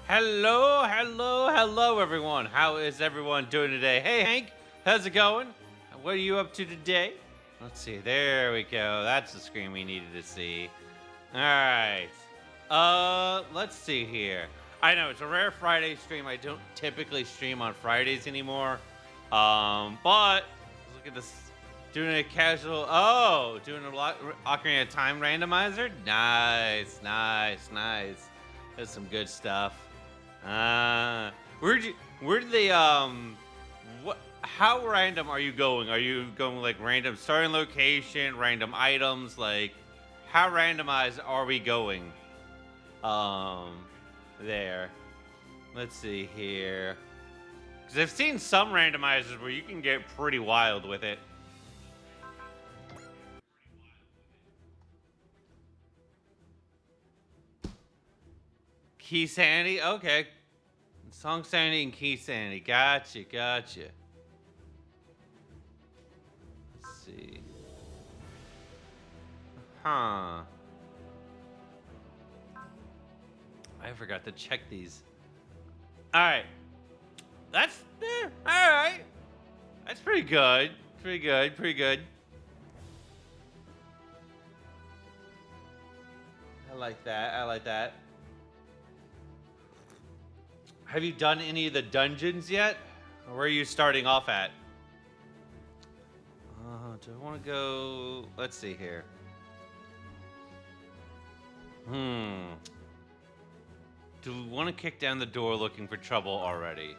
Hello, hello, hello, everyone. How is everyone doing today? Hey, Hank, how's it going? What are you up to today? Let's see. There we go. That's the screen we needed to see. All right. Let's see here. I know it's a rare Friday stream. I don't typically stream on Fridays anymore. But let's look at this. Doing a casual. Oh, doing a lot. Ocarina of Time randomizer. Nice, nice, nice. That's some good stuff. Where did they what how random are you going? Are you going like random starting location, random items, like how randomized are we going? Um there. Let's see here. Cuz I've seen some randomizers where you can get pretty wild with it. Key Sandy? Okay. Song Sandy and Key Sandy. Gotcha, gotcha. Let's see. Huh. I forgot to check these. Alright. That's alright. That's pretty good. Pretty good, pretty good. I like that. I like that. Have you done any of the dungeons yet? Or where are you starting off at? Do I want to go? Let's see here. Do we want to kick down the door looking for trouble already?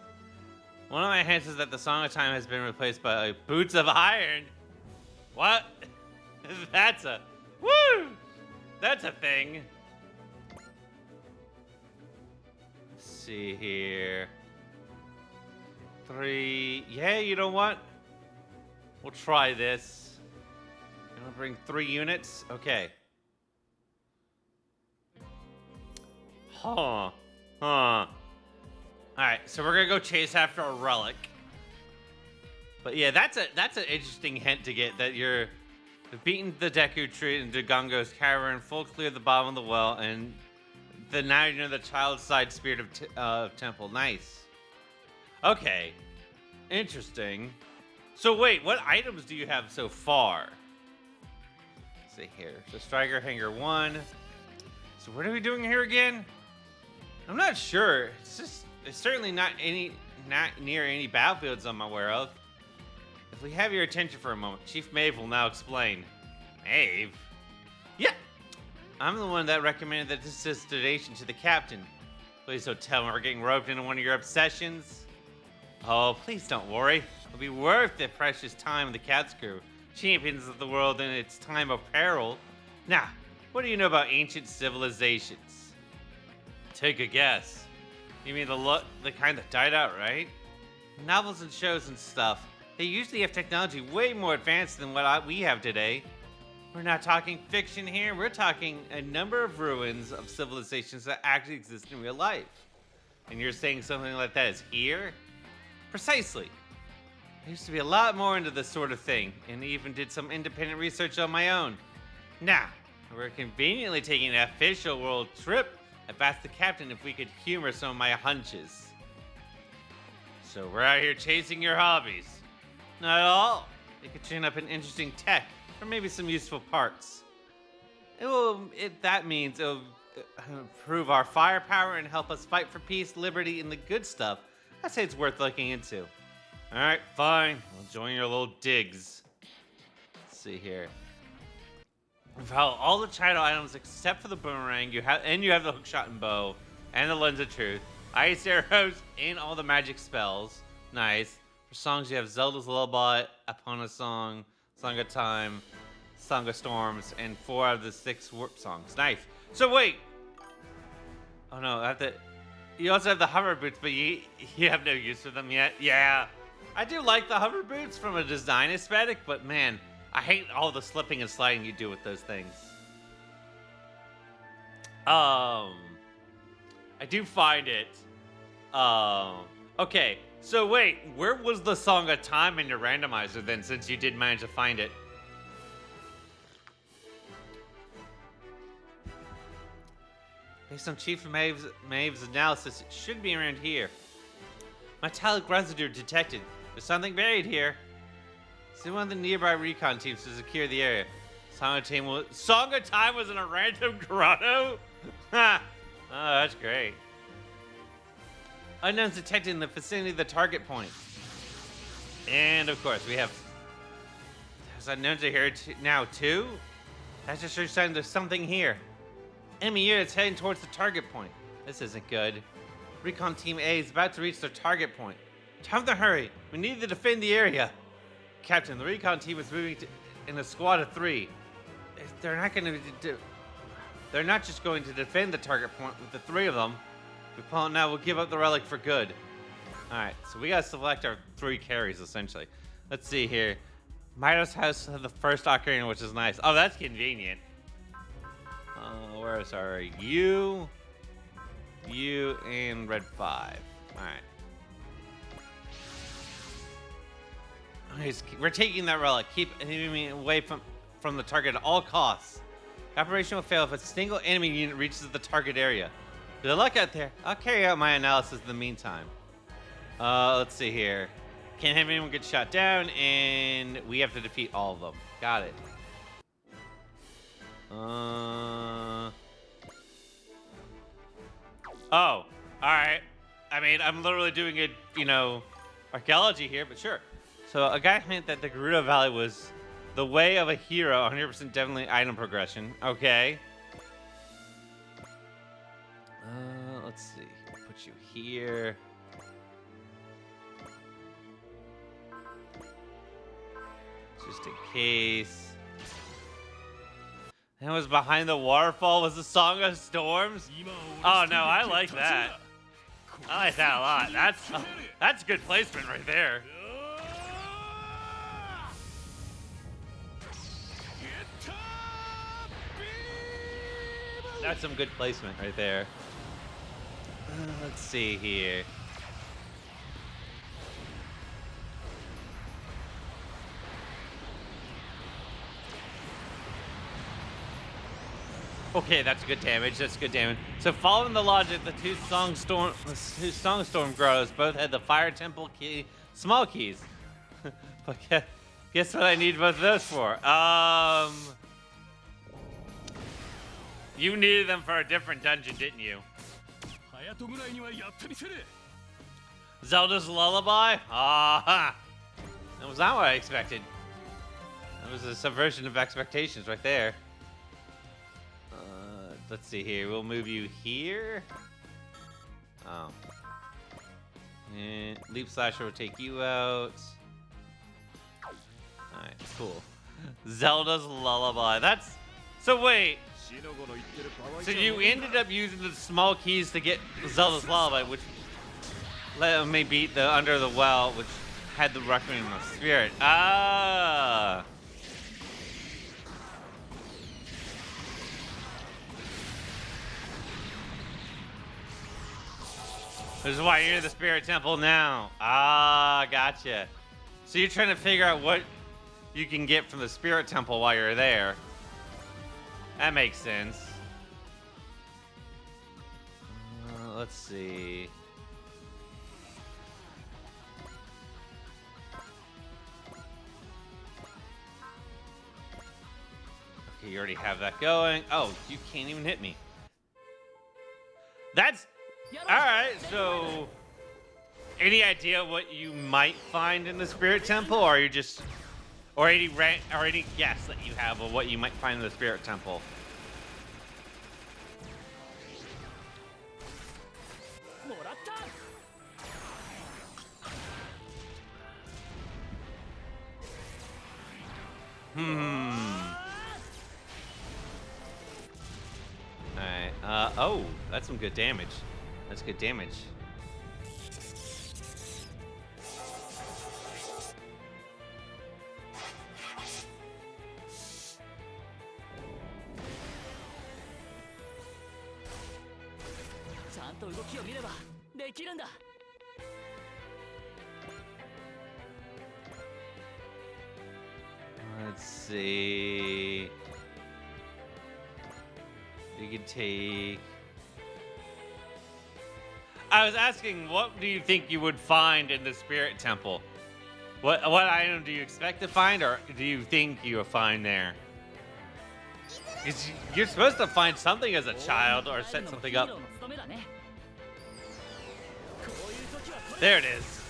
One of my hints is that the Song of Time has been replaced by Boots of Iron. What? That's a... Woo! That's a thing. See here. 3. Yeah, you know what? We'll try this. I'm gonna bring 3 units. Okay. Huh. Alright, so we're gonna go chase after a relic. But yeah, that's an interesting hint to get that you're beaten the Deku Tree and Dugongo's cavern, full clear the bottom of the well, and now you know the child side spirit of temple. Nice. Okay. Interesting. So wait, what items do you have so far? Let's see here. So Striker Hanger 1. So what are we doing here again? I'm not sure. It's certainly not near any battlefields I'm aware of. If we have your attention for a moment, Chief Maeve will now explain. Maeve? Yeah. I'm the one that recommended the destination to the captain. Please don't tell me we're getting roped into one of your obsessions. Oh, please don't worry. It'll be worth the precious time of the Cat's crew, champions of the world in its time of peril. Now, what do you know about ancient civilizations? Take a guess. You mean the kind that died out, right? Novels and shows and stuff. They usually have technology way more advanced than what we have today. We're not talking fiction here. We're talking a number of ruins of civilizations that actually exist in real life. And you're saying something like that is here? Precisely. I used to be a lot more into this sort of thing, and even did some independent research on my own. Now, we're conveniently taking an official world trip. I've asked the captain if we could humor some of my hunches. So we're out here chasing your hobbies. Not at all. It could turn up an interesting tech, or maybe some useful parts. That means it'll improve our firepower and help us fight for peace, liberty, and the good stuff. I say it's worth looking into. Alright, fine. I'll join your little digs. Let's see here. We've held all the China items except for the boomerang. You have the hookshot and bow, and the lens of truth, ice arrows, and all the magic spells. Nice. For songs, you have Zelda's Lullaby, Epona Song, Song of Time, Song of Storms, and 4 out of the 6 warp songs. Nice. So wait. Oh no, I have to. You also have the hover boots, but you have no use for them yet. Yeah, I do like the hover boots from a design aesthetic, but man, I hate all the slipping and sliding you do with those things. I do find it. Okay. So wait, where was the Song of Time in your randomizer then, since you did manage to find it? Based on Chief Maeve's analysis, it should be around here. Metallic residue detected. There's something buried here. Send one of the nearby recon teams to secure the area. Song of Time was in a random grotto? Ha! Oh, that's great. Unknowns detected in the vicinity of the target point. And of course, we have. There's unknowns are here now too? That's just a sign there's something here. Enemy units heading towards the target point. This isn't good. Recon Team A is about to reach their target point. Time to hurry. We need to defend the area. Captain, the recon team is moving in a squad of 3. They're not just going to defend the target point with the 3 of them. If we pull out now, we'll give up the relic for good. Alright, so we gotta select our 3 carries, essentially. Let's see here. Midas has the first ocarina, which is nice. Oh, that's convenient. Where's our U, and red 5. Alright. We're taking that relic. Keep enemy away from the target at all costs. The operation will fail if a single enemy unit reaches the target area. Good luck out there. I'll carry out my analysis in the meantime. Let's see here. Can't have anyone get shot down, and we have to defeat all of them. Got it. Oh, alright. I mean, I'm literally doing a, archaeology here, but sure. So a guy hint that the Gerudo Valley was the way of a hero, 100% definitely item progression. Okay. Let's see. Put you here. Just in case. And was behind the waterfall was the Song of Storms. Oh no, I like that. I like that a lot. That's good placement right there. That's some good placement right there. Let's see here. Okay, that's good damage. That's good damage. So, following the logic, the two Songstorm grottos both had the Fire Temple key, small keys. But guess what I need both of those for? You needed them for a different dungeon, didn't you? Zelda's Lullaby? Ah, that was not what I expected. That was a subversion of expectations right there. Let's see here. We'll move you here. Oh. And Leap Slasher will take you out. Alright, cool. Zelda's Lullaby. That's... So wait. So you ended up using the small keys to get Zelda's Lullaby, which let me beat the Under the Well, which had the Requiem of Spirit. Ah! This is why you're in the Spirit Temple now. Ah, gotcha. So you're trying to figure out what you can get from the Spirit Temple while you're there. That makes sense. Let's see. Okay, you already have that going. Oh, you can't even hit me. That's... Alright, so... Any idea what you might find in the Spirit Temple? Or are you just... Or any guess that you have of what you might find in the Spirit Temple? Alright, oh, that's some good damage. That's good damage. Let's see. You can take I was asking, what do you think you would find in the Spirit Temple? What item do you expect to find, or do you think you'll find there? 'Cause you're supposed to find something as a child or set something up. There it is.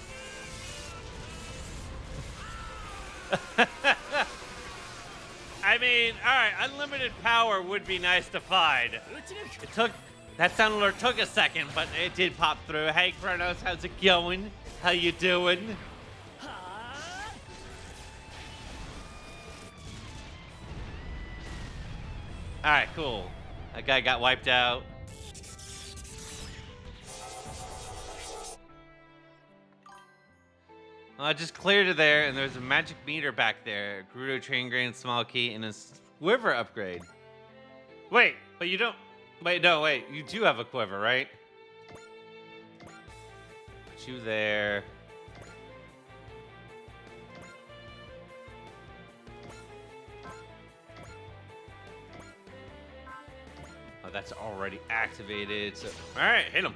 I mean, all right, unlimited power would be nice to find. It took that sound alert took a second, but it did pop through. Hey, Kronos, how's it going? How you doing? All right, cool. That guy got wiped out. I just cleared it there, and there's a magic meter back there. Gerudo train grain, small key, and a quiver upgrade. Wait, but you don't. Wait, no, wait. You do have a quiver, right? Put you there. Oh, that's already activated. So, all right, hit him.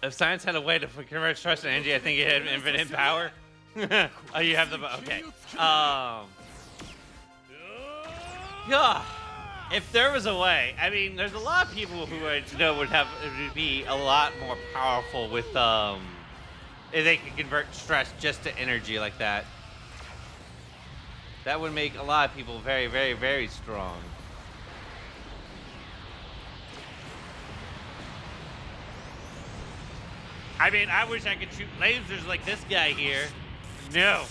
If science had a way to convert trust and energy, I think it had infinite power. Oh, you have the okay. Yeah. If there was a way, I mean, there's a lot of people who I know would be a lot more powerful with if they could convert stress just to energy like that. That would make a lot of people very, very, very strong. I mean, I wish I could shoot lasers like this guy here. No.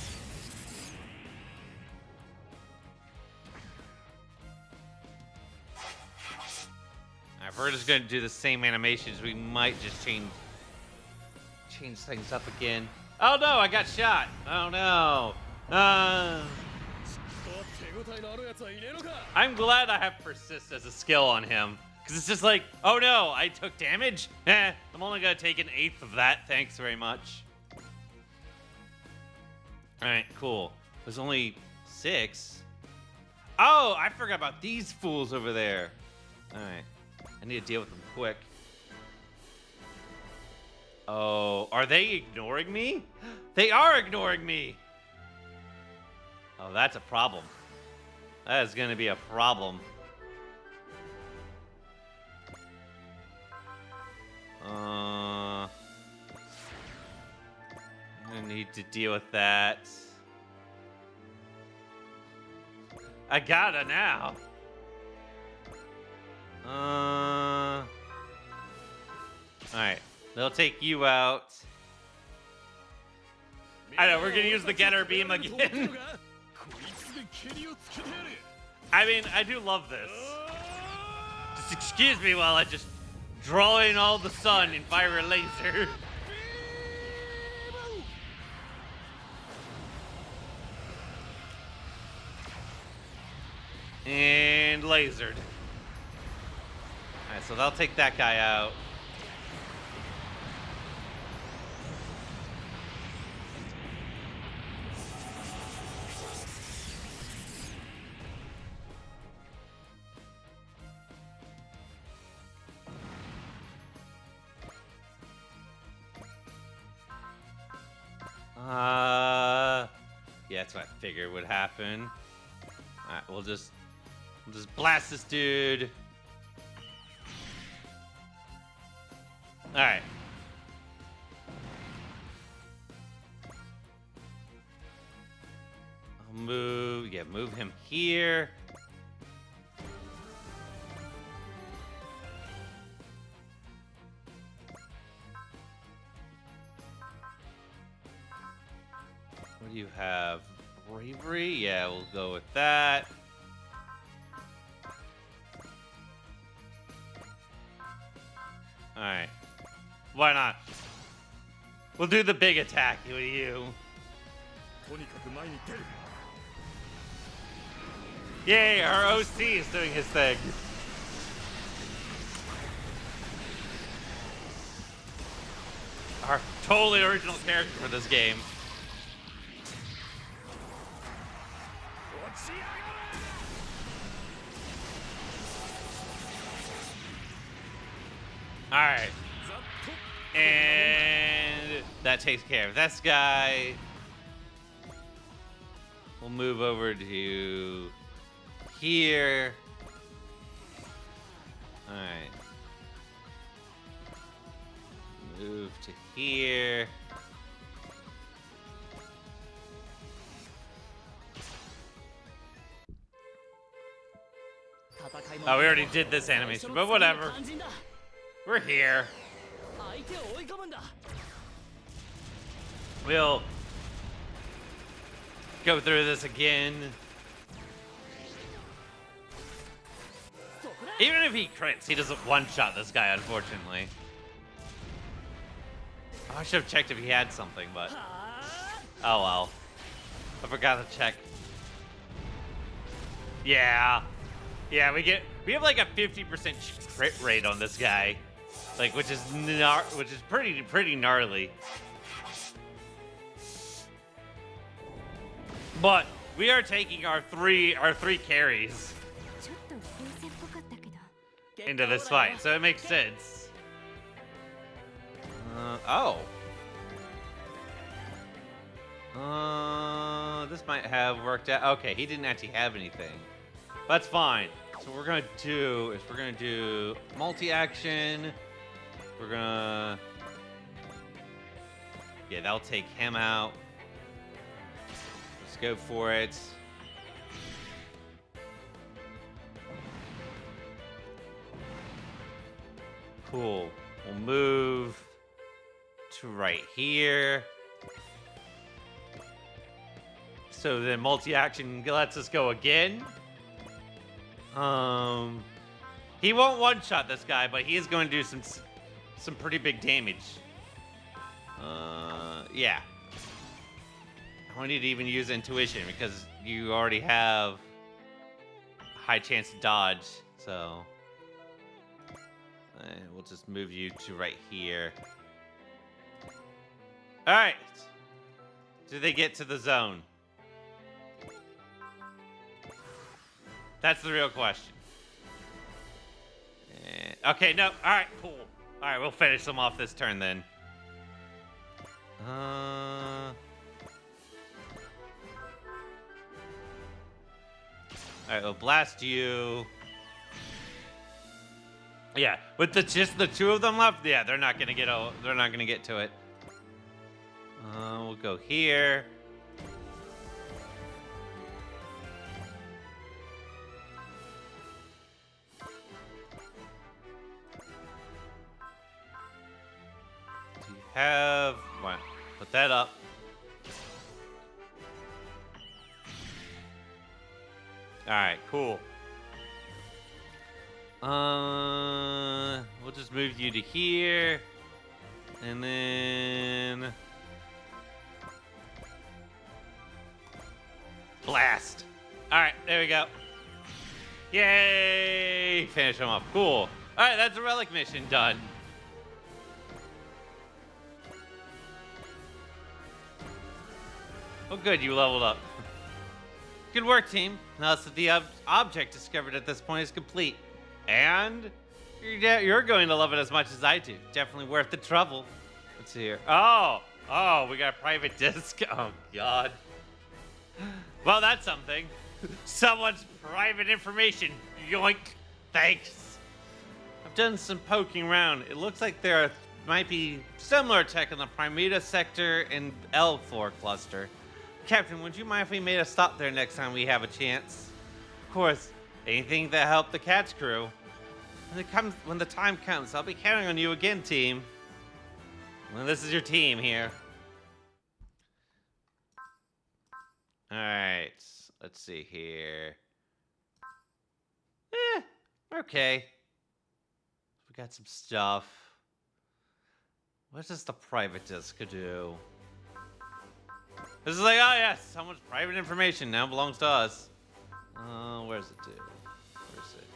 If we're just gonna do the same animations, we might just change things up again. Oh no, I got shot. Oh no. I'm glad I have persist as a skill on him. Because it's just like, oh no, I took damage? I'm only going to take 1/8 of that. Thanks very much. Alright, cool. There's only 6. Oh, I forgot about these fools over there. Alright. I need to deal with them quick. Oh, are they ignoring me? They are ignoring me! Oh, that's a problem. That is going to be a problem. I need to deal with that. I gotta now. Alright, they'll take you out. I know, we're gonna use the Getter Beam again. I mean, I do love this. Just excuse me while I just draw in all the sun and fire a laser. And lasered. Alright, so they'll take that guy out. Yeah, that's what I figured would happen. Alright, we'll just blast this dude. Alright. I'll move him here. What do you have? Bravery? Yeah, we'll go with that. Alright. Why not? We'll do the big attack with you. Yay, our OC is doing his thing. Our totally original character for this game. Alright. And that takes care of this guy. We'll move over to here. All right. Move to here. Oh, we already did this animation, but whatever. We're here. We'll go through this again. Even if he crits, he doesn't one-shot this guy, unfortunately. I should have checked if he had something, but... oh well. I forgot to check. Yeah. Yeah, we have like a 50% crit rate on this guy. Like, which is pretty gnarly. But we are taking our three carries into this fight, so it makes sense. This might have worked out. Okay, he didn't actually have anything. That's fine. So what we're gonna do is we're gonna do multi-action. We're gonna... yeah, that'll take him out. Let's go for it. Cool. We'll move to right here. So then multi-action lets us go again. He won't one-shot this guy, but he is going to do some pretty big damage. Yeah. I don't need to even use intuition because you already have a high chance to dodge, so we'll just move you to right here. All right. Do they get to the zone? That's the real question. Okay, no. All right, cool. All right, we'll finish them off this turn then. All right, we'll blast you. Yeah, with just the two of them left, yeah, they're not gonna get to it. We'll go here. Have one. Put that up. All right, cool. We'll just move you to here, and then blast. All right, there we go. Yay! Finish him off. Cool. All right, that's a relic mission done. Oh, good, you leveled up. Good work, team. Now that the object discovered at this point is complete. And you're going to love it as much as I do. Definitely worth the trouble. Let's see here. Oh, we got a private disc. Oh, God. Well, that's something. Someone's private information. Yoink. Thanks. I've done some poking around. It looks like there might be similar tech in the Primeta sector and L4 cluster. Captain, would you mind if we made a stop there next time we have a chance? Of course, anything to help the cat's crew. When the time comes, I'll be counting on you again, team. Well, this is your team here. All right, let's see here. Okay. We got some stuff. What does the private disc do? This is like, oh yes, someone's private information now belongs to us. Where's it do? Where's it?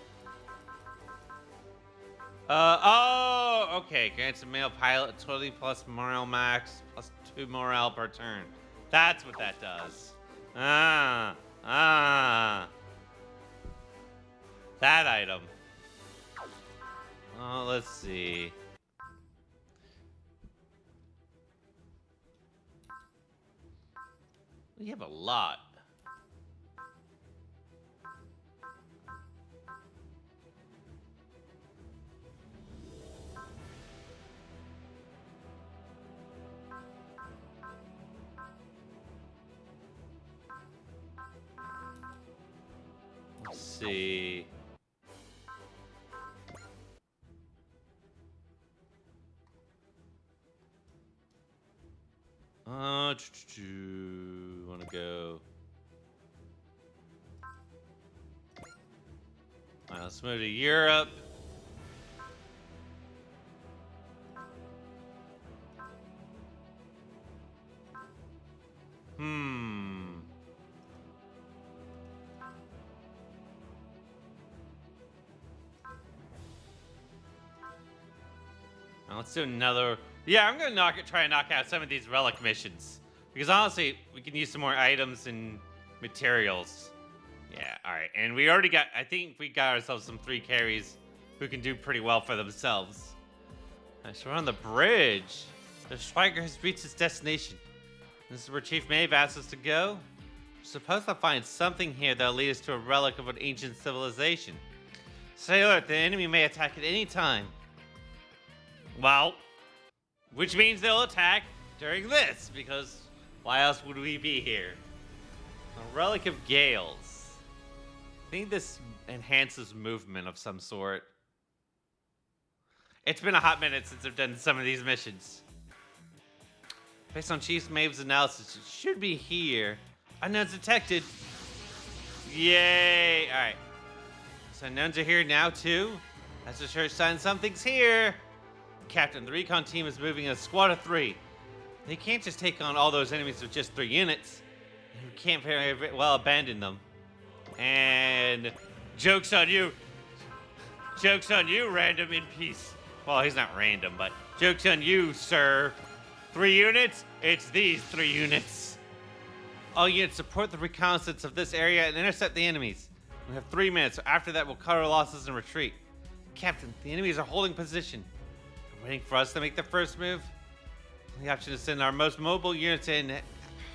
Oh, okay. Grants a male pilot 20 plus morale max plus 2 morale per turn. That's what that does. That item. Oh, let's see. We have a lot. Let's see. Want to go? All right, let's move to Europe. Let's do another. Yeah, I'm gonna try and knock out some of these relic missions because honestly, we can use some more items and materials. Yeah, all right, and we already got. I think we got ourselves some 3 carries who can do pretty well for themselves. All right, so we're on the bridge. The Schweiger has reached its destination. This is where Chief Maeve asked us to go. We're supposed to find something here that'll lead us to a relic of an ancient civilization. Stay alert, the enemy may attack at any time. Well, which means they'll attack during this, because why else would we be here? A relic of Gales. I think this enhances movement of some sort. It's been a hot minute since I've done some of these missions. Based on Chief Maeve's analysis, it should be here. Unknowns detected. Yay! Alright. So unknowns are here now too. That's a sure sign something's here. Captain, the recon team is moving in a squad of 3. They can't just take on all those enemies with just 3 units. We can't very well abandon them. And joke's on you. Joke's on you, random in peace. Well, he's not random, but joke's on you, sir. 3 units? It's these 3 units. All units support the reconnaissance of this area and intercept the enemies. We have 3 minutes. After that, we'll cut our losses and retreat. Captain, the enemies are holding position. They're waiting for us to make the first move. The option is to send our most mobile units in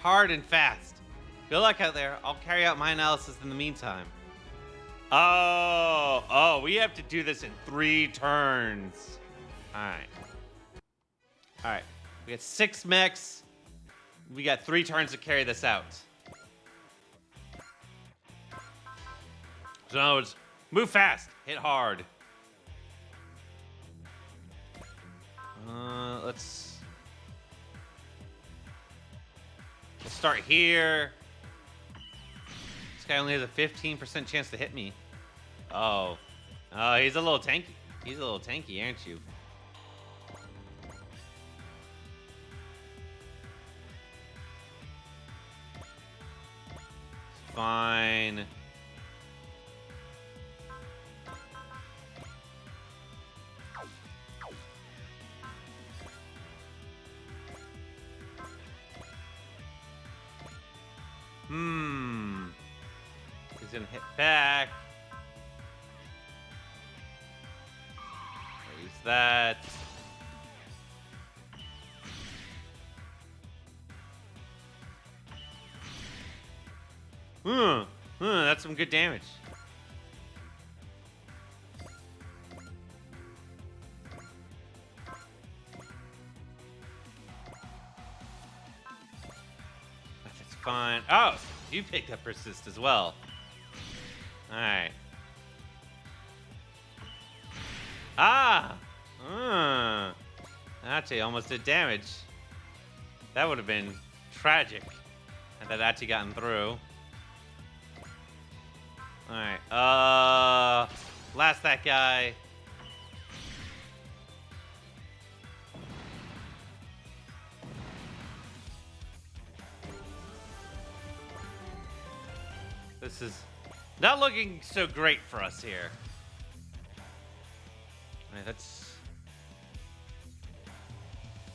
hard and fast. Good luck out there. I'll carry out my analysis in the meantime. Oh, we have to do this in 3 turns. All right. We got 6 mechs. We got 3 turns to carry this out. So in other words, move fast, hit hard. Let's start here. This guy only has a 15% chance to hit me. Oh, he's a little tanky. He's a little tanky, aren't you? Fine. He's gonna hit back. Use that. That's some good damage. That's fine. Oh, you picked up persist as well. All right. Actually almost did damage. That would have been tragic had that actually gotten through. Alright, blast that guy. This is not looking so great for us here. Alright, that's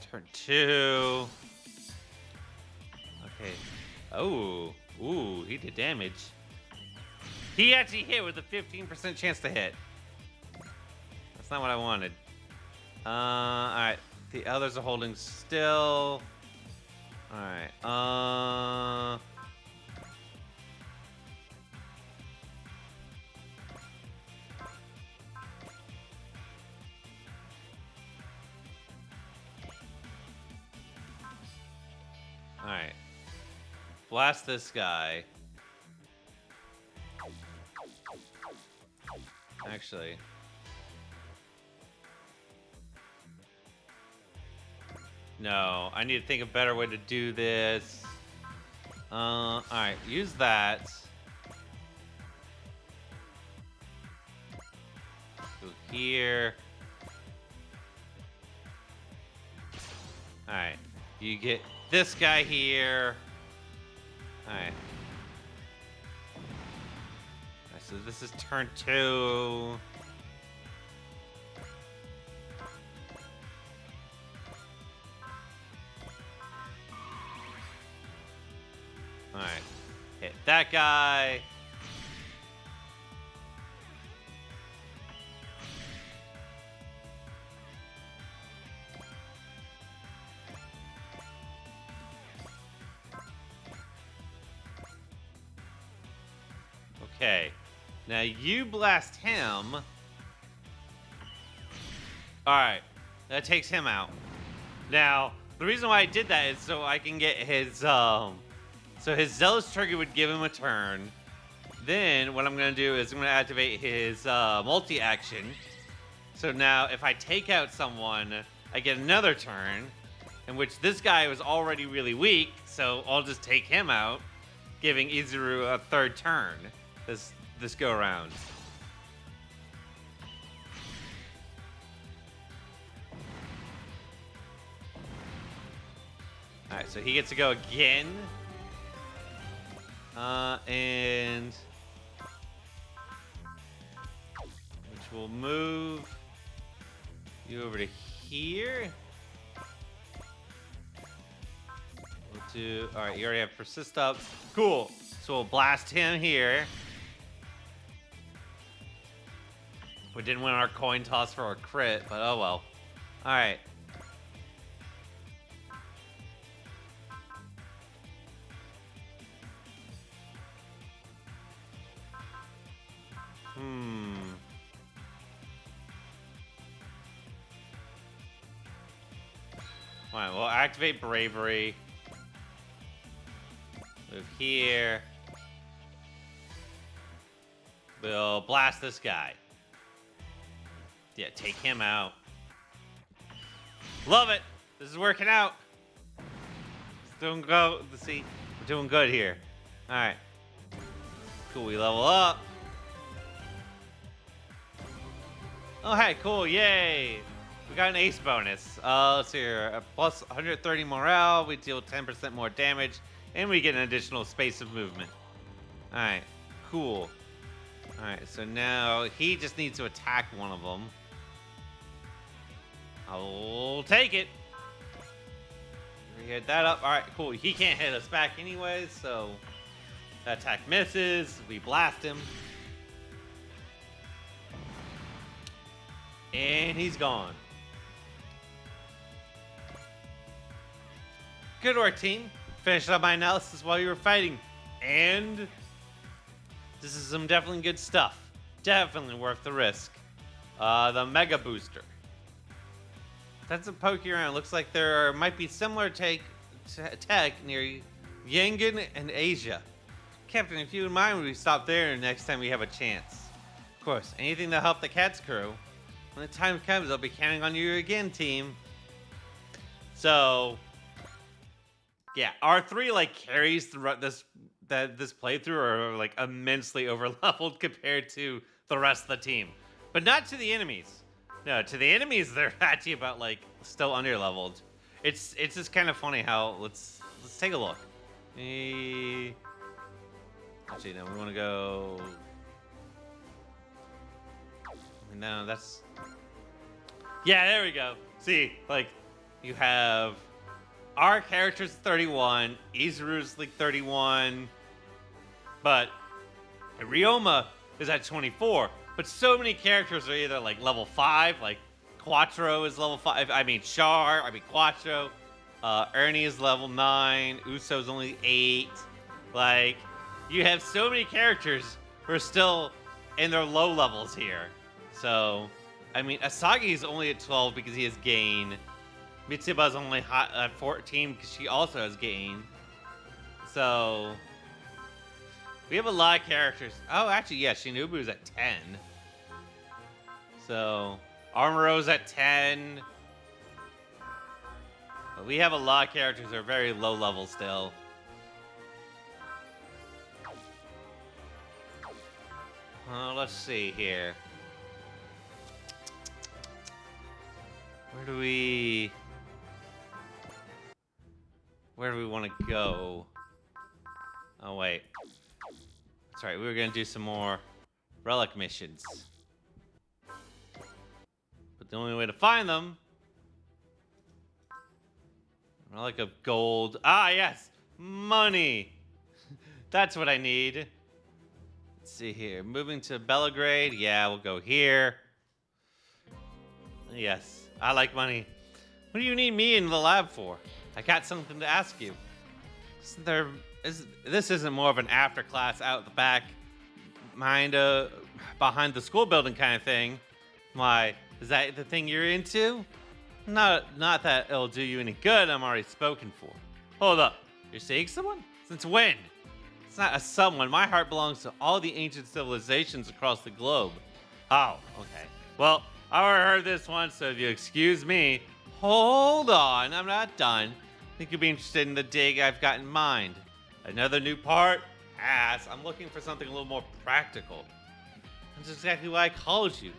turn 2. Okay. Oh, ooh, he did damage. He actually hit with a 15% chance to hit. That's not what I wanted. Alright. The others are holding still. Alright. Alright. Blast this guy. Actually. No, I need to think of a better way to do this. Alright, use that. Go here. Alright, you get this guy here. Alright. So this is turn 2. Alright. Hit that guy. Okay. Now you blast him. Alright. That takes him out. Now, the reason why I did that is so I can get his, so his Zealous Trigger would give him a turn. Then, what I'm going to do is I'm going to activate his, multi-action. So now, if I take out someone, I get another turn. In which this guy was already really weak, so I'll just take him out. Giving Izuru a third turn. This go around. Alright, so he gets to go again. And which will move you over to here. We'll do, alright, you already have persist up. Cool. So we'll blast him here. We didn't win our coin toss for our crit, but oh well. Alright. Alright, we'll activate Bravery. Move here. We'll blast this guy. Yeah, take him out. Love it. This is working out. It's doing go. See, we're doing good here. All right. Cool. We level up. Oh, hey, cool. Yay. We got an ace bonus. Let's see here. A plus 130 morale. We deal 10% more damage. And we get an additional space of movement. All right. Cool. All right. So now he just needs to attack one of them. I'll take it. We hit that up. All right, cool. He can't hit us back anyways, so that attack misses. We blast him. And he's gone. Good work, team. Finished up my analysis while you were fighting. And this is some definitely good stuff. Definitely worth the risk. The Mega Booster. That's a poke around. Looks like there might be similar tech near Yangon and Asia. Captain, if you would mind, we stop there next time we have a chance. Of course, anything to help the Cat's crew. When the time comes, I'll be counting on you again, team. So, yeah, R3 like carries this playthrough are like immensely overleveled compared to the rest of the team, but not to the enemies. No, to the enemies, they're actually about like still underleveled. It's just kind of funny how let's take a look. Actually, no, we want to go. No, that's. Yeah, there we go. See, like you have our character's 31, Izuru's like 31, but Ryoma is at 24. But so many characters are either like level 5, like Quattro is level 5. I mean Char, Quattro. Ernie is level 9. Uso's only 8. Like, you have so many characters who are still in their low levels here. So, I mean, Asagi is only at 12 because he has gain. Mitsuba's only at 14 because she also has gain. So we have a lot of characters. Oh, actually, yeah, Shinobu's at 10. So Armoro's at 10. But we have a lot of characters that are very low level still. Let's see here. Where do we want to go? Oh, wait. That's right. We were going to do some more relic missions. But the only way to find them... Relic of gold. Ah, yes! Money! That's what I need. Let's see here. Moving to Belgrade. Yeah, we'll go here. Yes, I like money. What do you need me in the lab for? I got something to ask you. This isn't more of an after class out the back behind the school building kind of thing. Why, is that the thing you're into? Not that it'll do you any good. I'm already spoken for. Hold up. You're seeing someone? Since when? It's not a someone. My heart belongs to all the ancient civilizations across the globe. Oh, okay. Well, I already heard this once, so if you excuse me. Hold on. I'm not done. Think you'd be interested in the dig I've got in mind. Another new part? Pass. I'm looking for something a little more practical. That's exactly why I called you.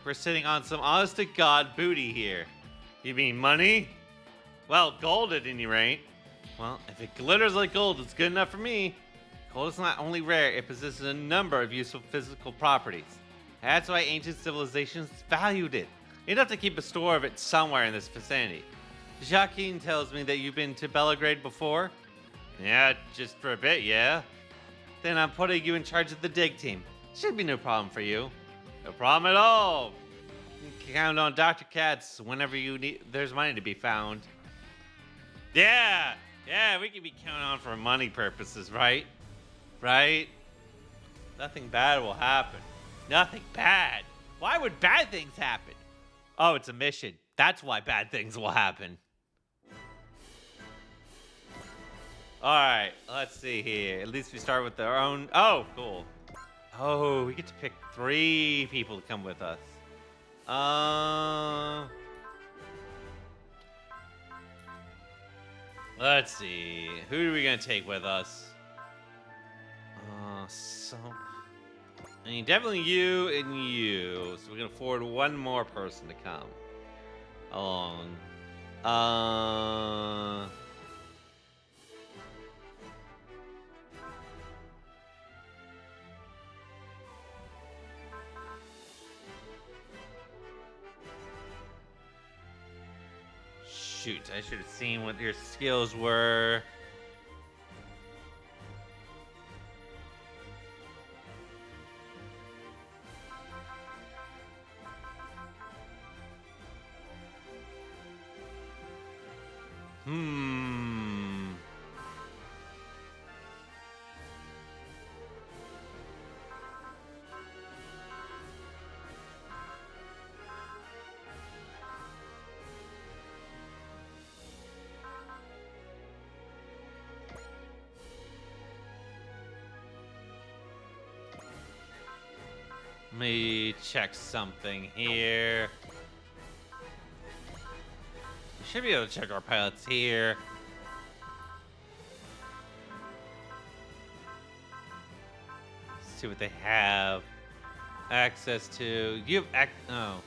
We're sitting on some honest-to-God booty here. You mean money? Well, gold at any rate. Well, if it glitters like gold, it's good enough for me. Gold is not only rare, it possesses a number of useful physical properties. That's why ancient civilizations valued it. You'd have to keep a store of it somewhere in this vicinity. Jacqueline tells me that you've been to Belgrade before? Yeah, just for a bit, yeah. Then I'm putting you in charge of the dig team. Should be no problem for you. No problem at all. You can count on Dr. Katz whenever you need. There's money to be found. Yeah, we can be counted on for money purposes, right? Right? Nothing bad will happen. Nothing bad. Why would bad things happen? Oh, it's a mission. That's why bad things will happen. All right, let's see here. At least we start with our own. Oh, cool. Oh, we get to pick 3 people to come with us. Let's see. Who are we gonna take with us? I mean, definitely you and you. So we're gonna forward one more person to come along. Shoot, I should have seen what your skills were. Let me check something here. We should be able to check our pilots here. See what they have access to. You have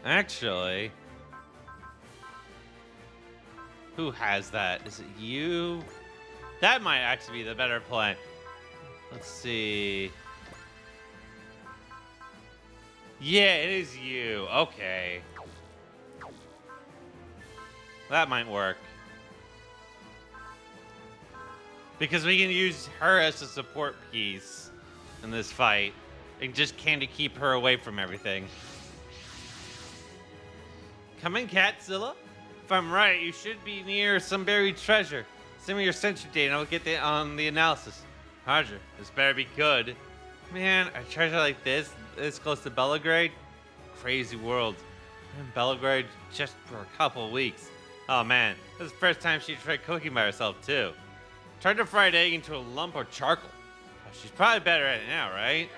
actually, who has that? Is it you? That might actually be the better plan. Let's see. Yeah, it is you. Okay. That might work. because we can use her as a support piece in this fight and just kind of keep her away from everything. Come in, Catzilla. If I'm right, you should be near some buried treasure. Send me your sentry data and I'll get on the analysis. Roger, this better be good. Man, a treasure like this close to Belgrade? Crazy world. I'm in Belgrade just for a couple weeks. Oh man, this is the first time she tried cooking by herself too. Turned a fried egg into a lump of charcoal. Oh, she's probably better at it now, right?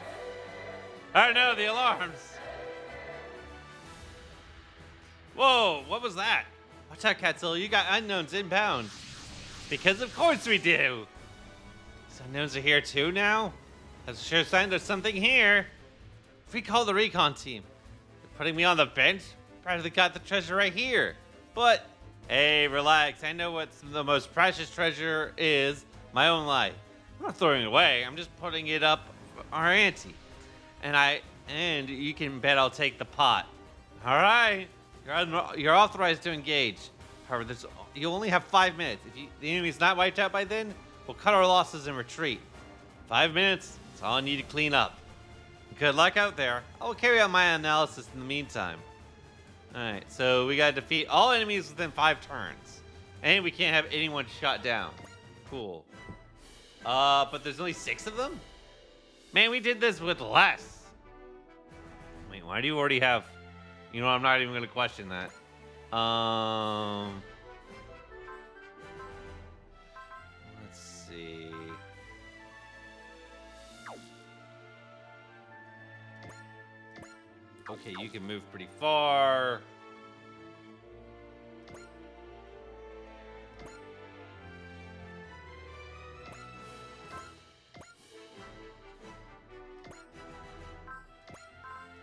I know, the alarms. Whoa, what was that? Watch out, Catzilla, you got unknowns inbound. Because of course we do. These unknowns are here too now? That's a sure sign there's something here. If we call the recon team, they're putting me on the bench, probably got the treasure right here. But, hey, relax. I know what the most precious treasure is. My own life. I'm not throwing it away. I'm just putting it up our ante. And you can bet I'll take the pot. All right. You're authorized to engage. However, you only have 5 minutes. If the enemy's not wiped out by then, we'll cut our losses and retreat. 5 minutes. That's all I need to clean up. Good luck out there. I will carry out my analysis in the meantime. Alright, so we gotta defeat all enemies within 5 turns. And we can't have anyone shot down. Cool. But there's only 6 of them? Man, we did this with less. Wait, why do you already have... You know, I'm not even gonna question that. Let's see. Okay, you can move pretty far.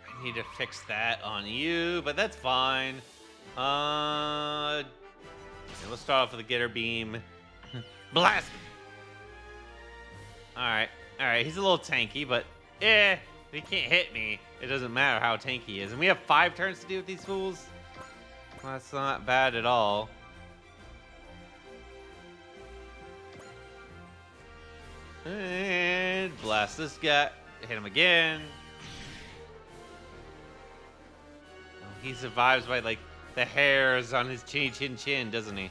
I need to fix that on you, but that's fine. Okay, let's start off with a getter beam. Blast him! Alright, he's a little tanky, but if he can't hit me, it doesn't matter how tanky he is. And we have 5 turns to deal with these fools? Well, that's not bad at all. And blast this guy. Hit him again. Oh, he survives by, like, the hairs on his chin, doesn't he?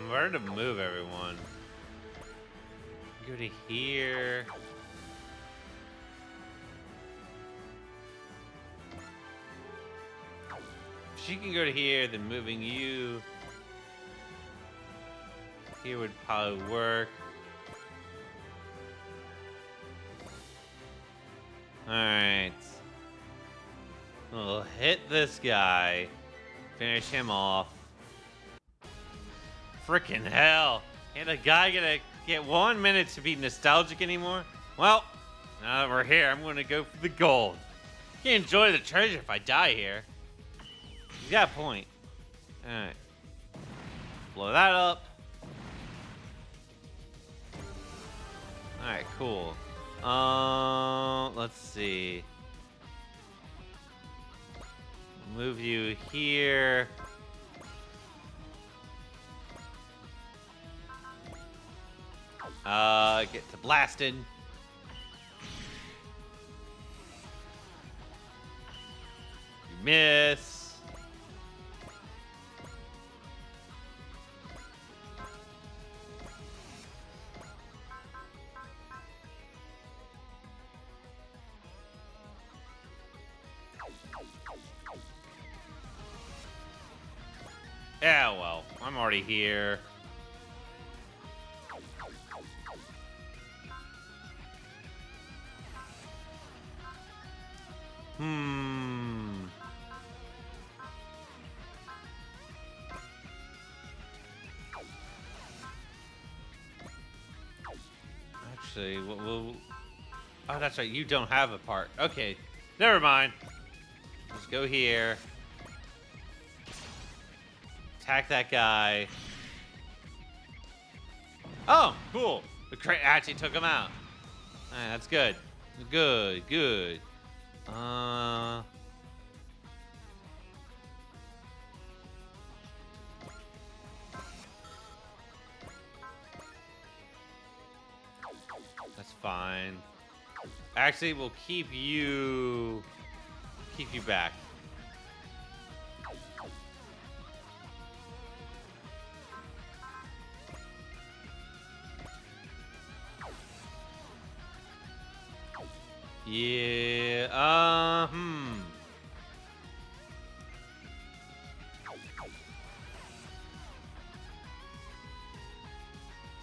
Where to move everyone? Go to here. If she can go to here, then moving you here would probably work. Alright. We'll hit this guy. Finish him off. Frickin' hell. Ain't a guy gonna get 1 minute to be nostalgic anymore? Well, now that we're here, I'm gonna go for the gold. Can't enjoy the treasure if I die here. You got a point. Alright. Blow that up. Alright, cool. Let's see. Move you here. Get to blasting. You miss. Yeah, well, I'm already here. Actually, oh, that's right. You don't have a part. Okay, never mind. Let's go here. Attack that guy. Oh, cool. The crate actually took him out. All right, that's good. Good, good. That's fine. Actually, we'll keep you back. Yeah, Let's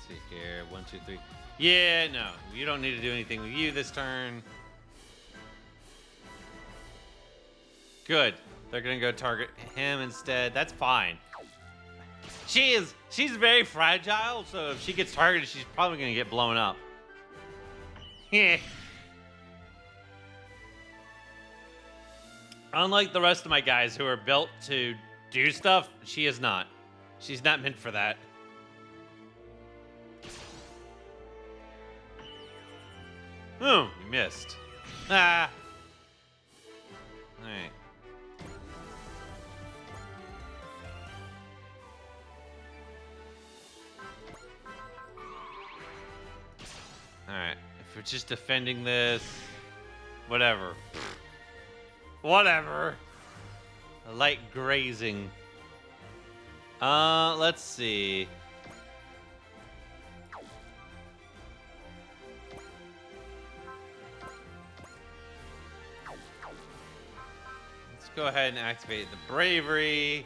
see here. 1, 2, 3. Yeah, no. You don't need to do anything with you this turn. Good. They're gonna go target him instead. That's fine. She's very fragile, so if she gets targeted, she's probably gonna get blown up. Yeah. Unlike the rest of my guys who are built to do stuff, she is not. She's not meant for that. Oh, you missed. Ah. Alright. Alright. If we're just defending this, whatever. Whatever. A light grazing. Let's see. Let's go ahead and activate the bravery.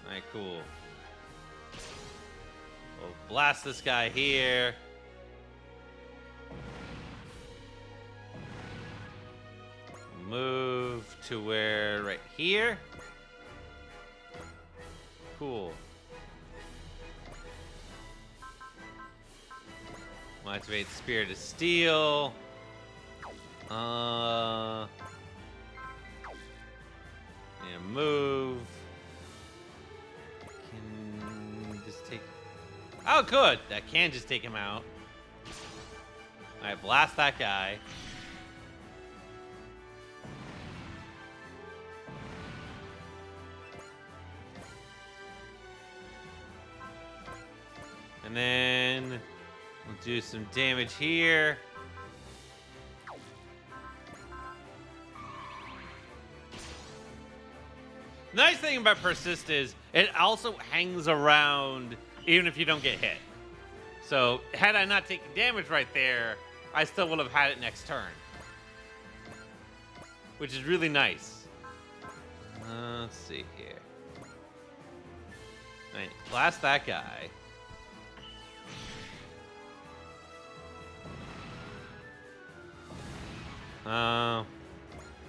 Alright, cool. We'll blast this guy here. Move to where? Right here? Cool. We'll activate Spirit of Steel. Yeah, move. Can just take... Oh, good! That can just take him out. Alright, blast that guy. And then we'll do some damage here. The nice thing about Persist is it also hangs around even if you don't get hit. So had I not taken damage right there, I still would have had it next turn. Which is really nice. Let's see here. All right, blast that guy.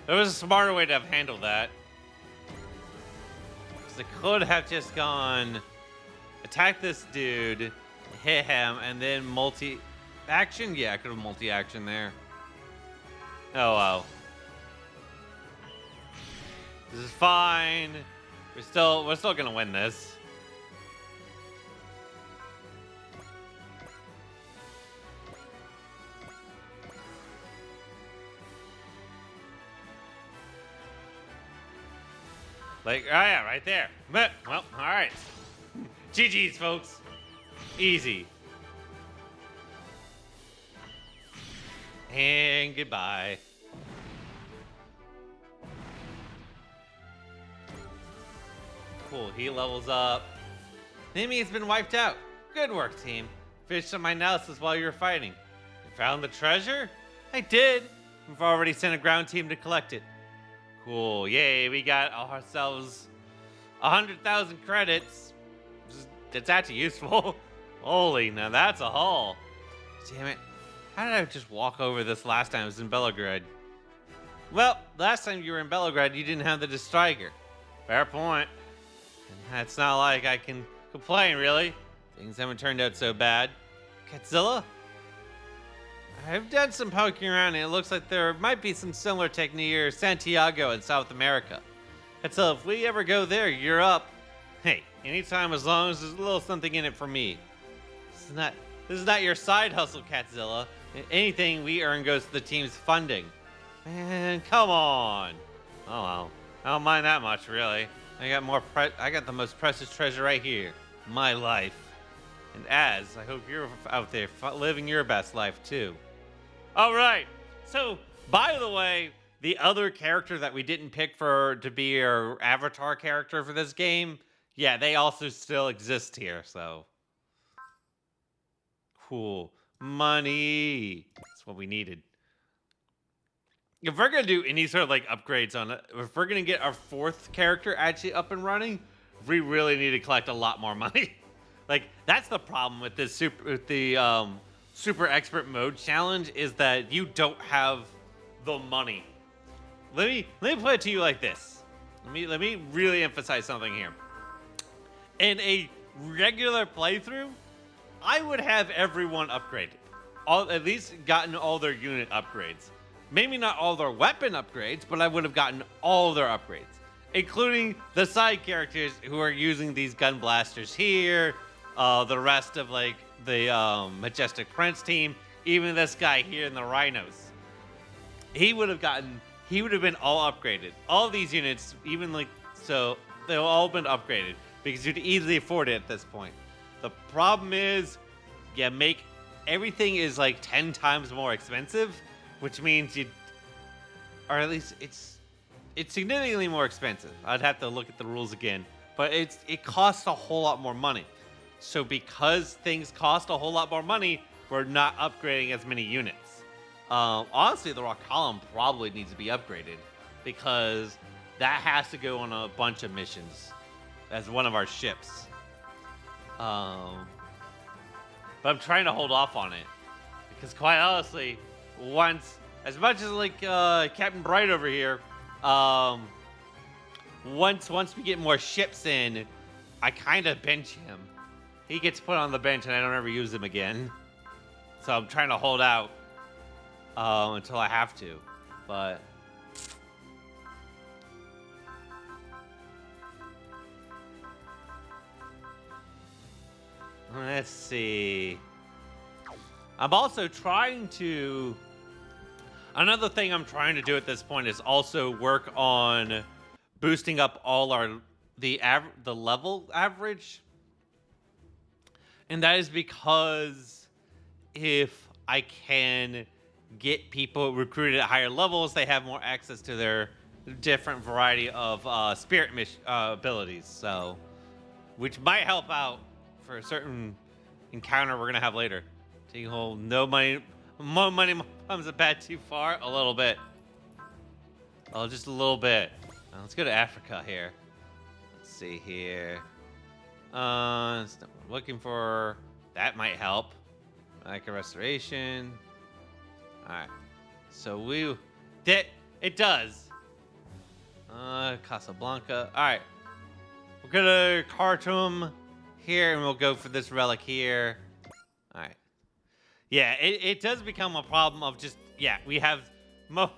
There was a smarter way to have handled that. Because I could have just gone, attack this dude, hit him, and then multi-action? Yeah, I could have multi-action there. Oh, wow. This is fine. We're still gonna win this. Like, oh yeah, right there. Well, all right. GG's, folks. Easy. And goodbye. Cool, he levels up. The enemy has been wiped out. Good work, team. Finished some my analysis while you were fighting. You found the treasure? I did. We've already sent a ground team to collect it. Cool, yay, we got ourselves 100,000 credits. That's actually useful. Holy, now that's a haul. Damn it. How did I just walk over this last time I was in Belgrade? Well, last time you were in Belgrade, you didn't have the Striker. Fair point. And it's not like I can complain, really. Things haven't turned out so bad. Catzilla? I've done some poking around and it looks like there might be some similar tech near Santiago in South America. Catzilla, if we ever go there, you're up. Hey, anytime as long as there's a little something in it for me. This is not your side hustle, Catzilla. Anything we earn goes to the team's funding. Man, come on. Oh well, I don't mind that much, really. I got the most precious treasure right here, my life. And Az, I hope you're out there living your best life too. All right. So, by the way, the other character that we didn't pick to be our avatar character for this game, yeah, they also still exist here. So, cool. Money. That's what we needed. If we're gonna do any sort of like upgrades on it, if we're gonna get our fourth character actually up and running, we really need to collect a lot more money. Like that's the problem with this super expert mode challenge is that you don't have the money. Let me put it to you like this. Let me really emphasize something here. In a regular playthrough, I would have everyone upgraded, at least gotten all their unit upgrades. Maybe not all their weapon upgrades, but I would have gotten all their upgrades, including the side characters who are using these gun blasters here, the rest of like the Majestic Prince team, even this guy here in the Rhinos. He would have been all upgraded. All these units, even like, so they've all been upgraded because you'd easily afford it at this point. The problem is, everything is like 10 times more expensive, which means or at least it's significantly more expensive. I'd have to look at the rules again, but it costs a whole lot more money. So because things cost a whole lot more money, we're not upgrading as many units. Honestly, the rock column probably needs to be upgraded because that has to go on a bunch of missions as one of our ships. But I'm trying to hold off on it because quite honestly, as much as like Captain Bright over here, once we get more ships in, I kind of bench him. He gets put on the bench and I don't ever use him again. So I'm trying to hold out until I have to. But let's see. I'm also trying to... Another thing I'm trying to do at this point is also work on boosting up all the level average. And that is because if I can get people recruited at higher levels, they have more access to their different variety of spirit abilities. So, which might help out for a certain encounter we're gonna have later. Taking hold, no money, more money comes a bad too far. A little bit. Oh, just a little bit. Let's go to Africa here. Let's see here. Looking for that might help. Like a restoration. All right. So it does. Casablanca. All right. We'll go to Khartoum here, and we'll go for this relic here. All right. Yeah, it does become a problem of just we have a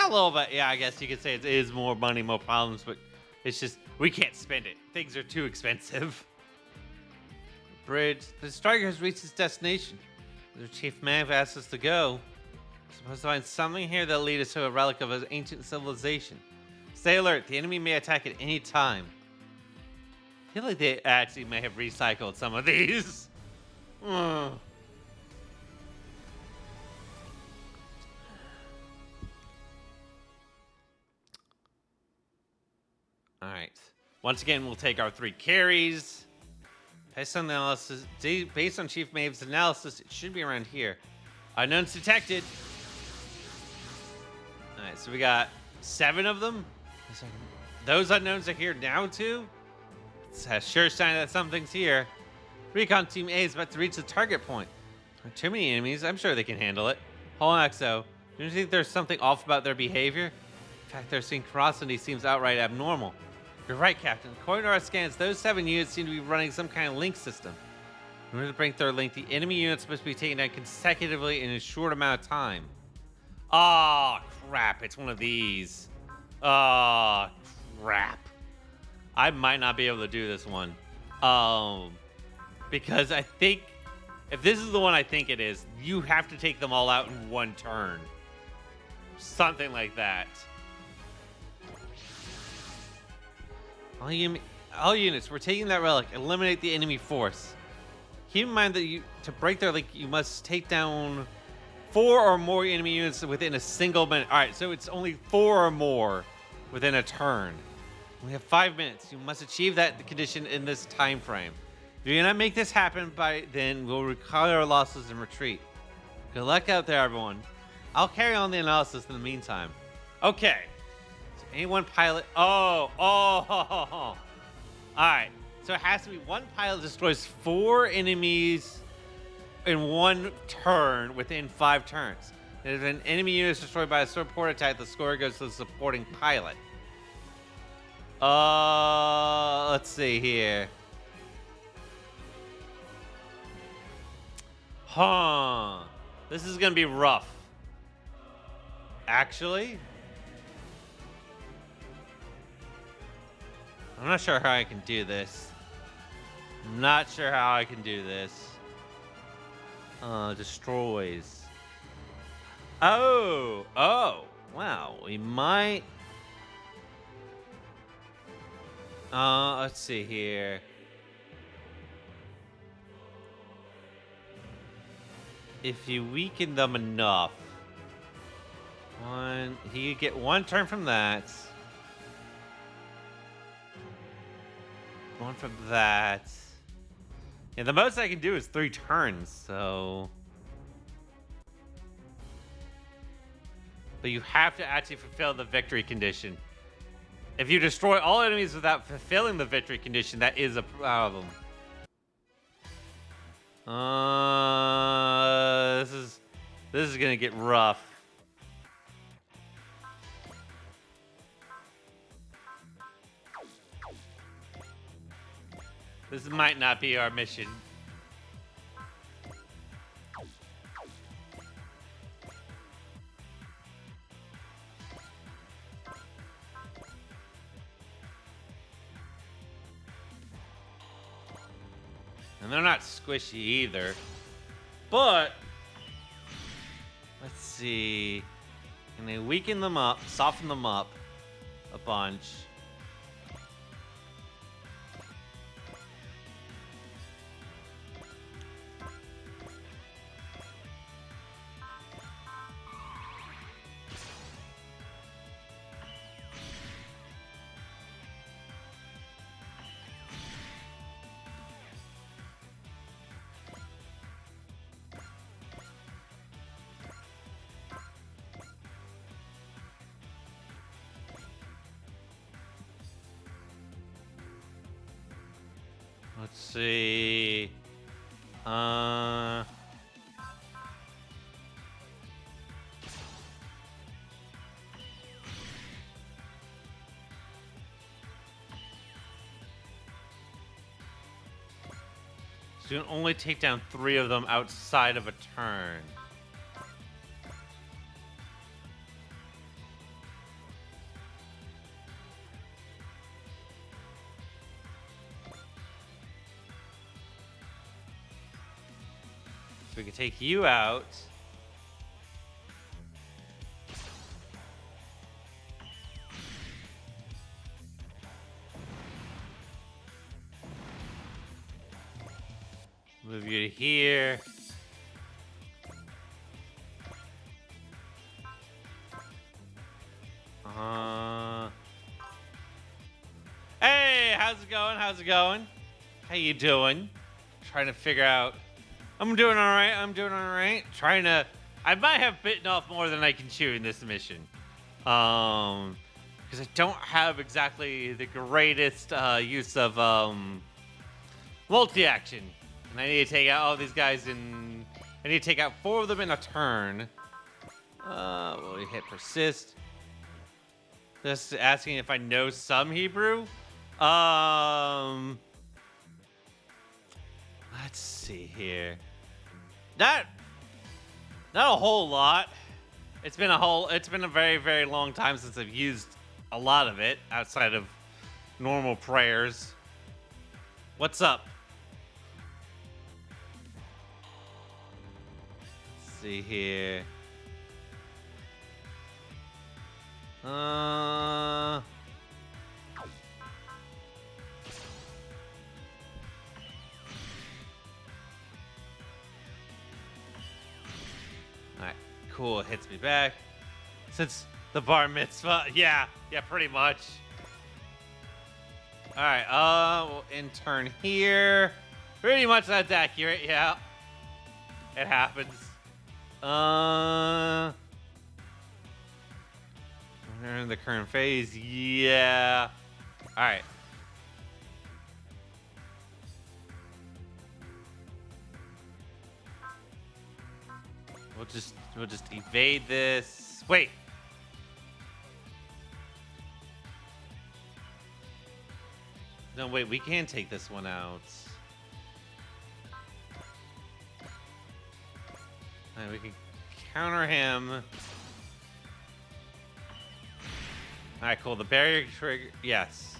little bit. Yeah, I guess you could say it is more money, more problems, but it's just we can't spend it. Things are too expensive. Bridge. The striker has reached its destination. The Chief Mav asked us to go. We're supposed to find something here that'll lead us to a relic of an ancient civilization. Stay alert. The enemy may attack at any time. I feel like they actually may have recycled some of these. All right. Once again, we'll take our 3 carries. Based on Chief Mav's analysis, it should be around here. Unknowns detected. All right, so we got 7 of them. Those unknowns are here now too. It's a sure sign that something's here. Recon Team A is about to reach the target point. There are too many enemies. I'm sure they can handle it. Hold on, Exo. Do you think there's something off about their behavior? In fact, their synchronicity seems outright abnormal. You're right, Captain. According to our scans, those 7 units seem to be running some kind of link system. In order to break their link, the enemy units must be taken down consecutively in a short amount of time. Oh, crap. It's one of these. Oh, crap. I might not be able to do this one. Because I think if this is the one I think it is, you have to take them all out in one turn. Something like that. All units, we're taking that relic. Eliminate the enemy force. Keep in mind that to break their link, you must take down 4 or more enemy units within a single minute. All right, so it's only 4 or more within a turn. We have 5 minutes. You must achieve that condition in this time frame. If you do not make this happen by then, we'll recover our losses and retreat. Good luck out there, everyone. I'll carry on the analysis in the meantime. Okay. So anyone pilot? Oh. All right. So it has to be one pilot destroys 4 enemies in one turn within 5 turns. And if an enemy unit is destroyed by a support attack, the score goes to the supporting pilot. Let's see here. This is gonna be rough. Actually, I'm not sure how I can do this. Destroys. Oh, wow. We might. Let's see here. If you weaken them enough, you get 1 turn from that. 1 from that. Yeah, the most I can do is 3 turns, so. But you have to actually fulfill the victory condition. If you destroy all enemies without fulfilling the victory condition, that is a problem. This is gonna get rough. This might not be our mission. And they're not squishy either. But let's see. Can they weaken them up, soften them up a bunch? Let's see. So you can only take down 3 of them outside of a turn. So we can take you out. Move you to here. Hey, how's it going? How you doing? Trying to figure out. I'm doing all right. I might have bitten off more than I can chew in this mission. Because I don't have exactly the greatest use of multi-action. And I need to take out all these guys I need to take out 4 of them in a turn. Will we hit persist? Just asking if I know some Hebrew. Um, let's see here. Not not a whole lot. It's been a very, very long time since I've used a lot of it outside of normal prayers. What's up? Let's see here. Uh Alright, cool. It hits me back. Since the bar mitzvah, yeah, pretty much. Alright, we'll intern here. Pretty much that's accurate, yeah. It happens. We're in the current phase, yeah. Alright. We'll just evade this. Wait. No, wait, we can take this one out. Alright, we can counter him. Alright, cool. The barrier trigger. Yes.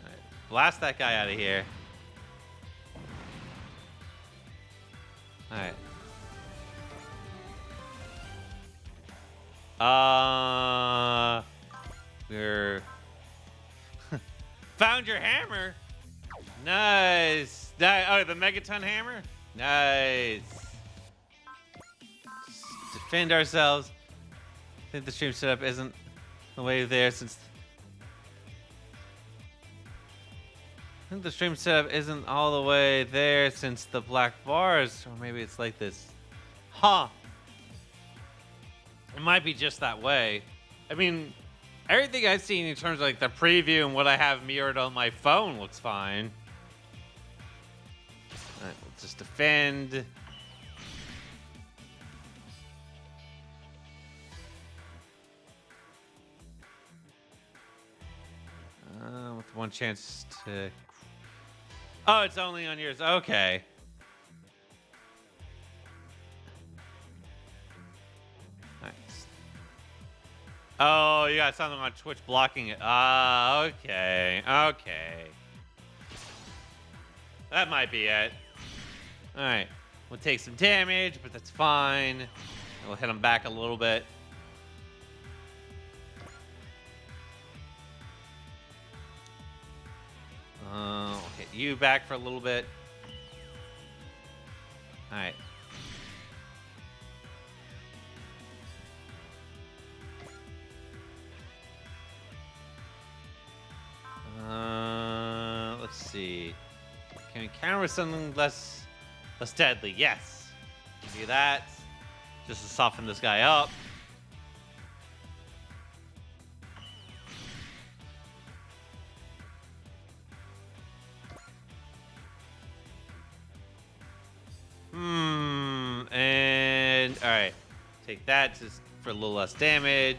Alright, blast that guy out of here. Alright. We're found your hammer. Nice. Oh, the Megaton hammer. Nice. Just defend ourselves. I think the stream setup isn't the way there since. I think the stream setup isn't all the way there since the black bars, or maybe it's like this. Huh. It might be just that way. I mean, everything I've seen in terms of like the preview and what I have mirrored on my phone looks fine. Alright, we'll just defend. With one chance to. Oh, it's only on yours. Okay. Nice. Oh, you got something on Twitch blocking it. Ah, okay. Okay. That might be it. Alright. We'll take some damage, but that's fine. We'll hit him back a little bit. We'll hit you back for a little bit. Alright. Let's see. Can we counter with something less deadly? Yes. Do that. Just to soften this guy up. And alright. Take that just for a little less damage.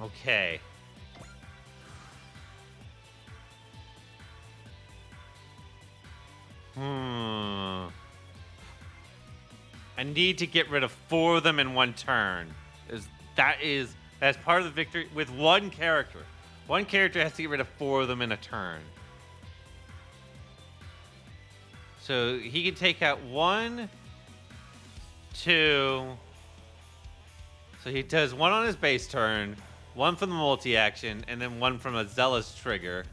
Okay. I need to get rid of 4 of them in one turn. That's part of the victory with one character. One character has to get rid of 4 of them in a turn. So he can take out 1, 2. So he does 1 on his base turn, 1 from the multi-action, and then 1 from a Zealous trigger.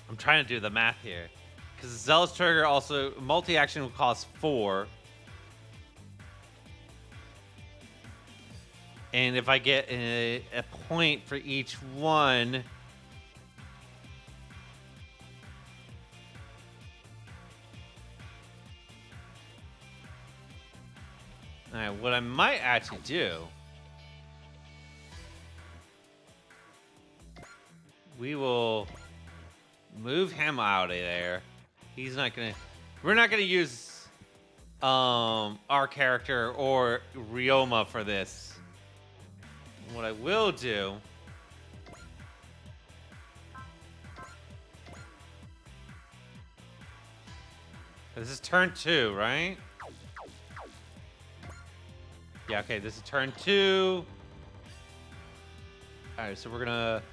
I'm trying to do the math here. Because the Zealous trigger also, multi-action will cost 4. And if I get a point for each one... Alright, what I might actually do we will move him out of there. He's not gonna. We're not gonna use our character or Ryoma for this. What I will do. This is turn 2, right? Yeah, okay, this is turn 2. Alright, so we're gonna...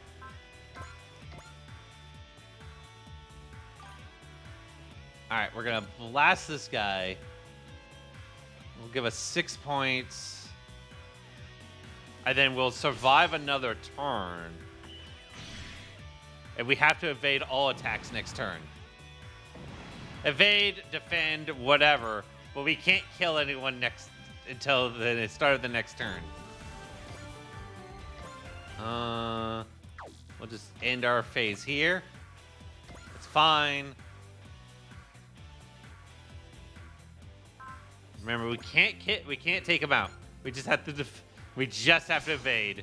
Alright, we're gonna blast this guy. We'll give us 6 points. And then we'll survive another turn. And we have to evade all attacks next turn. Evade, defend, whatever. But we can't kill anyone until the start of the next turn. We'll just end our phase here. It's fine. Remember, we can't take him out. We just have to evade.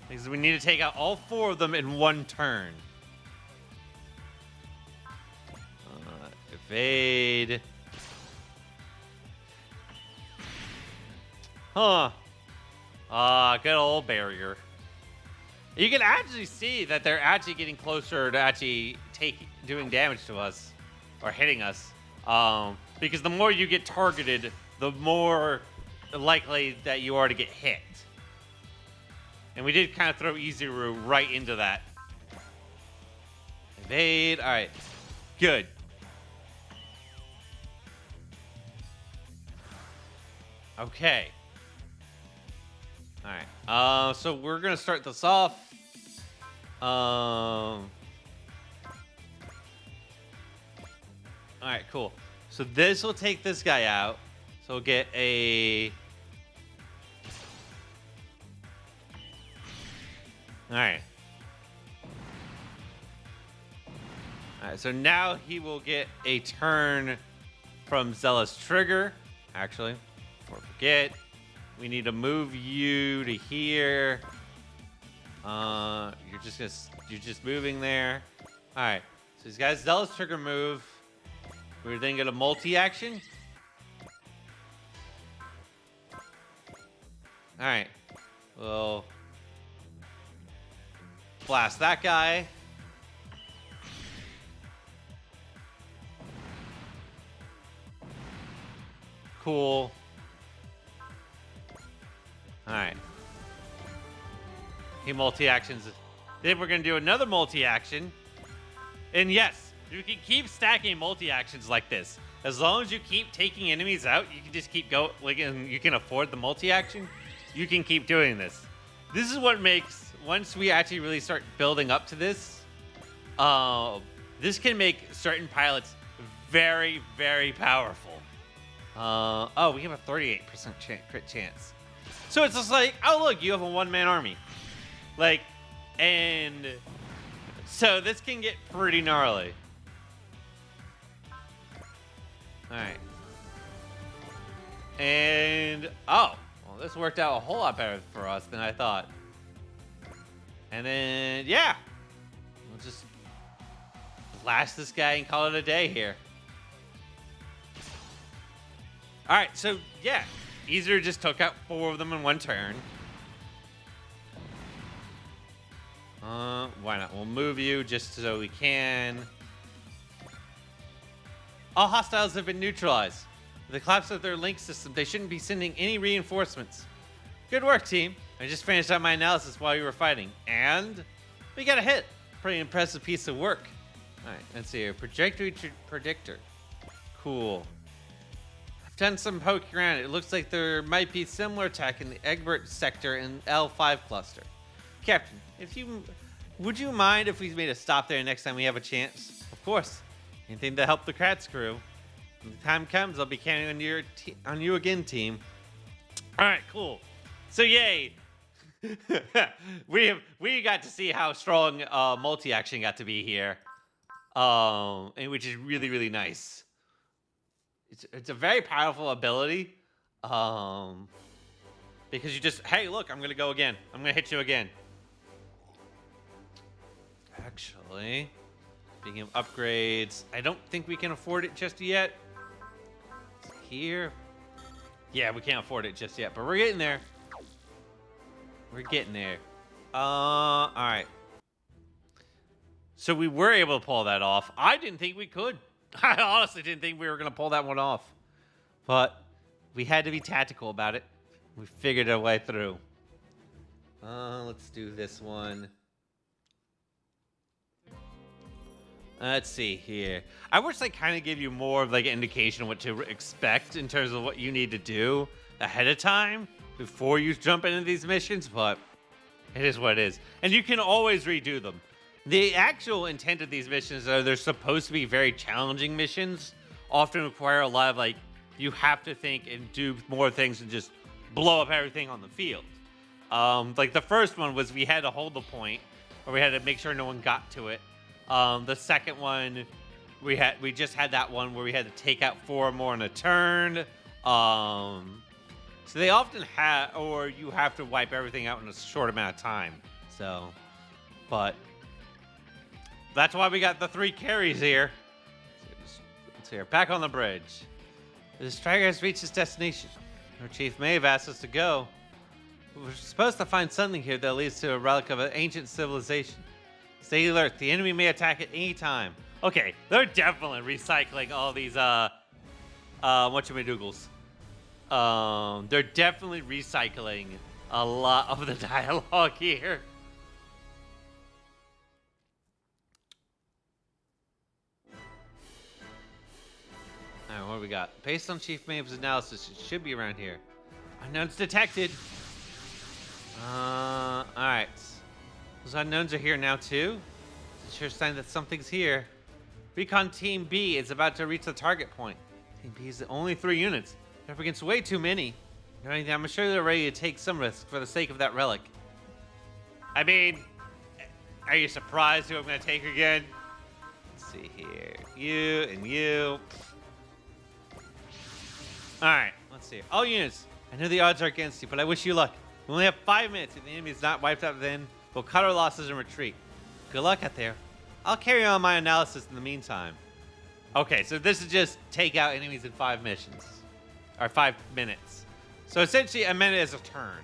Because we need to take out all 4 of them in one turn. Evade. Huh. Good old barrier. You can actually see that they're actually getting closer to actually doing damage to us. Or hitting us. Because the more you get targeted, the more likely that you are to get hit. And we did kind of throw Izuru right into that. Evade. Alright. Good. Okay. Alright. So we're gonna start this off. Alright, cool. So this will take this guy out. So we'll get a... Alright. Alright, so now he will get a turn from Zealous Trigger. Actually, before I forget, we need to move you to here. You're just moving there. Alright, so he's got a Zealous Trigger move. We're then gonna multi-action. Alright. We'll blast that guy. Cool. Alright. He multi-actions. Then we're gonna do another multi-action. And yes, you can keep stacking multi-actions like this. As long as you keep taking enemies out, you can just keep going. Like, you can afford the multi-action. You can keep doing this. This is what makes, once we actually really start building up to this, this can make certain pilots very, very powerful. Oh, we have a 38% crit chance. So it's just like, oh look, you have a one-man army. Like, and so this can get pretty gnarly. Alright. And, oh, well, this worked out a whole lot better for us than I thought. And then, yeah. We'll just blast this guy and call it a day here. Alright, so, yeah. Izuru just took out 4 of them in one turn. Why not? We'll move you just so we can. All hostiles have been neutralized. With the collapse of their link system, they shouldn't be sending any reinforcements. Good work, team. I just finished out my analysis while you were fighting. And we got a hit. Pretty impressive piece of work. Alright, let's see here. Trajectory predictor. Cool. I've done some poking around. It looks like there might be similar attack in the Egbert sector in L5 cluster. Captain, would you mind if we made a stop there next time we have a chance? Of course. Anything to help the Kratz crew. When the time comes, I'll be counting on you again, team. All right, cool. So yay, we got to see how strong multi-action got to be here, and which is really, really nice. It's a very powerful ability, because you just, hey, look, I'm gonna go again. I'm gonna hit you again. actually. Speaking of upgrades, I don't think we can afford it just yet. Here. Yeah, we can't afford it just yet, but we're getting there. We're getting there. All right. So we were able to pull that off. I didn't think we could. I honestly didn't think we were going to pull that one off. But we had to be tactical about it. We figured our way through. Let's do this one. Let's see here. I wish I kind of gave you more of like an indication of what to expect in terms of what you need to do ahead of time before you jump into these missions, but it is what it is. And you can always redo them. The actual intent of these missions are they're supposed to be very challenging missions, often require a lot of like, you have to think and do more things than just blow up everything on the field. Like the first one was we had to hold the point, or we had to make sure no one got to it. The second one, we just had that one where we had to take out 4 more in a turn. So they often have, or you have to wipe everything out in a short amount of time. So, but that's why we got the 3 carries here. Let's hear. Back on the bridge. The striker has reached his destination. Our chief may have asked us to go. We're supposed to find something here that leads to a relic of an ancient civilization. Stay alert. The enemy may attack at any time. Okay, they're definitely recycling all these whatchamadoodles. They're definitely recycling a lot of the dialogue here. Alright, what do we got? Based on Chief Mave's analysis, it should be around here. Unknowns detected. Alright. Those unknowns are here now too. It's a sure sign that something's here. Recon Team B is about to reach the target point. Team B is the only 3 units. They're up against way too many. I'm sure they're ready to take some risk for the sake of that relic. I mean, are you surprised who I'm going to take again? Let's see here. You and you. Alright, let's see. All units, I know the odds are against you, but I wish you luck. We only have 5 minutes. If the enemy is not wiped out then, we'll cut our losses and retreat. Good luck out there. I'll carry on my analysis in the meantime. Okay, so this is just take out enemies in 5 missions. Or 5 minutes. So essentially, a minute is a turn.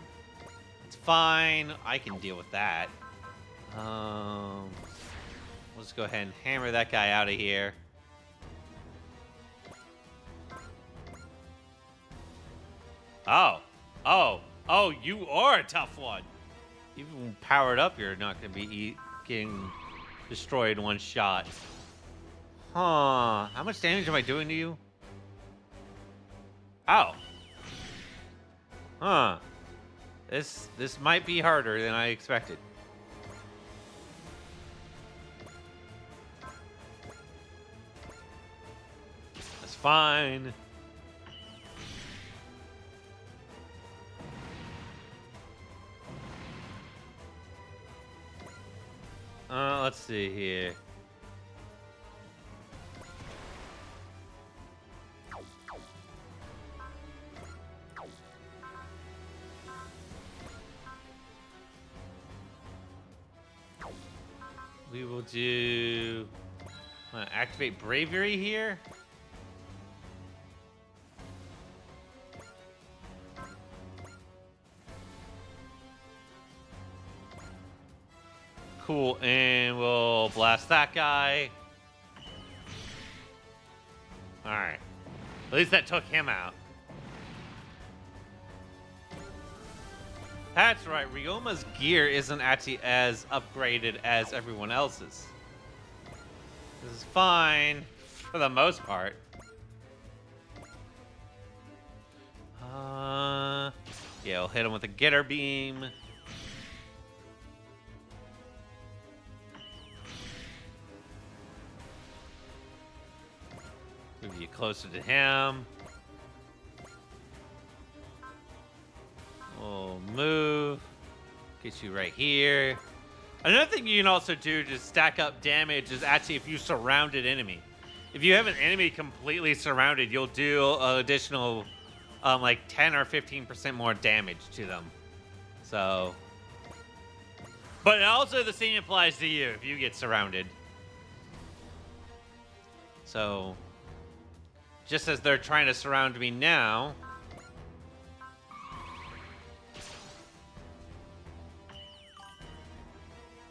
It's fine. I can deal with that. Let's go ahead and hammer that guy out of here. Oh, you are a tough one. Even powered up, you're not going to be getting destroyed in one shot. Huh. How much damage am I doing to you? Oh. Huh. This might be harder than I expected. That's fine. Let's see here. We will do... activate bravery here. Cool, and we'll blast that guy. Alright. At least that took him out. That's right, Ryoma's gear isn't actually as upgraded as everyone else's. This is fine, for the most part. Yeah, we'll hit him with a getter beam. Move you closer to him. We'll move. Get you right here. Another thing you can also do to stack up damage is actually if you surround an enemy. If you have an enemy completely surrounded, you'll do an additional like 10 or 15% more damage to them. So But also the same applies to you if you get surrounded. So, just as they're trying to surround me now.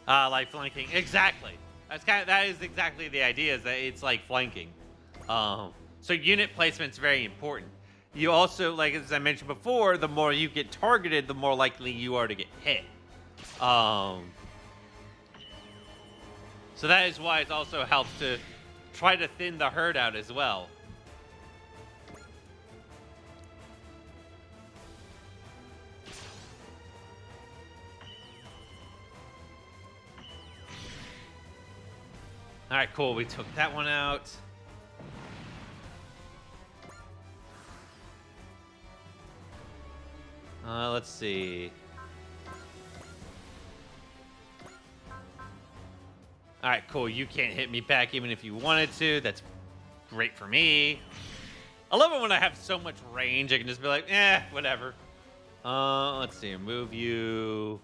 Like flanking. Exactly. That is exactly the idea, is that it's like flanking. So unit placement's very important. You also, like as I mentioned before, the more you get targeted, the more likely you are to get hit. So that is why it also helps to try to thin the herd out as well. All right, cool. We took that one out. Let's see. All right, cool. You can't hit me back even if you wanted to. That's great for me. I love it when I have so much range. I can just be like, whatever. Let's see. Move you.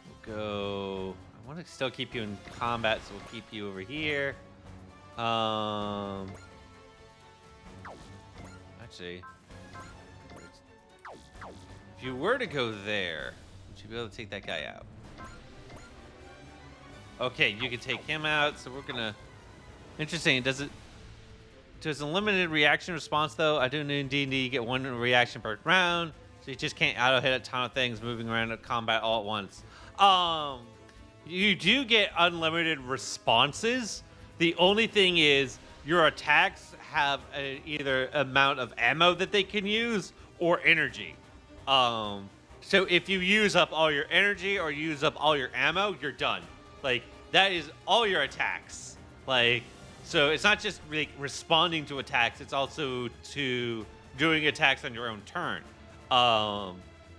We'll go. I want to still keep you in combat, so we'll keep you over here. Actually, if you were to go there, would you be able to take that guy out? Okay, you can take him out, so we're gonna... Interesting, does a limited reaction response, though? I do know in D&D you get one reaction per round, so you just can't auto-hit a ton of things moving around in combat all at once. You do get unlimited responses. The only thing is your attacks have either amount of ammo that they can use or energy. So if you use up all your energy or use up all your ammo, you're done. Like, that is all your attacks. Like, so it's not just responding to attacks, it's also to doing attacks on your own turn.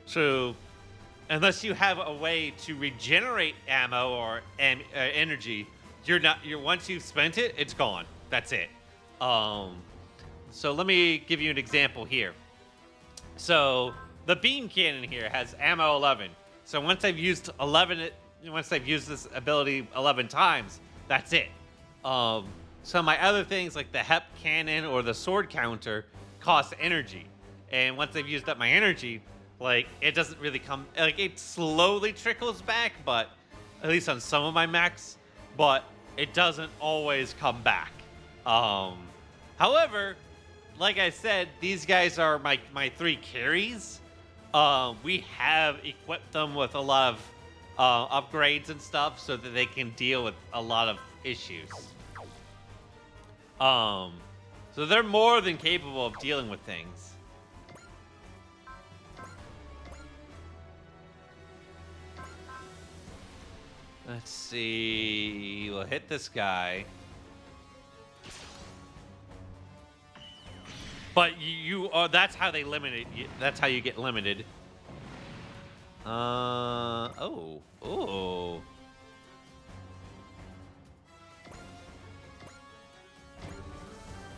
So unless you have a way to regenerate ammo or energy, you're once you've spent it, it's gone. That's it. So let me give you an example here. So the beam cannon here has ammo 11. So once I've used this ability 11 times, that's it. So my other things like the HEP cannon or the sword counter cost energy. And once I've used up my energy, like, it doesn't really come, like, it slowly trickles back, but at least on some of my mechs, but it doesn't always come back. However, like I said, these guys are my 3 carries. We have equipped them with a lot of upgrades and stuff so that they can deal with a lot of issues. So they're more than capable of dealing with things. Let's see. We'll hit this guy. But you are, that's how they limit it. That's how you get limited. Oh. All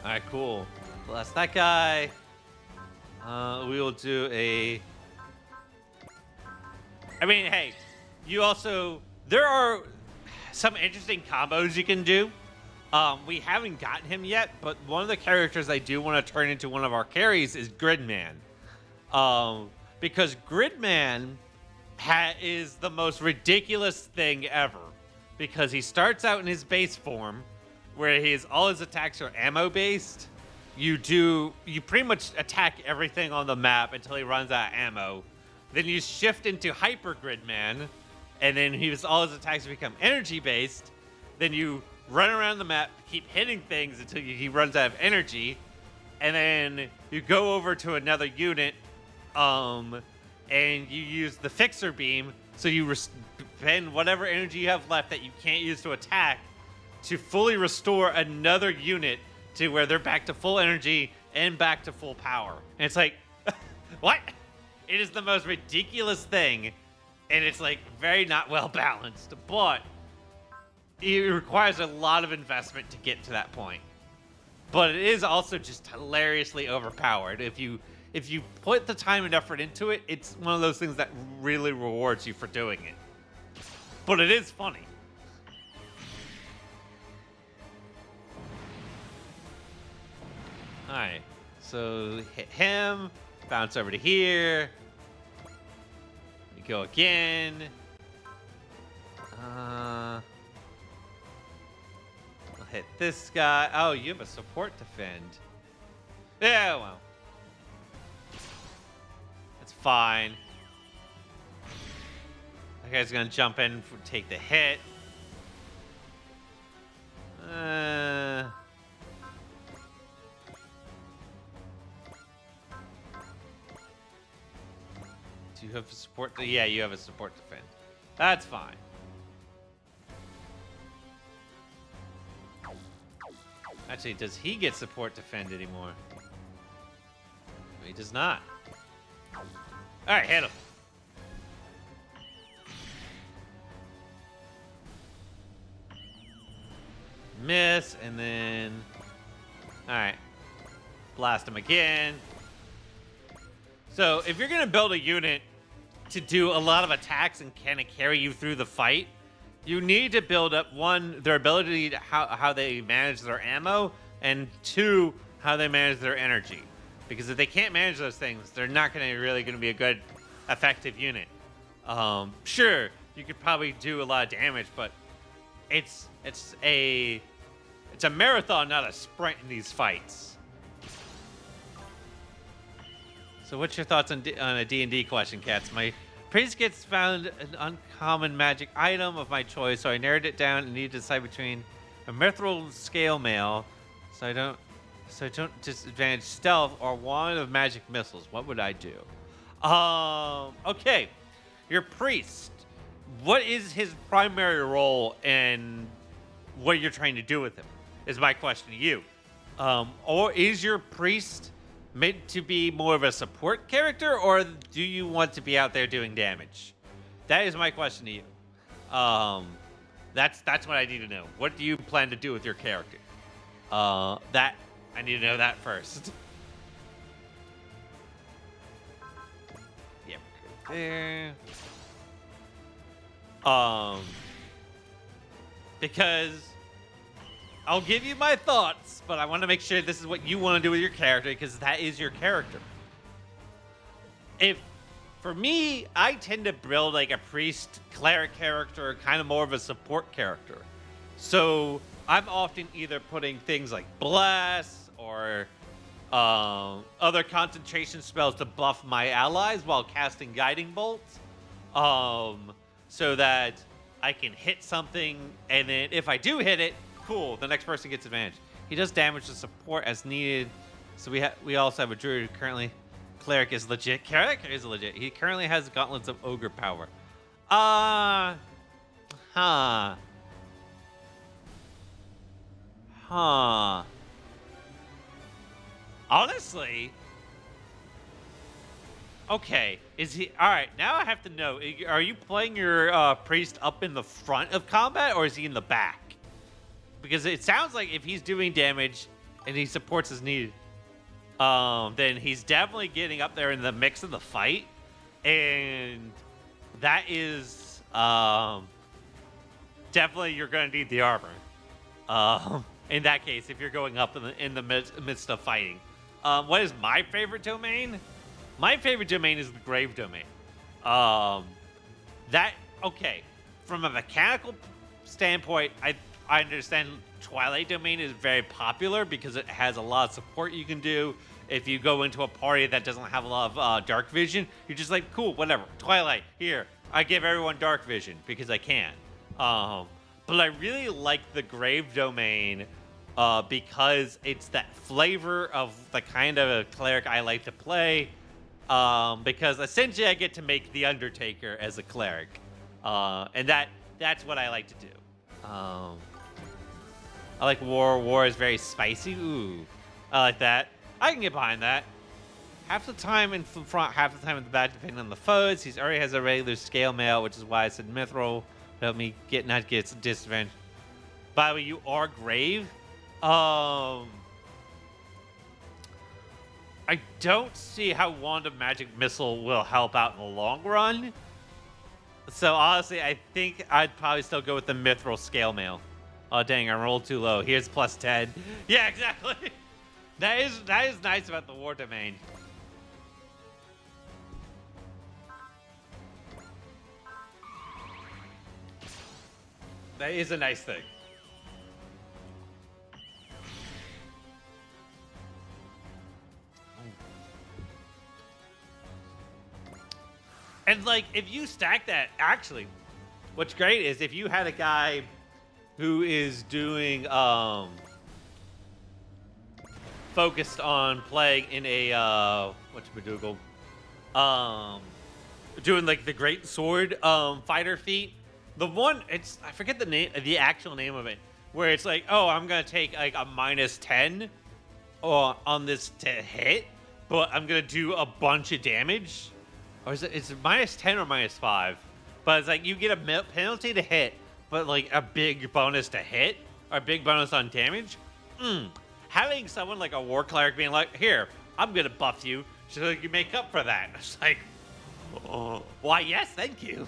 right, cool. Blast that guy. We will do a... I mean, hey, you also... There are some interesting combos you can do. We haven't gotten him yet, but one of the characters I do want to turn into one of our carries is Gridman. Because Gridman is the most ridiculous thing ever. Because he starts out in his base form, where all his attacks are ammo-based. You pretty much attack everything on the map until he runs out of ammo. Then you shift into Hyper Gridman, and then all his attacks become energy-based. Then you run around the map, keep hitting things until he runs out of energy. And then you go over to another unit, and you use the Fixer Beam. So you spend whatever energy you have left that you can't use to attack to fully restore another unit to where they're back to full energy and back to full power. And it's like, what? It is the most ridiculous thing. And it's like very not well balanced, but it requires a lot of investment to get to that point. But it is also just hilariously overpowered. If you put the time and effort into it, it's one of those things that really rewards you for doing it. but it is funny. All right, so hit him, bounce over to here. We go again. I'll hit this guy. Oh, you have a support defend. Yeah, well, that's fine. That guy's gonna jump in for take the hit. Do you have a support? Yeah, you have a support defend. That's fine. Actually, does he get support defend anymore? No, he does not. All right, hit him. Miss, and then... All right. Blast him again. So, if you're going to build a unit to do a lot of attacks and kind of carry you through the fight, you need to build up, one, their ability to how they manage their ammo, and two, how they manage their energy. Because if they can't manage those things, they're not really going to be a good, effective unit. Sure, you could probably do a lot of damage, but it's a marathon, not a sprint in these fights. So what's your thoughts on a D&D question, Cats? My priest gets found an uncommon magic item of my choice, so I narrowed it down and needed to decide between a mithril scale mail, so I don't disadvantage stealth, or wand of magic missiles. What would I do? Okay, your priest. What is his primary role and what you're trying to do with him? Is my question to you. Or is your priest meant to be more of a support character, or do you want to be out there doing damage? That is my question to you. That's what I need to know. What do you plan to do with your character? That I need to know that first. Yep, go there. Because I'll give you my thoughts, but I want to make sure this is what you want to do with your character, because that is your character. For me, I tend to build like a priest cleric character, kind of more of a support character. So I'm often either putting things like bless or other concentration spells to buff my allies while casting guiding bolts, so that I can hit something, and then if I do hit it, cool, the next person gets advantage. He does damage to support as needed. So we also have a druid who currently... Cleric is legit. Cleric is legit. He currently has gauntlets of ogre power. Honestly... Okay, is he... Alright, now I have to know. Are you playing your priest up in the front of combat, or is he in the back? Because it sounds like if he's doing damage and he supports as needed, then he's definitely getting up there in the mix of the fight. And that is definitely you're going to need the armor. In that case, if you're going up in the midst of fighting. What is my favorite domain? My favorite domain is the Grave Domain. Okay, from a mechanical standpoint, I understand Twilight Domain is very popular because it has a lot of support you can do. If you go into a party that doesn't have a lot of dark vision, you're just like, cool, whatever. Twilight, here. I give everyone dark vision because I can. But I really like the Grave Domain because it's that flavor of the kind of cleric I like to play. Because essentially I get to make the Undertaker as a cleric. And that's what I like to do. I like war. War is very spicy. Ooh, I like that. I can get behind that. Half the time in front, half the time in the back, depending on the foes. He already has a regular scale mail, which is why I said mithril. Help me not get disadvantage. By the way, you are grave. I don't see how Wand of Magic Missile will help out in the long run. So honestly, I think I'd probably still go with the Mithril Scale Mail. Oh dang, I rolled too low. Here's plus 10. Yeah, exactly. That is nice about the War Domain. That is a nice thing. And like, if you stack that, actually, what's great is if you had a guy who is doing focused on playing in a whatchamacallit, doing like the great sword fighter feat. The one, it's, I forget the name, the actual name of it, where it's like, oh, I'm gonna take like a -10 on this to hit, but I'm gonna do a bunch of damage. Or is it -10 or -5? But it's like you get a penalty to hit, but like a big bonus to hit, or a big bonus on damage. Having someone like a War Cleric being like, here, I'm gonna buff you so you make up for that. It's like, oh, why, yes, thank you.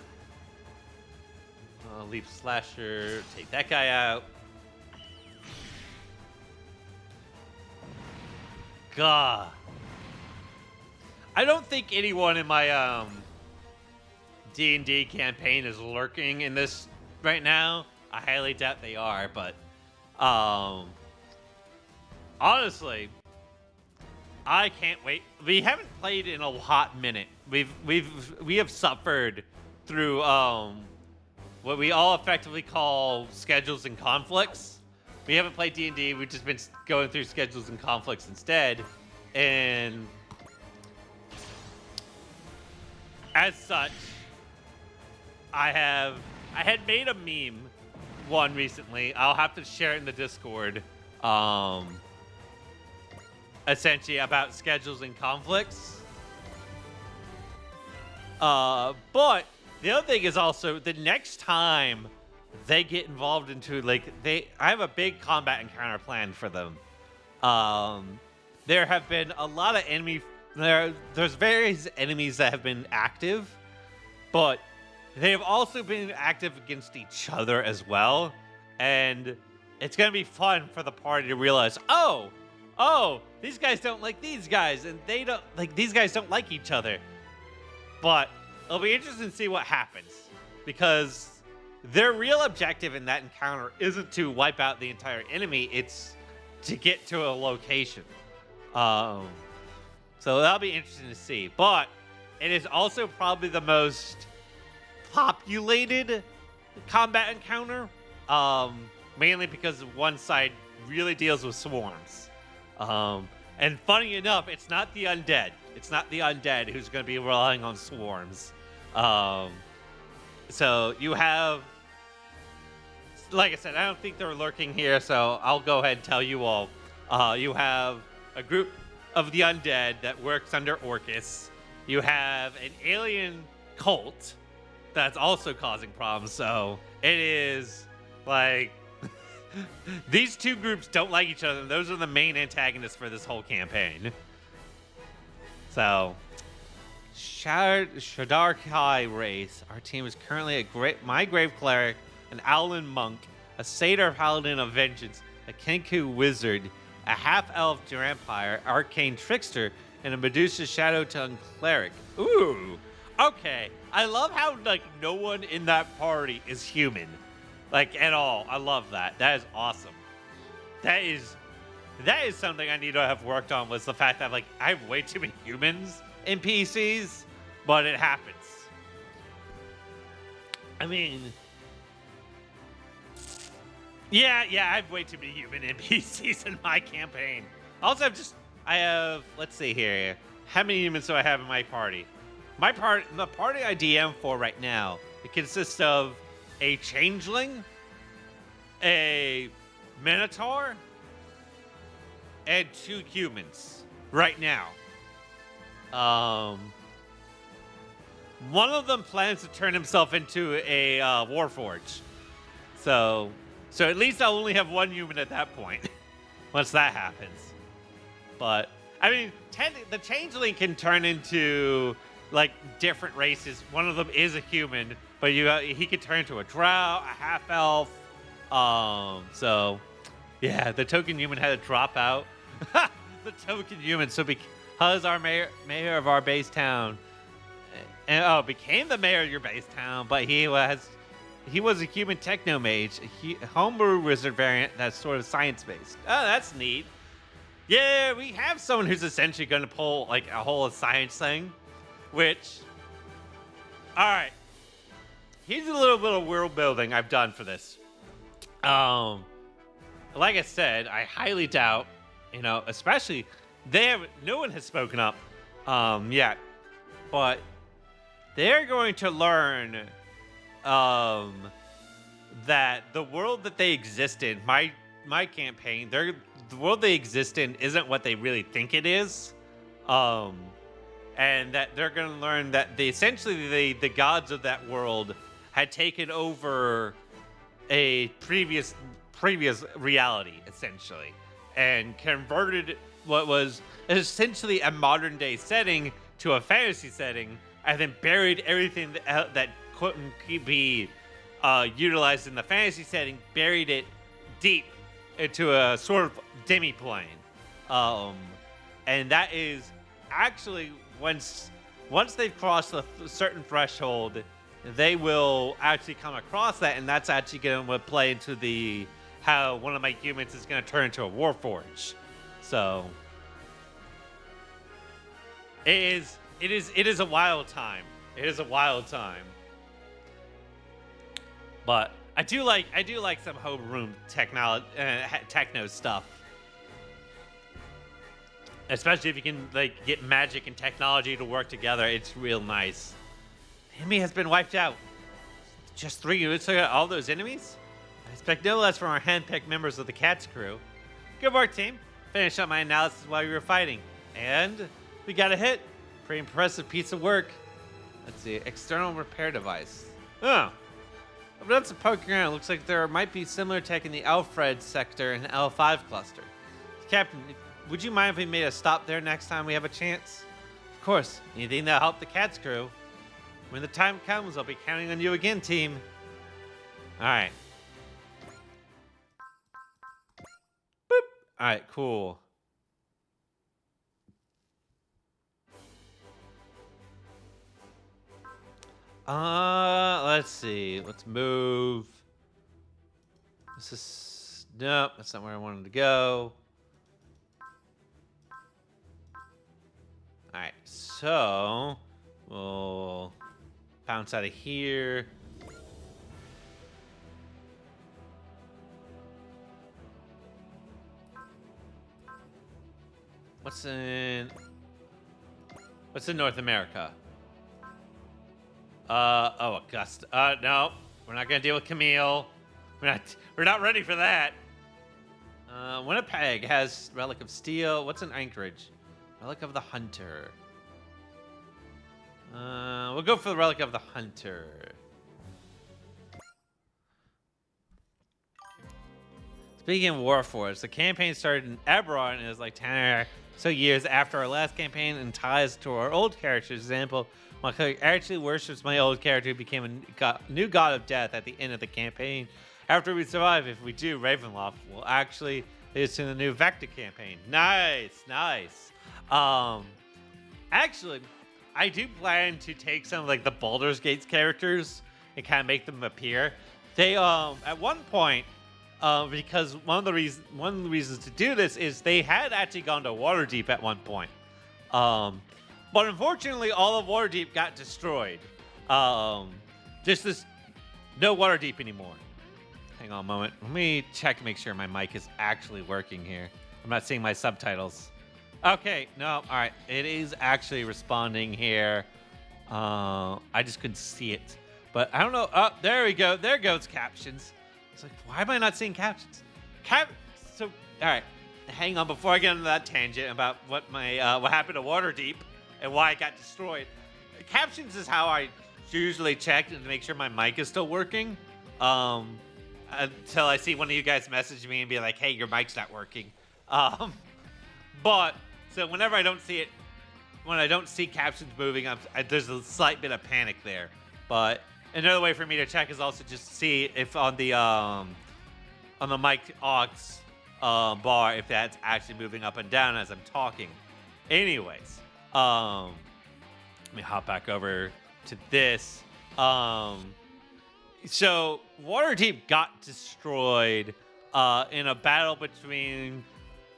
Leap Slasher, take that guy out. God. I don't think anyone in my D&D campaign is lurking in this right now. I highly doubt they are, but honestly, I can't wait. We haven't played in a hot minute. We have suffered through what we all effectively call schedules and conflicts. We haven't played D&D. We've just been going through schedules and conflicts instead, and as such, I had made a meme one recently. I'll have to share it in the Discord. Essentially about schedules and conflicts. But the other thing is also the next time they get involved into I have a big combat encounter planned for them. There have been a lot of there's various enemies that have been active, but they have also been active against each other as well. And it's going to be fun for the party to realize, oh, these guys don't like these guys, and they don't like these guys don't like each other. But it'll be interesting to see what happens, because their real objective in that encounter isn't to wipe out the entire enemy, it's to get to a location. So that'll be interesting to see. But it is also probably the most populated combat encounter, mainly because one side really deals with swarms. And funny enough, it's not the undead. It's not the undead who's going to be relying on swarms. So you have, like I said, I don't think they're lurking here, so I'll go ahead and tell you all. You have a group of the undead that works under Orcus. You have an alien cult that's also causing problems. So it is like these two groups don't like each other. Those are the main antagonists for this whole campaign. So Shadarkai race. Our team is currently my Grave Cleric, an Owlin Monk, a Satyr Paladin of Vengeance, a Kenku Wizard, a half-elf Vampire, Arcane Trickster, and a Medusa Shadow Tongue Cleric. Ooh, okay. I love how no one in that party is human, at all. I love that. That is awesome. That is something I need to have worked on, was the fact that I have way too many humans in PCs, but it happens. I mean, yeah, I have way too many human NPCs in my campaign. Also, I have, let's see here. How many humans do I have in my party? The party I DM for right now, it consists of a Changeling, a Minotaur, and 2 humans right now. One of them plans to turn himself into a Warforged. So at least I'll only have 1 human at that point once that happens. But I mean, the Changeling can turn into different races. One of them is a human, but he could turn into a drow, a half elf. So yeah, the token human had to drop out. The token human. So because our mayor of our base town, and became the mayor of your base town, but he was a human techno mage, a homebrew wizard variant that's sort of science based. Oh, that's neat. Yeah, we have someone who's essentially going to pull like a whole science thing, which, all right, here's a little bit of world building I've done for this. Like I said, I highly doubt, especially no one has spoken up, yet, but they're going to learn, that the world that they exist in, my campaign, the world they exist in isn't what they really think it is, and that they're going to learn that essentially the gods of that world had taken over a previous reality, essentially, and converted what was essentially a modern day setting to a fantasy setting, and then buried everything that couldn't be utilized in the fantasy setting, buried it deep into a sort of demi-plane. And that is actually once they've crossed a certain threshold, they will actually come across that, and that's actually going to play into how one of my humans is going to turn into a warforge. So it is a wild time. It is a wild time. But I do like some homeroom techno stuff, especially if you can like get magic and technology to work together. It's real nice. The enemy has been wiped out. Just 3 units ago, all those enemies? I expect no less from our hand-picked members of the Cats crew. Good work, team. Finished up my analysis while you were fighting, and we got a hit. Pretty impressive piece of work. Let's see, external repair device. Oh. I've done some poking around. It looks like there might be similar tech in the Alfred sector and L5 cluster. Captain, would you mind if we made a stop there next time we have a chance? Of course. Anything that'll help the Cats crew. When the time comes, I'll be counting on you again, team. Alright. Boop. Alright, cool. Let's see. Let's move. Nope, that's not where I wanted to go. Alright, so we'll bounce out of here. What's in North America? Augusta. No, we're not gonna deal with Camille. We're not ready for that. Winnipeg has Relic of Steel. What's in Anchorage? Relic of the Hunter. We'll go for the Relic of the Hunter. Speaking of Warforged, the campaign started in Eberron and is like 10 or so years after our last campaign and ties to our old character's example. My character actually worships my old character who became a new god of death at the end of the campaign. After we survive, if we do, Ravenloft will actually lead us to the new Vector campaign. Nice. Actually, I do plan to take some of like the Baldur's Gate characters and kind of make them appear. They at one point, because one of the reasons to do this is they had actually gone to Waterdeep at one point. But unfortunately, all of Waterdeep got destroyed. Just no Waterdeep anymore. Hang on a moment. Let me check and make sure my mic is actually working here. I'm not seeing my subtitles. Okay, no, all right. It is actually responding here. I just couldn't see it. But I don't know. Oh, there we go. There goes captions. It's like, why am I not seeing captions? So, all right. Hang on, before I get into that tangent about what happened to Waterdeep and why it got destroyed. Captions is how I usually check to make sure my mic is still working. Until I see one of you guys message me and be like, hey, your mic's not working. But, so whenever I don't see it, when I don't see captions moving, there's a slight bit of panic there. But another way for me to check is also just see if on the mic aux bar if that's actually moving up and down as I'm talking. Anyways, let me hop back over to this. So Waterdeep got destroyed in a battle between,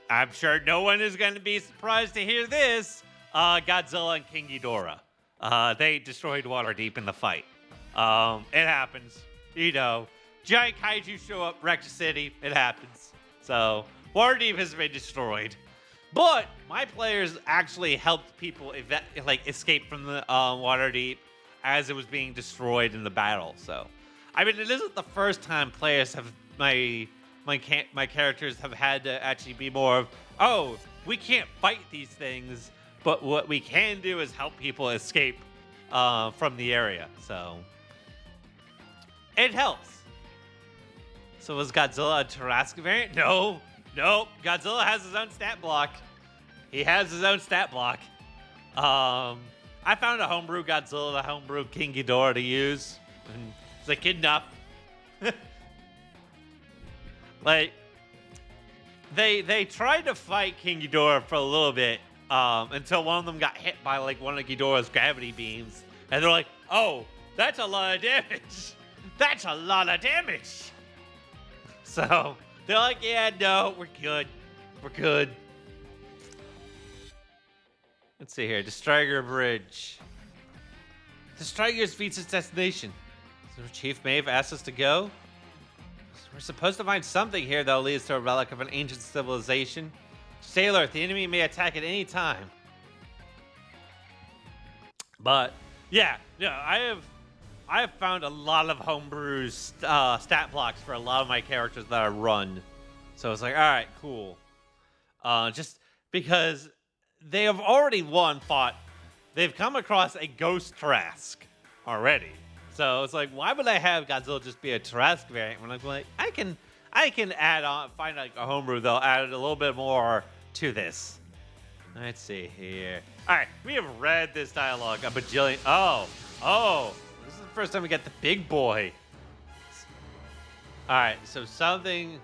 I'm sure no one is going to be surprised to hear this, Godzilla and King Ghidorah. They destroyed Waterdeep in the fight. It happens. You know, giant kaiju show up, wreck the city. It happens. So Waterdeep has been destroyed. But my players actually helped people escape from the Waterdeep as it was being destroyed in the battle. So, I mean, it isn't the first time players have my characters have had to actually be more of, oh, we can't fight these things, but what we can do is help people escape from the area. So it helps. So was Godzilla a Tarrasque variant? No. Nope. Godzilla has his own stat block. He has his own stat block. I found a homebrew Godzilla, a homebrew King Ghidorah to use. And it's like enough. Like, they tried to fight King Ghidorah for a little bit until one of them got hit by like one of Ghidorah's gravity beams. And they're like, oh, that's a lot of damage. That's a lot of damage. So they're like, yeah, no, we're good. We're good. Let's see here. Striker Bridge. The Striker defeats its destination. So Chief Maeve asked us to go. So we're supposed to find something here that leads to a relic of an ancient civilization. Stay alert. The enemy may attack at any time. But yeah, I have found a lot of homebrew stat blocks for a lot of my characters that I run. So it's like, all right, cool. Just because they have already fought. They've come across a ghost Tarrasque already. So it's like, why would I have Godzilla just be a Tarrasque variant when I'm like, I can add on, find like a homebrew that'll add a little bit more to this. Let's see here. All right, we have read this dialogue a bajillion. Oh, this is the first time we get the big boy. All right, so something.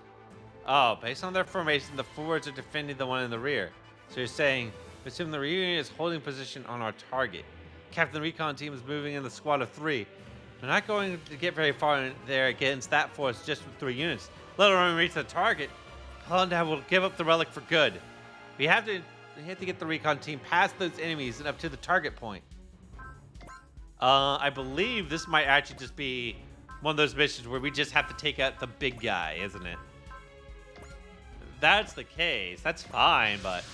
Oh, based on their formation, the forwards are defending the one in the rear. So you're saying, assume the reunion is holding position on our target. Captain Recon team is moving in the squad of 3. They're not going to get very far in there against that force just with 3 units. Let alone reach the target. Paladin will give up the relic for good. We have to get the Recon team past those enemies and up to the target point. I believe this might actually just be one of those missions where we just have to take out the big guy, isn't it? If that's the case, that's fine, but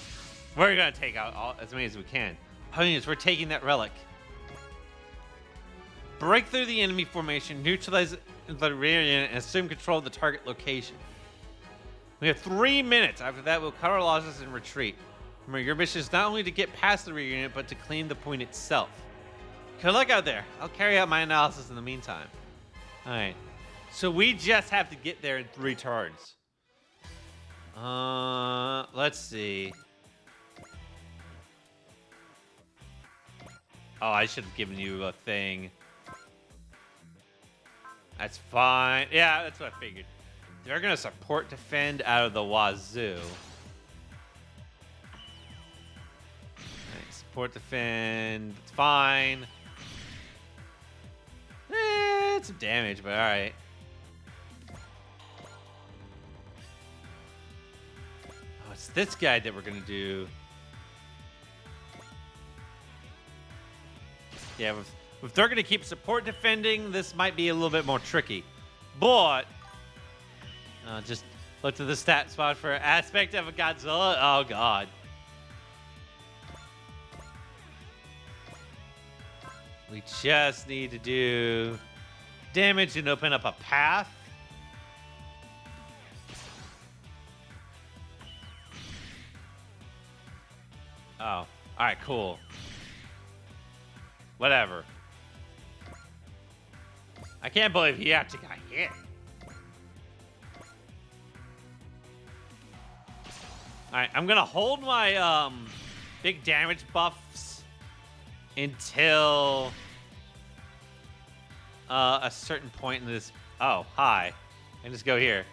we're going to take out as many as we can. Ponies, we're taking that relic. Break through the enemy formation, neutralize the rear unit, and assume control of the target location. We have 3 minutes. After that, we'll cut our losses and retreat. Remember, your mission is not only to get past the rear unit, but to claim the point itself. Good luck out there. I'll carry out my analysis in the meantime. All right. So we just have to get there in 3 turns. Let's see. Oh, I should have given you a thing. That's fine. Yeah, that's what I figured. They're going to support defend out of the wazoo. Right, support defend. It's fine. It's some damage, but all right. Oh, it's this guy that we're going to do. Yeah, if they're going to keep support defending, this might be a little bit more tricky. But, just look to the stat spot for aspect of a Godzilla. Oh, God. We just need to do damage and open up a path. Oh, all right, cool. Whatever. I can't believe he actually got hit. Alright, I'm gonna hold my big damage buffs until a certain point in this. Oh, hi. And just go here.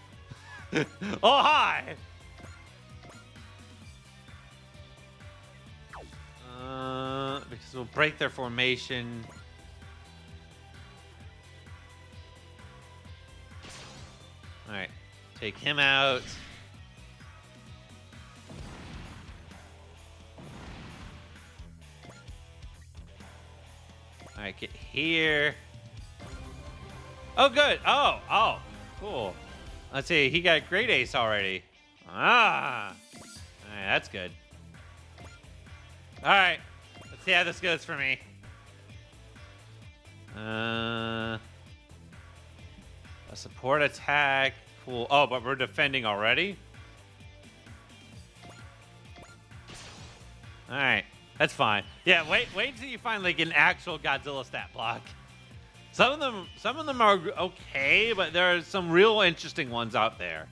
Oh, hi. Because we'll break their formation. All right, take him out. All right, get here. Oh, good. Oh, cool. Let's see. He got Great Ace already. Ah. All right, that's good. All right, let's see how this goes for me. A support attack. Cool. Oh, but we're defending already? All right. That's fine. Yeah, wait until you finally get an actual Godzilla stat block. Some of them are okay, but there are some real interesting ones out there.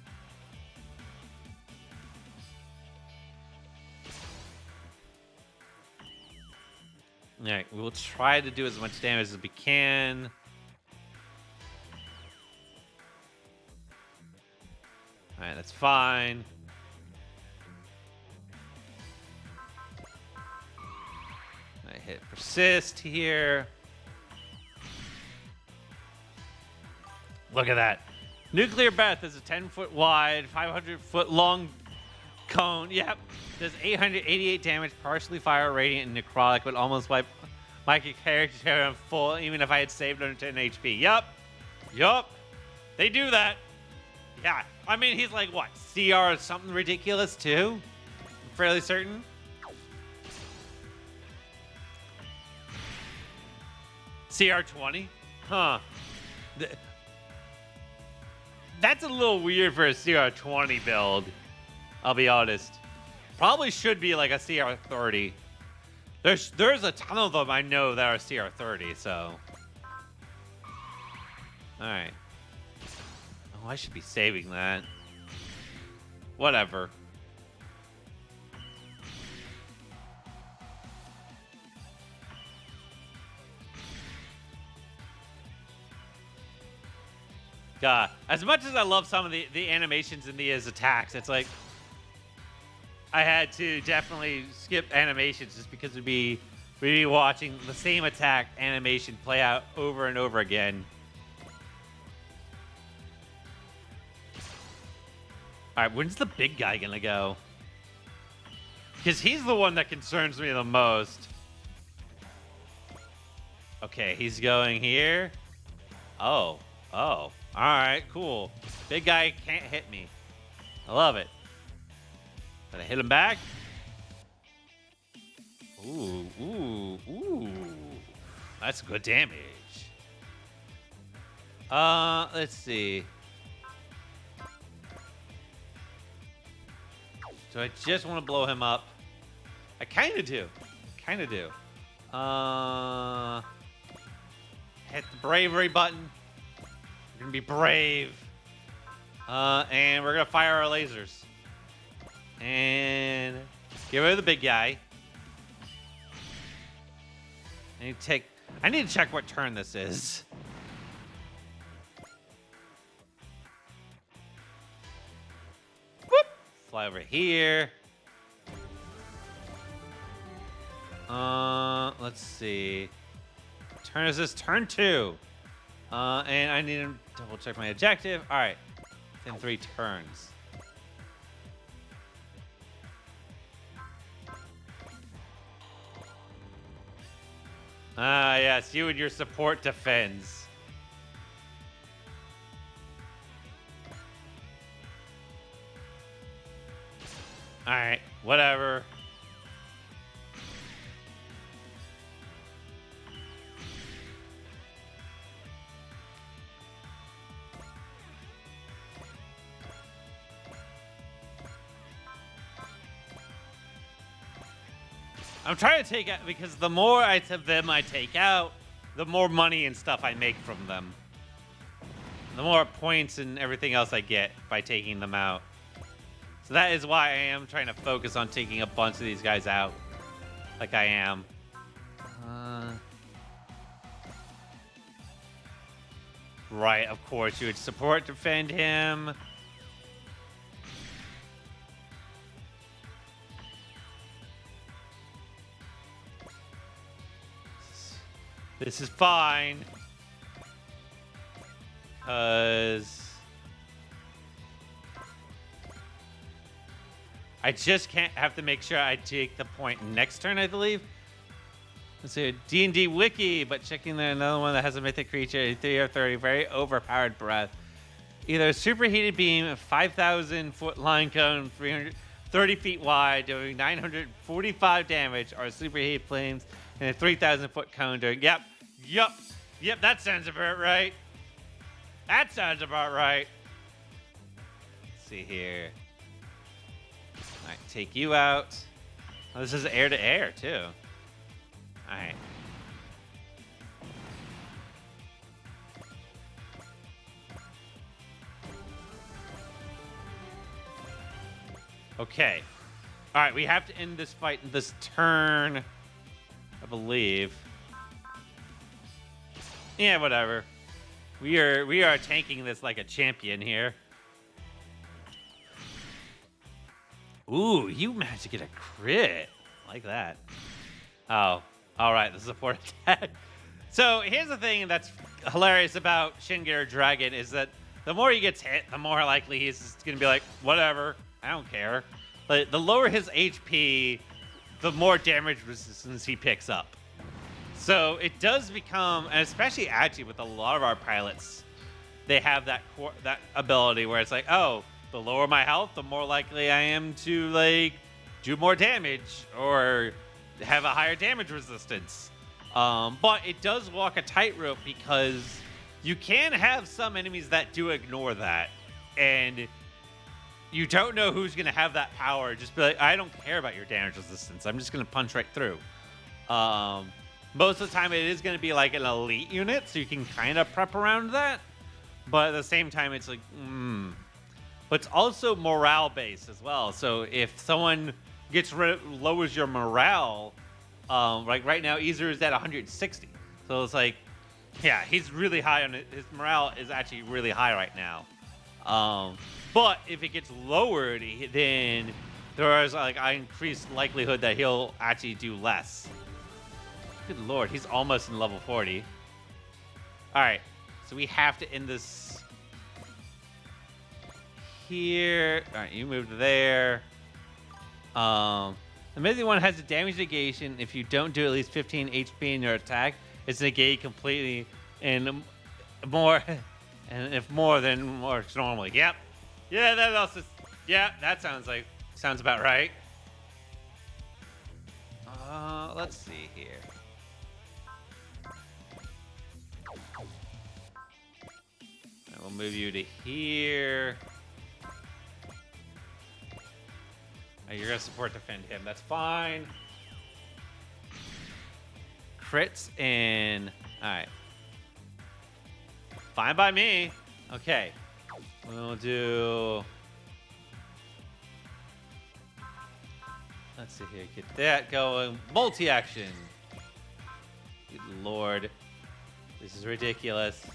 All right, we'll try to do as much damage as we can. All right, that's fine. I hit persist here. Look at that. Nuclear Breath is a 10-foot wide, 500-foot long cone. Yep. Does 888 damage, partially fire, radiant, and necrotic, but almost wipe my character on full, even if I had saved under 10 HP. Yup. They do that. Yeah. I mean, he's like, what, CR or something ridiculous, too? I'm fairly certain. CR20? Huh. That's a little weird for a CR20 build, I'll be honest. Probably should be like a CR30. There's a ton of them I know that are CR30, so. Alright. Oh, I should be saving that. Whatever. God, as much as I love some of the animations in these attacks, it's like I had to definitely skip animations just because we'd be watching the same attack animation play out over and over again. All right, when's the big guy gonna go? Because he's the one that concerns me the most. Okay, he's going here. Oh. All right, cool. Big guy can't hit me. I love it. Did I hit him back? Ooh. That's good damage. Let's see. Do I just want to blow him up? I kind of do. Hit the bravery button. We're gonna be brave. And we're gonna fire our lasers. And get rid of the big guy. I need to check what turn this is. Whoop! Fly over here. Let's see. Turn is this? Turn 2. And I need to double check my objective. All right. Within 3 turns. Yes, you and your support defends. All right, whatever. I'm trying to take out, because the more of them I take out, the more money and stuff I make from them. The more points and everything else I get by taking them out. So that is why I am trying to focus on taking a bunch of these guys out. Like I am. Right, of course, you would support defend him. This is fine. Because I just can't have to make sure I take the point next turn, I believe. Let's see, D&D Wiki, but checking there another one that has a mythic creature, 3 or 30, very overpowered breath. Either a superheated beam, a 5,000 foot line cone, 330 feet wide, doing 945 damage, or superheated flames, and a 3,000 foot cone doing, yep, that sounds about right. That sounds about right. Let's see here. All right, take you out. Oh, this is air to air, too. All right. Okay. All right, we have to end this fight in this turn, I believe. Yeah, whatever. We are tanking this like a champion here. Ooh, you managed to get a crit. Like that. Oh, all right, the support attack. So here's the thing that's hilarious about Shingeru Dragon is that the more he gets hit, the more likely he's just going to be like, whatever, I don't care. But the lower his HP, the more damage resistance he picks up. So it does become, and especially actually with a lot of our pilots, they have that ability where it's like, oh, the lower my health, the more likely I am to like do more damage or have a higher damage resistance. But it does walk a tightrope because you can have some enemies that do ignore that, and you don't know who's going to have that power. Just be like, I don't care about your damage resistance. I'm just going to punch right through. Most of the time, it is going to be like an elite unit, so you can kind of prep around that. But at the same time, it's like, But it's also morale-based as well. So if someone lowers your morale, like right now, Easer is at 160. So it's like, yeah, he's really high on it. His morale is actually really high right now. But if it gets lowered, then there is like an increased likelihood that he'll actually do less. Good lord, he's almost in level 40. All right, so we have to end this here. All right, you moved there. The mythic one has a damage negation. If you don't do at least 15 HP in your attack, it's negated completely, and more, and if more than works normally. Yep. Yeah, that also. Yeah, that sounds about right. Let's see here. We'll move you to here. You're gonna support defend him. That's fine. Crits in. All right. Fine by me. Okay. We'll do. Let's see here. Get that going. Multi-action. Good lord. This is ridiculous.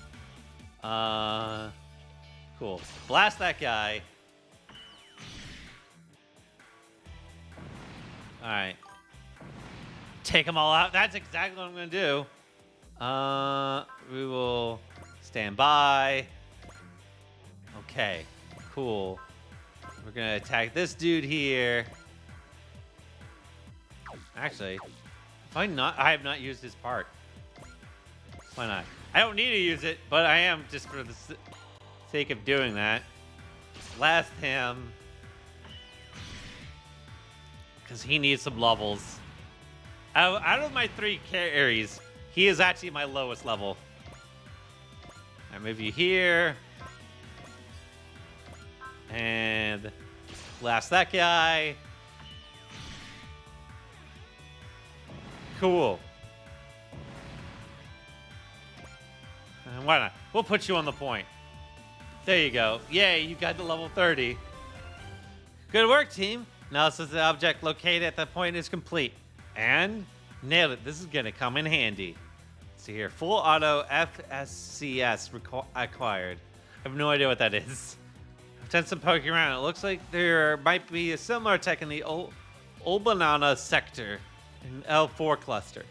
Cool. Blast that guy. All right. Take them all out. That's exactly what I'm going to do. We will stand by. Okay. Cool. We're going to attack this dude here. Actually, I have not used his part. Why not? I don't need to use it, but I am just for the sake of doing that. Blast him. Because he needs some levels. Out of my 3 carries, he is actually my lowest level. I move you here. And blast that guy. Cool. Why not? We'll put you on the point. There you go. Yay, you got to level 30. Good work, team. Analysis of the object located at the point is complete. And nailed it. This is going to come in handy. Let's see here. Full auto FSCS acquired. I have no idea what that is. I've done some poking around. It looks like there might be a similar tech in the Olbanana sector in L4 cluster.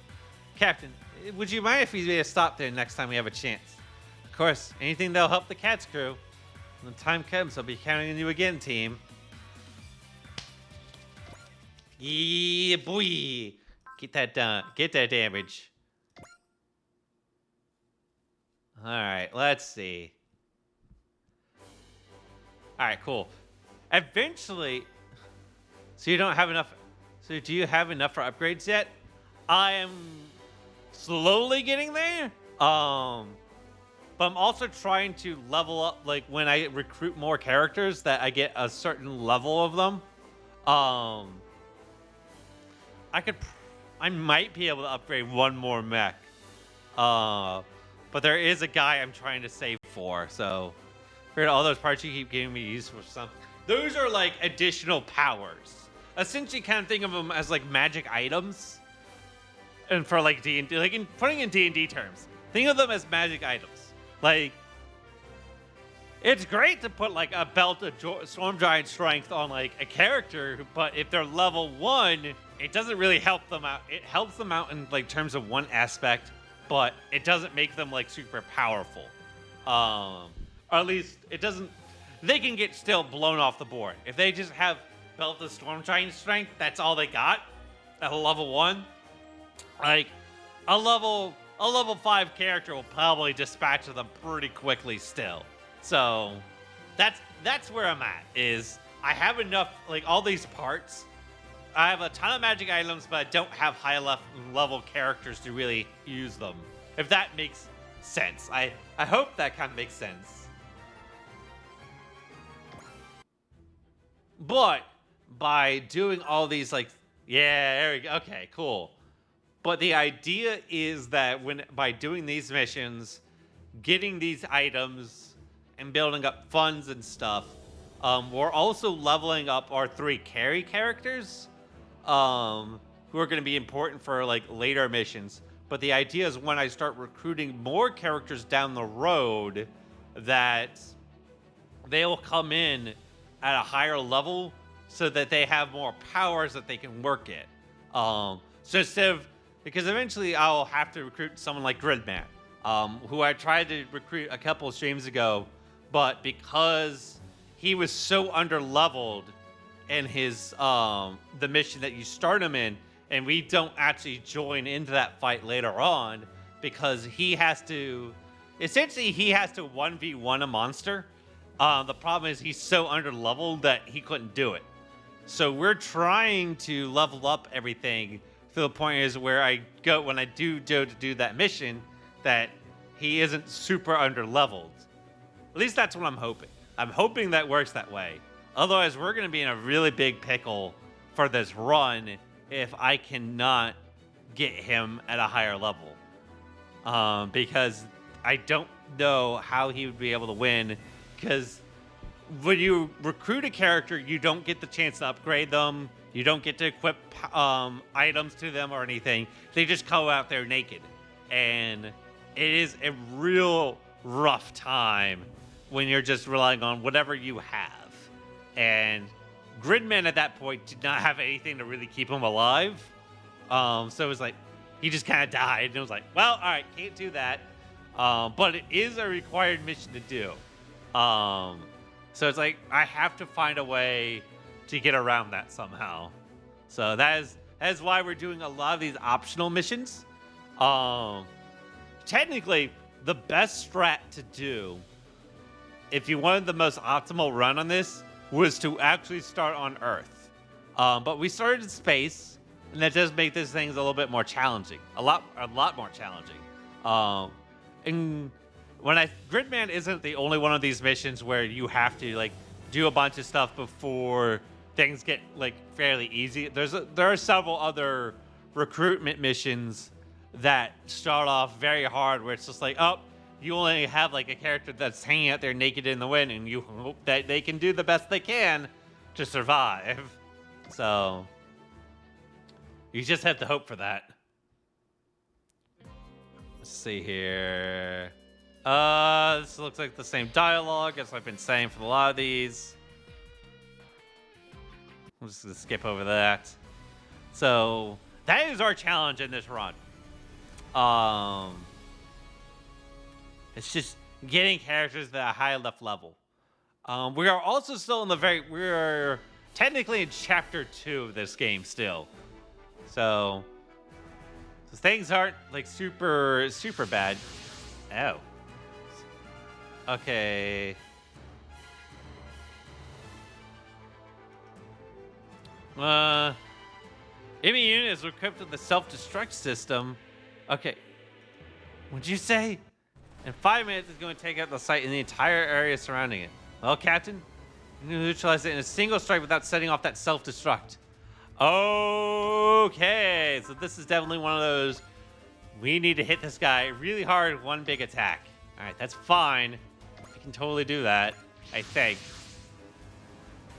Captain, would you mind if we made a stop there next time we have a chance? Of course, anything that'll help the Cats crew. When the time comes, I'll be counting on you again, team. Yeah, boy. Get that done. Get that damage. All right, let's see. All right, cool. Eventually, so you don't have enough. So do you have enough for upgrades yet? I am slowly getting there. But I'm also trying to level up. Like when I recruit more characters, that I get a certain level of them. I might be able to upgrade one more mech. But there is a guy I'm trying to save for, so figured all those parts you keep giving me use for something. Those are like additional powers. Essentially, kind of think of them as like magic items. And for like D&D, like putting in D&D terms, think of them as magic items. Like, it's great to put like a belt of Storm Giant strength on like a character, but if they're level 1, it doesn't really help them out. It helps them out in like terms of one aspect, but it doesn't make them like super powerful. Or at least it doesn't. They can get still blown off the board if they just have belt of Storm Giant strength. That's all they got at a level 1. Like a level 5 character will probably dispatch them pretty quickly still. So that's where I'm at. Is I have enough like all these parts. I have a ton of magic items, but I don't have high level characters to really use them. If that makes sense. I hope that kind of makes sense. But by doing all these like, yeah, there we go. Okay, cool. But the idea is that by doing these missions, getting these items and building up funds and stuff, we're also leveling up our 3 carry characters. Who are going to be important for like later missions. But the idea is when I start recruiting more characters down the road, that they'll come in at a higher level so that they have more powers that they can work it. So instead of, because eventually I'll have to recruit someone like Gridman, who I tried to recruit a couple of streams ago, but because he was so underleveled in his the mission that you start him in, and we don't actually join into that fight later on because he has to 1v1 a monster. The problem is he's so underleveled that he couldn't do it. So we're trying to level up everything to the point is where when I do go to do that mission, that he isn't super underleveled. At least that's what I'm hoping. I'm hoping that works that way. Otherwise, we're going to be in a really big pickle for this run if I cannot get him at a higher level. Because I don't know how he would be able to win. Because when you recruit a character, you don't get the chance to upgrade them. You don't get to equip items to them or anything. They just go out there naked. And it is a real rough time when you're just relying on whatever you have. And Gridman at that point did not have anything to really keep him alive. So it was like, he just kind of died. And it was like, well, all right, can't do that. But it is a required mission to do. So it's like, I have to find a way to get around that somehow. So that is why we're doing a lot of these optional missions. Technically, the best strat to do, if you wanted the most optimal run on this, was to actually start on Earth. But we started in space, and that does make this thing a little bit more challenging. A lot more challenging. And Gridman isn't the only one of these missions where you have to like do a bunch of stuff before things get like fairly easy. There are several other recruitment missions that start off very hard, where it's just like, oh, you only have like a character that's hanging out there naked in the wind, and you hope that they can do the best they can to survive. So you just have to hope for that. Let's see here. This looks like the same dialogue as I've been saying for a lot of these. I'm just gonna skip over that. So that is our challenge in this run. It's just getting characters at a high enough level. We are also still in we're technically in chapter 2 of this game still. So things aren't like super bad. Oh. Okay. Enemy unit is equipped with the self-destruct system. Okay. What'd you say? In 5 minutes, it's going to take out the site and the entire area surrounding it. Well, Captain, you can neutralize it in a single strike without setting off that self-destruct. Okay, so this is definitely one of those. We need to hit this guy really hard with one big attack. All right, that's fine. We can totally do that, I think.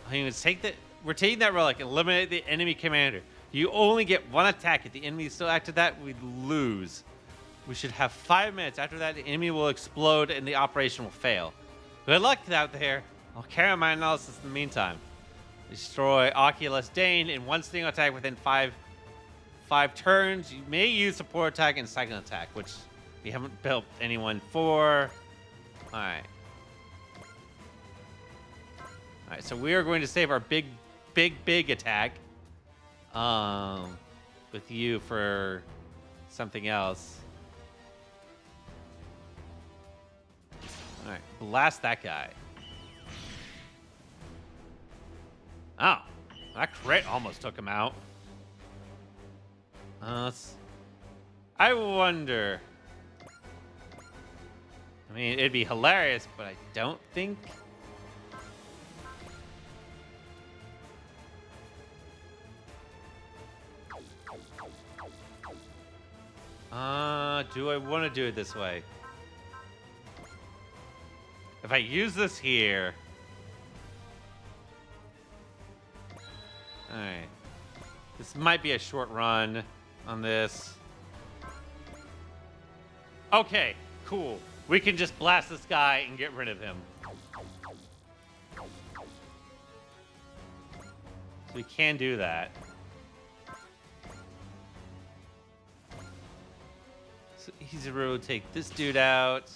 I mean, we're taking that relic and eliminate the enemy commander. You only get one attack. If the enemy still active that, we lose. We should have 5 minutes. After that, the enemy will explode and the operation will fail. Good luck out there. I'll carry on my analysis in the meantime. Destroy Oculus Dane in one single attack within five turns. You may use support attack and second attack, which we haven't built anyone for. Alright. Alright, so we are going to save our big attack. With you for something else. Alright, blast that guy. Oh, that crit almost took him out. I wonder. I mean, it'd be hilarious, but I don't think. Do I want to do it this way? If I use this here. Alright. This might be a short run on this. Okay, cool. We can just blast this guy and get rid of him. So we can do that. So he's a road, take this dude out.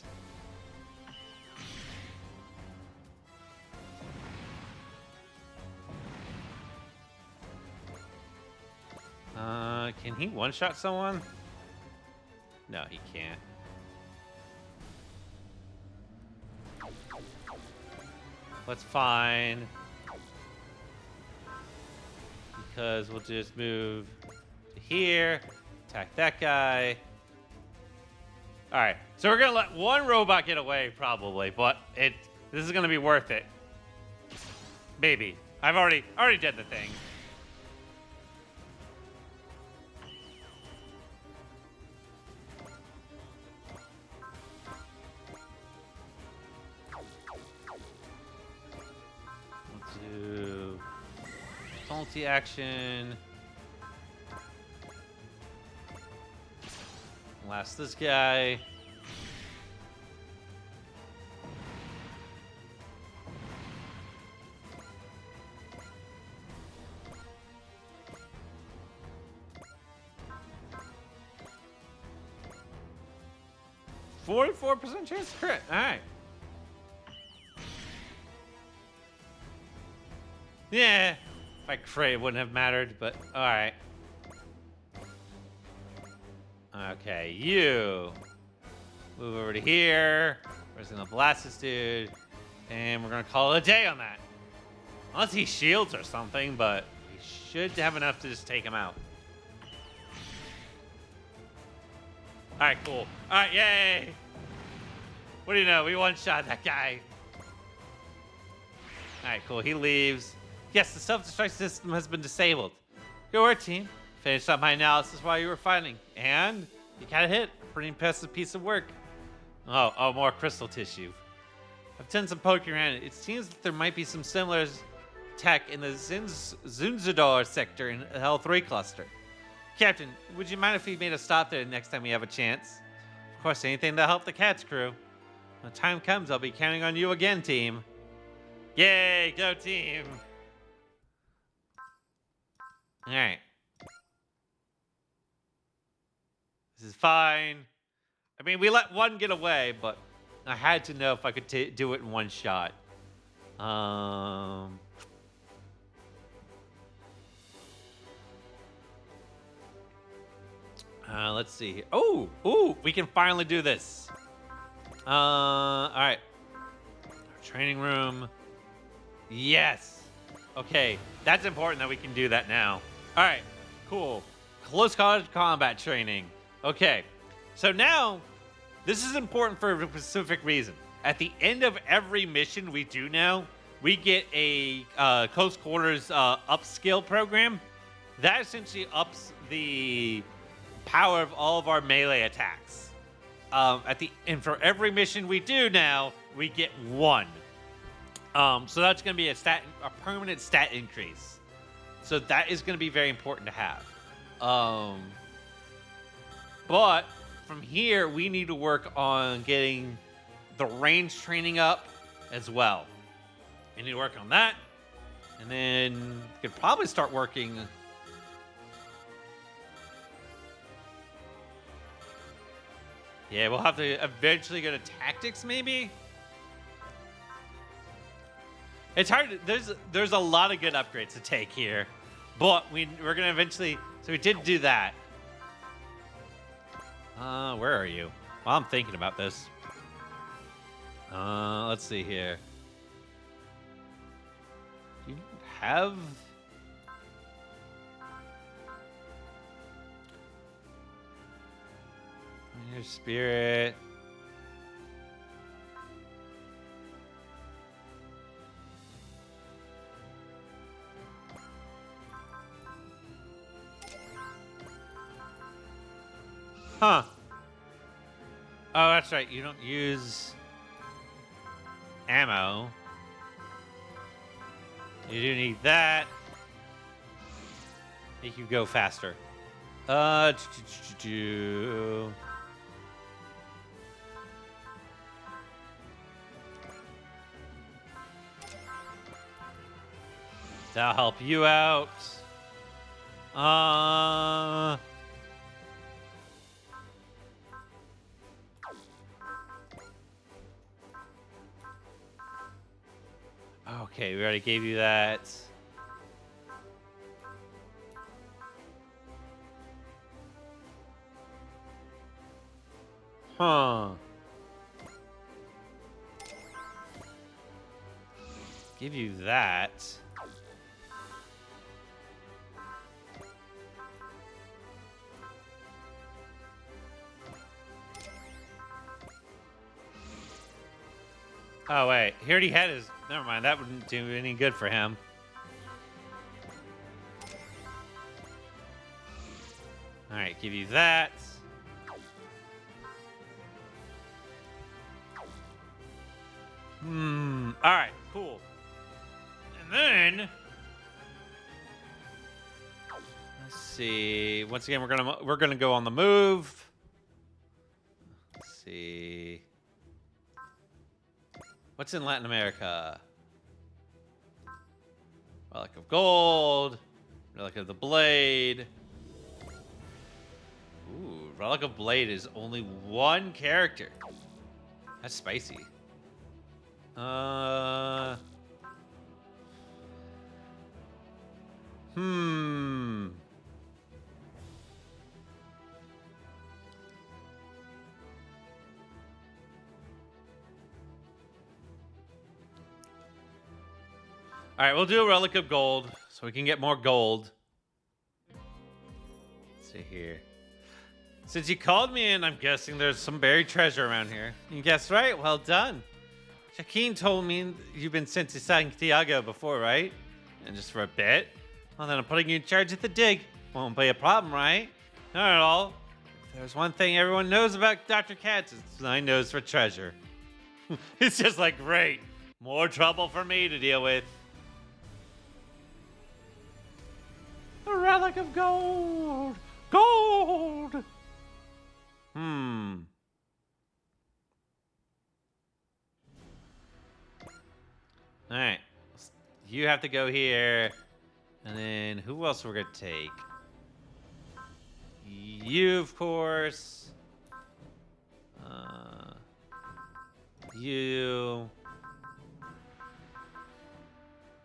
Can he one-shot someone? No, he can't. That's fine. Because we'll just move to here, attack that guy. Alright, so we're gonna let one robot get away, probably, but this is gonna be worth it. Maybe. I've already did the thing. Multi-action. Blast this guy. %44 chance to crit. All right. Yeah. If I crit, it wouldn't have mattered, but alright. Okay, you move over to here. We're just gonna blast this dude. And we're gonna call it a day on that. Unless he shields or something, but we should have enough to just take him out. Alright, cool. Alright, yay! What do you know? We one-shot that guy. Alright, cool. He leaves. Yes, the self-destruct system has been disabled. Good work, team. Finished up my analysis while you were fighting. And you got a hit. Pretty impressive piece of work. Oh, more crystal tissue. I've done some poking around. It seems that there might be some similar tech in the Zunzador sector in the L3 cluster. Captain, would you mind if we made a stop there next time we have a chance? Of Of course, anything to help the Cats crew. When the time comes, I'll be counting on you again, team. Yay, go team! Alright. This is fine. I mean, we let one get away, but I had to know if I could do it in one shot. Let's see here. Oh, we can finally do this. All right. Training room. Yes. Okay, that's important that we can do that now. All right, cool. Close combat training. Okay, so now this is important for a specific reason. At the end of every mission we do now, we get a close quarters upskill program. That essentially ups the power of all of our melee attacks. And for every mission we do now, we get one. So that's going to be a permanent stat increase. So that is going to be very important to have. But from here, we need to work on getting the range training up as well. We need to work on that, and then we could probably start working. Yeah, we'll have to eventually go to tactics, maybe. It's hard. There's a lot of good upgrades to take here, but we're gonna eventually. So we did do that. Where are you? Well, I'm thinking about this. Let's see here. You have. Your spirit. Huh. Oh, that's right. You don't use ammo. You do need that. Make you go faster. That'll help you out. Okay, we already gave you that. Huh. Give you that. Oh, wait. He already had his... Never mind. That wouldn't do any good for him. All right. Give you that. All right. Cool. And then... Let's see. Once again, we're gonna go on the move. Let's see. What's in Latin America? Relic of Gold. Relic of the Blade. Ooh, Relic of Blade is only one character. That's spicy. All right, we'll do a Relic of Gold so we can get more gold. Let's see here. Since you called me in, I'm guessing there's some buried treasure around here. You guessed right. Well done. Shaquin told me you've been sent to Santiago before, right? And just for a bit. Well, then I'm putting you in charge at the dig. Won't be a problem, right? Not at all. If there's one thing everyone knows about Dr. Katz, it's his nose for treasure. It's just like, great. More trouble for me to deal with. The Relic of Gold! Gold! All right. You have to go here. And then who else we're going to take? You, of course. You.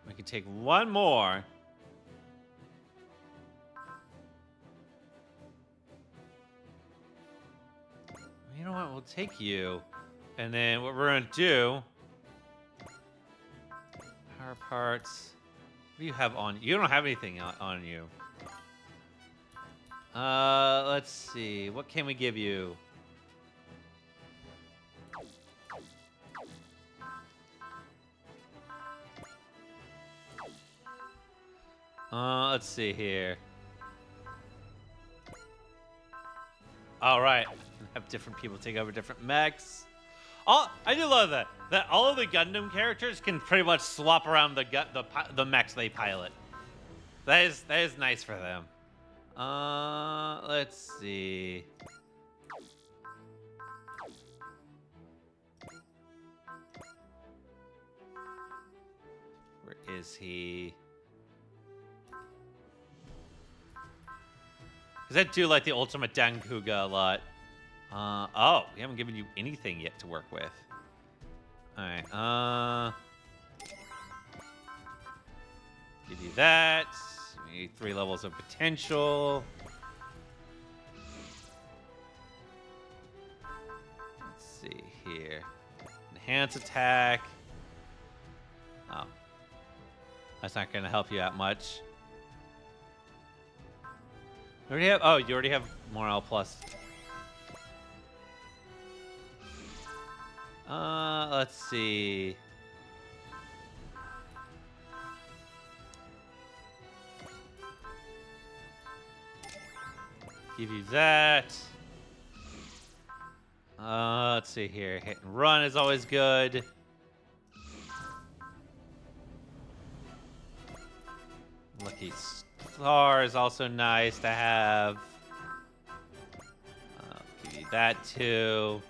We can take one more. You know what? We'll take you. And then what we're going to do... Power parts. What do you have on? You don't have anything on you. Let's see. What can we give you? Let's see here. All right. Have different people take over different mechs. I do love that. That all of the Gundam characters can pretty much swap around the mechs they pilot. That is nice for them. Let's see. Where is he? Because I do like the Ultimate Dankuga a lot. Oh, we haven't given you anything yet to work with. Alright, give you that. We need 3 levels of potential. Let's see here. Enhance attack. Oh. That's not going to help you out much. You already have Morale Plus. Let's see. Give you that. Let's see here. Hit and run is always good. Lucky Star is also nice to have. Give you that too.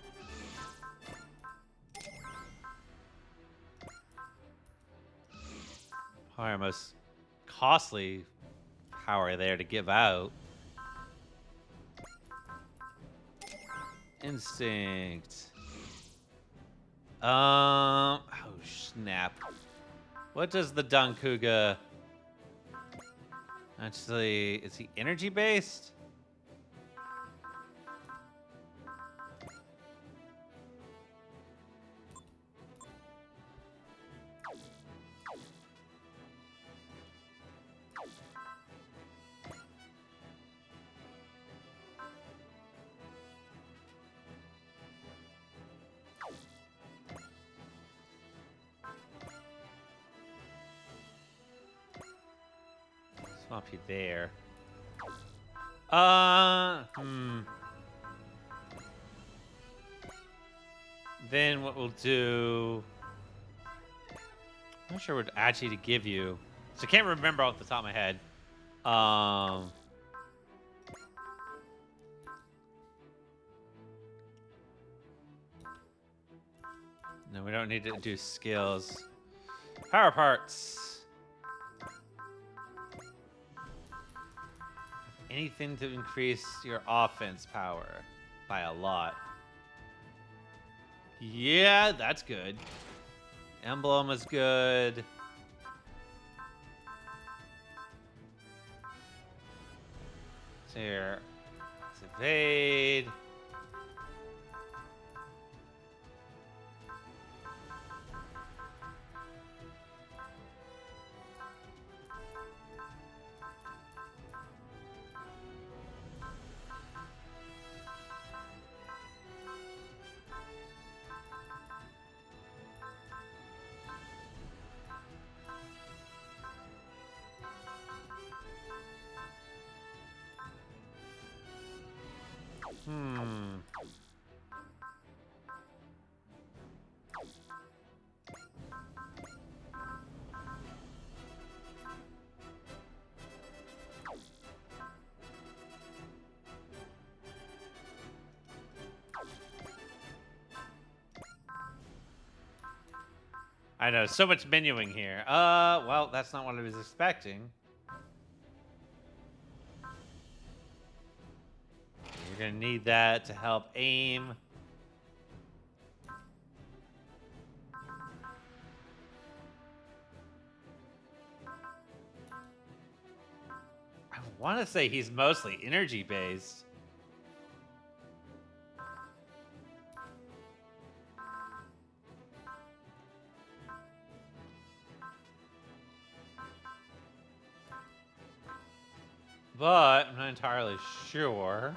Probably our most costly power there to give out. Instinct. Oh snap. What does the Dankuga actually, is he energy based? Swap you there. Then what we'll do... I'm not sure what actually to give you. So I can't remember off the top of my head. No, we don't need to do skills. Power parts. Anything to increase your offense power by a lot. Yeah, that's good. Emblem is good. So here, let's evade. I know, so much menuing here. Well, that's not what I was expecting. You're gonna need that to help aim. I want to say he's mostly energy based. But I'm not entirely sure.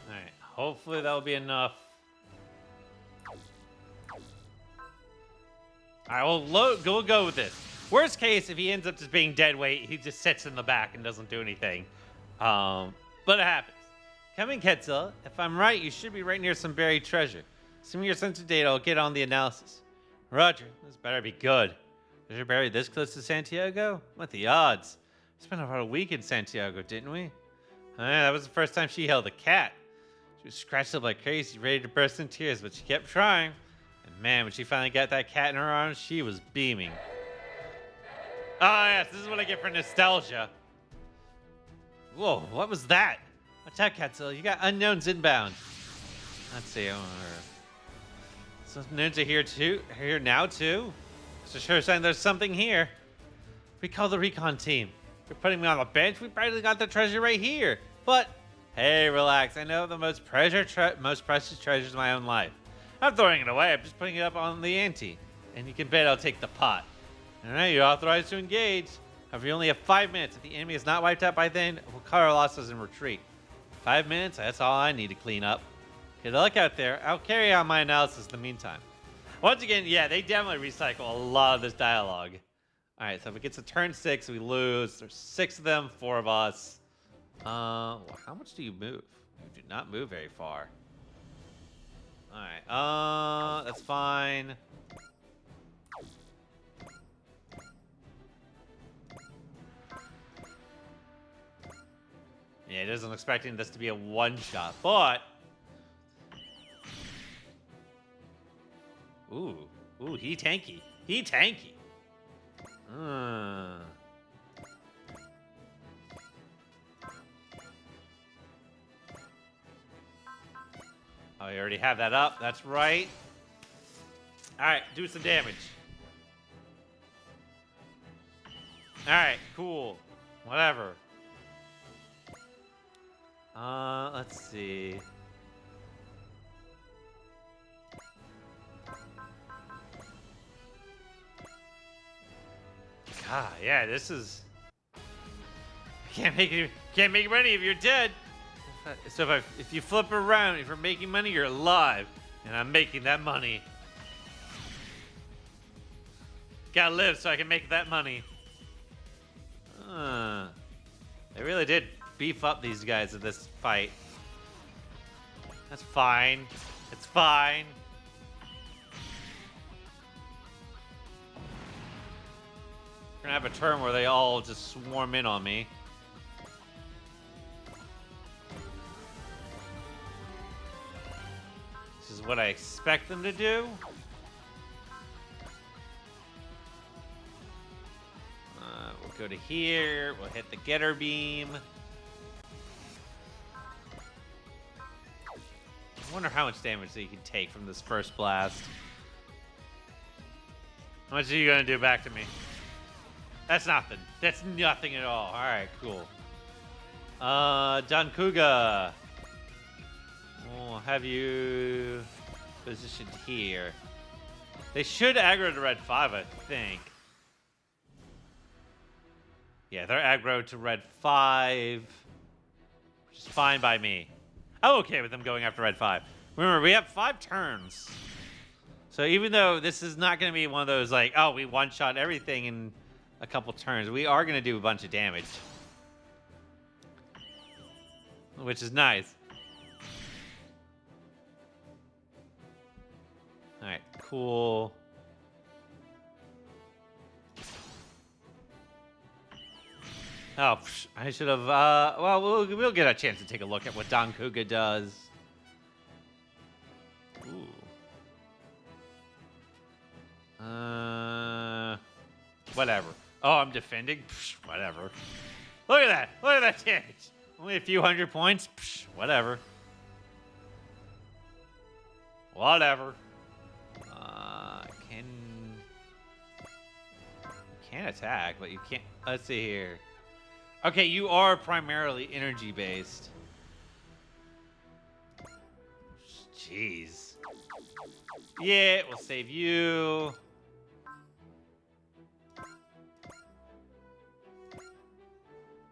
Alright, hopefully that'll be enough. Alright, we'll go with this. Worst case, if he ends up just being dead weight, he just sits in the back and doesn't do anything. But it happens. Coming, Quetzal, if I'm right, you should be right near some buried treasure. Assuming your sense of data, I'll get on the analysis. Roger, this better be good. Treasure buried this close to Santiago? What the odds? We spent about a week in Santiago, didn't we? That was the first time she held a cat. She was scratched up like crazy, ready to burst in tears, but she kept trying. And man, when she finally got that cat in her arms, she was beaming. Oh yes, this is what I get for nostalgia. Whoa, what was that? Watch out, Quetzal. You got unknowns inbound. Let's see. So unknowns are here too. Here now too. It's a sure sign there's something here. We call the recon team. You're putting me on the bench. We probably got the treasure right here. But hey, relax. I know the most precious treasures of my own life. I'm throwing it away. I'm just putting it up on the ante. And you can bet I'll take the pot. All right, you're authorized to engage. However, you only have 5 minutes. If the enemy is not wiped out by then, we'll cut our losses and retreat. 5 minutes? That's all I need to clean up. Good luck out there. I'll carry on my analysis in the meantime. Once again, yeah, they definitely recycle a lot of this dialogue. All right, so if it gets to turn 6, we lose. There's 6 of them, 4 of us. Well, how much do you move? You do not move very far. All right, that's fine. Yeah, he isn't expecting this to be a one-shot, but... Ooh, he tanky. He tanky. Oh, you already have that up. That's right. All right, do some damage. All right, cool. Whatever. Let's see. God, yeah, this is. Can't make money if you're dead. So if you flip around, if you're making money, you're alive, and I'm making that money. Gotta live so I can make that money. They really did beef up these guys in this fight. That's fine. It's fine. We're gonna have a turn where they all just swarm in on me. This is what I expect them to do. We'll go to here. We'll hit the getter beam. I wonder how much damage that you can take from this first blast. How much are you gonna do back to me? That's nothing. That's nothing at all. All right, cool. Don Kuga. We'll have you positioned here. They should aggro to red 5, I think. Yeah, they're aggro to red 5, which is fine by me. I'm okay with them going after red 5. Remember, we have 5 turns. So even though this is not going to be one of those like, oh, we one-shot everything in a couple turns, we are going to do a bunch of damage. Which is nice. Alright, cool. Oh, I should have. Well, we'll get a chance to take a look at what Don Kuga does. Ooh. Whatever. Oh, I'm defending? Psh, whatever. Look at that. Look at that damage. Only a few hundred points? Psh, whatever. Whatever. Can attack, but you can't. Let's see here. Okay, you are primarily energy based. Jeez. Yeah, we'll save you.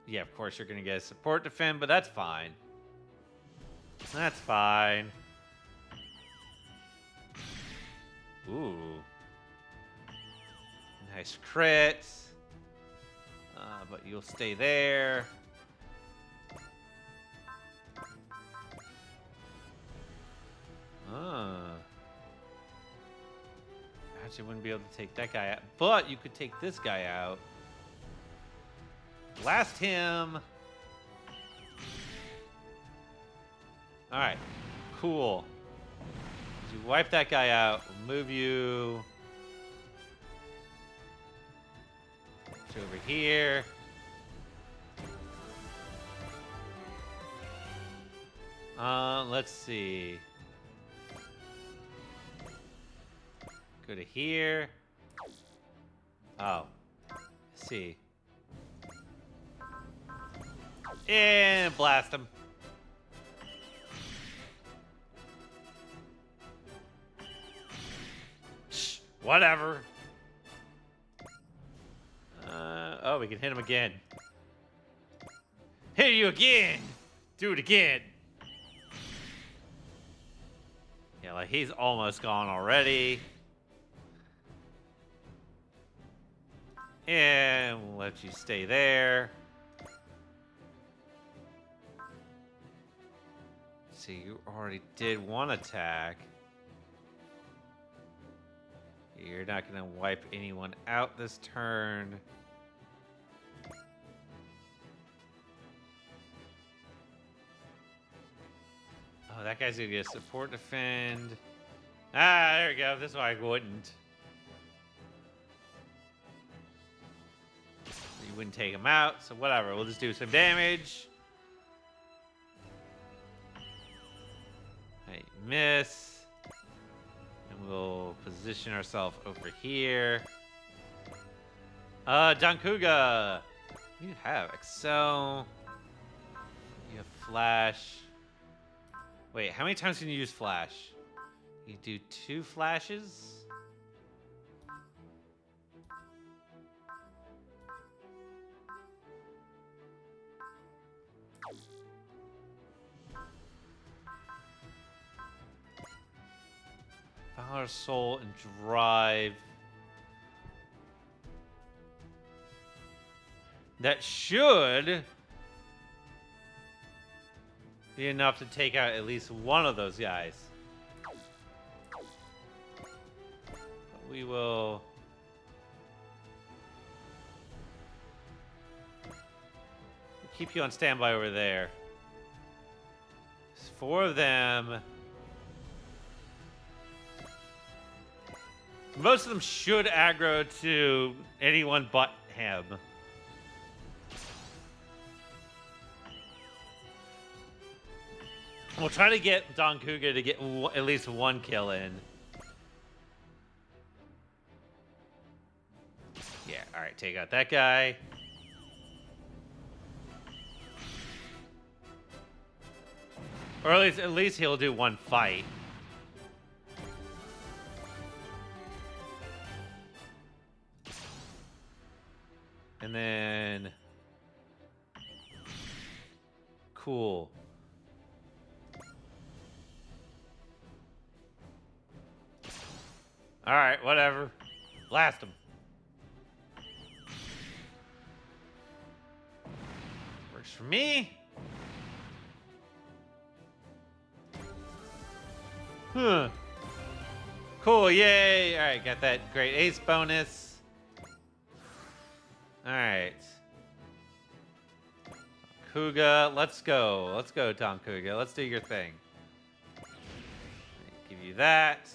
Yeah, of course you're gonna get a support defend, but that's fine. That's fine. Ooh. Nice crit. But you'll stay there. Actually wouldn't be able to take that guy out, but you could take this guy out. Blast him. All right, cool. You wipe that guy out, we'll move you to over here. Let's see. Go to here. Oh, let's see. And blast him. Shh, whatever. Oh, we can hit him again. Hit you again. Do it again. Yeah, like he's almost gone already. And we'll let you stay there. See, you already did one attack. You're not going to wipe anyone out this turn. Oh, that guy's going to get a support defend. Ah, there we go. This one I wouldn't. You wouldn't take him out, so whatever. We'll just do some damage. Hey, miss. And we'll position ourselves over here. Don Kuga. You have Excel. You have Flash. Wait, how many times can you use Flash? You do 2 flashes? Power, Soul, and Drive. That should be enough to take out at least one of those guys. We will keep you on standby over there. There's 4 of them. Most of them should aggro to anyone but him. We'll try to get Don Kuga to get at least 1 kill in. Yeah, alright, take out that guy. Or at least he'll do 1 fight. And then... Cool. Alright, whatever. Blast him. Works for me. Huh. Cool, yay! Alright, got that great ace bonus. Alright. Kuga, let's go. Let's go, Don Kuga. Let's do your thing. Give you that.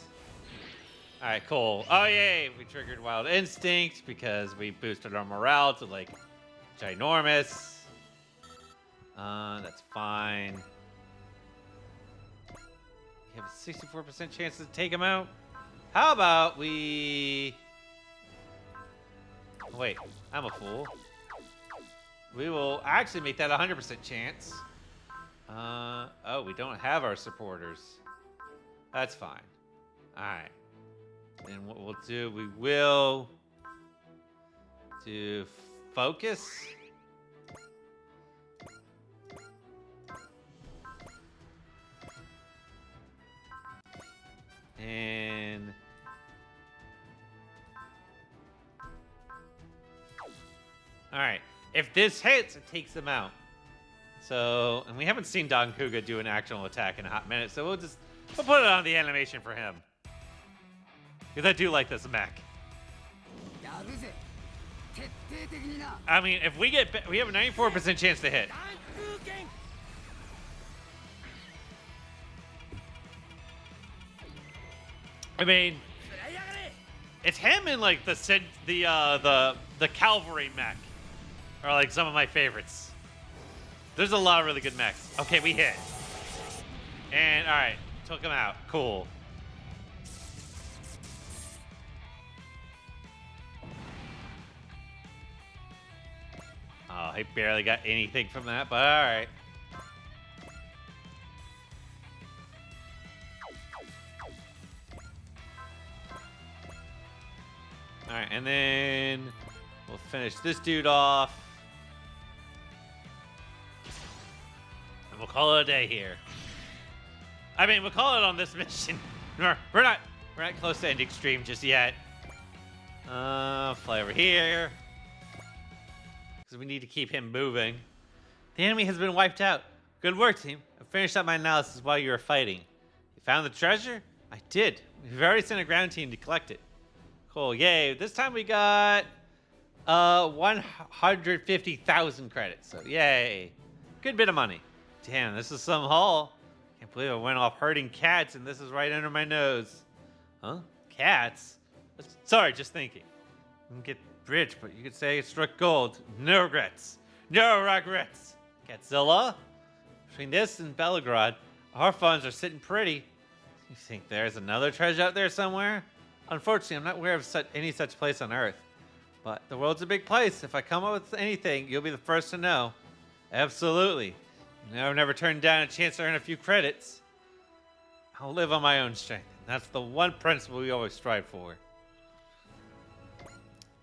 All right, cool. Oh, yay. We triggered Wild Instinct because we boosted our morale to, like, ginormous. That's fine. You have a 64% chance to take him out. How about we... Wait, I'm a fool. We will actually make that 100% chance. Oh, we don't have our supporters. That's fine. All right. Then what we'll do, we will do focus. And all right, if this hits, it takes them out. So, and we haven't seen Don Kuga do an actual attack in a hot minute, so we'll put it on the animation for him. Because I do like this mech. I mean, if we we have a 94% chance to hit. I mean, it's him and like the cavalry mech are like some of my favorites. There's a lot of really good mechs. Okay, we hit. And all right, took him out. Cool. Oh, he barely got anything from that, but all right. All right, and then we'll finish this dude off. And we'll call it a day here. I mean, we'll call it on this mission. We're not close to ending stream just yet. Fly over here. Because we need to keep him moving. The enemy has been wiped out. Good work, team. I finished up my analysis while you were fighting. You found the treasure? I did. We've already sent a ground team to collect it. Cool, yay. This time we got 150,000 credits, so yay. Good bit of money. Damn, this is some haul. Can't believe I went off herding cats and this is right under my nose. Huh? Cats? Sorry, just thinking. I can get rich, but you could say it struck gold. No regrets. No regrets. Catzilla? Between this and Belgrade, our funds are sitting pretty. You think there's another treasure out there somewhere? Unfortunately, I'm not aware of any such place on Earth. But the world's a big place. If I come up with anything, you'll be the first to know. Absolutely. I've never turned down a chance to earn a few credits. I'll live on my own strength. That's the one principle we always strive for.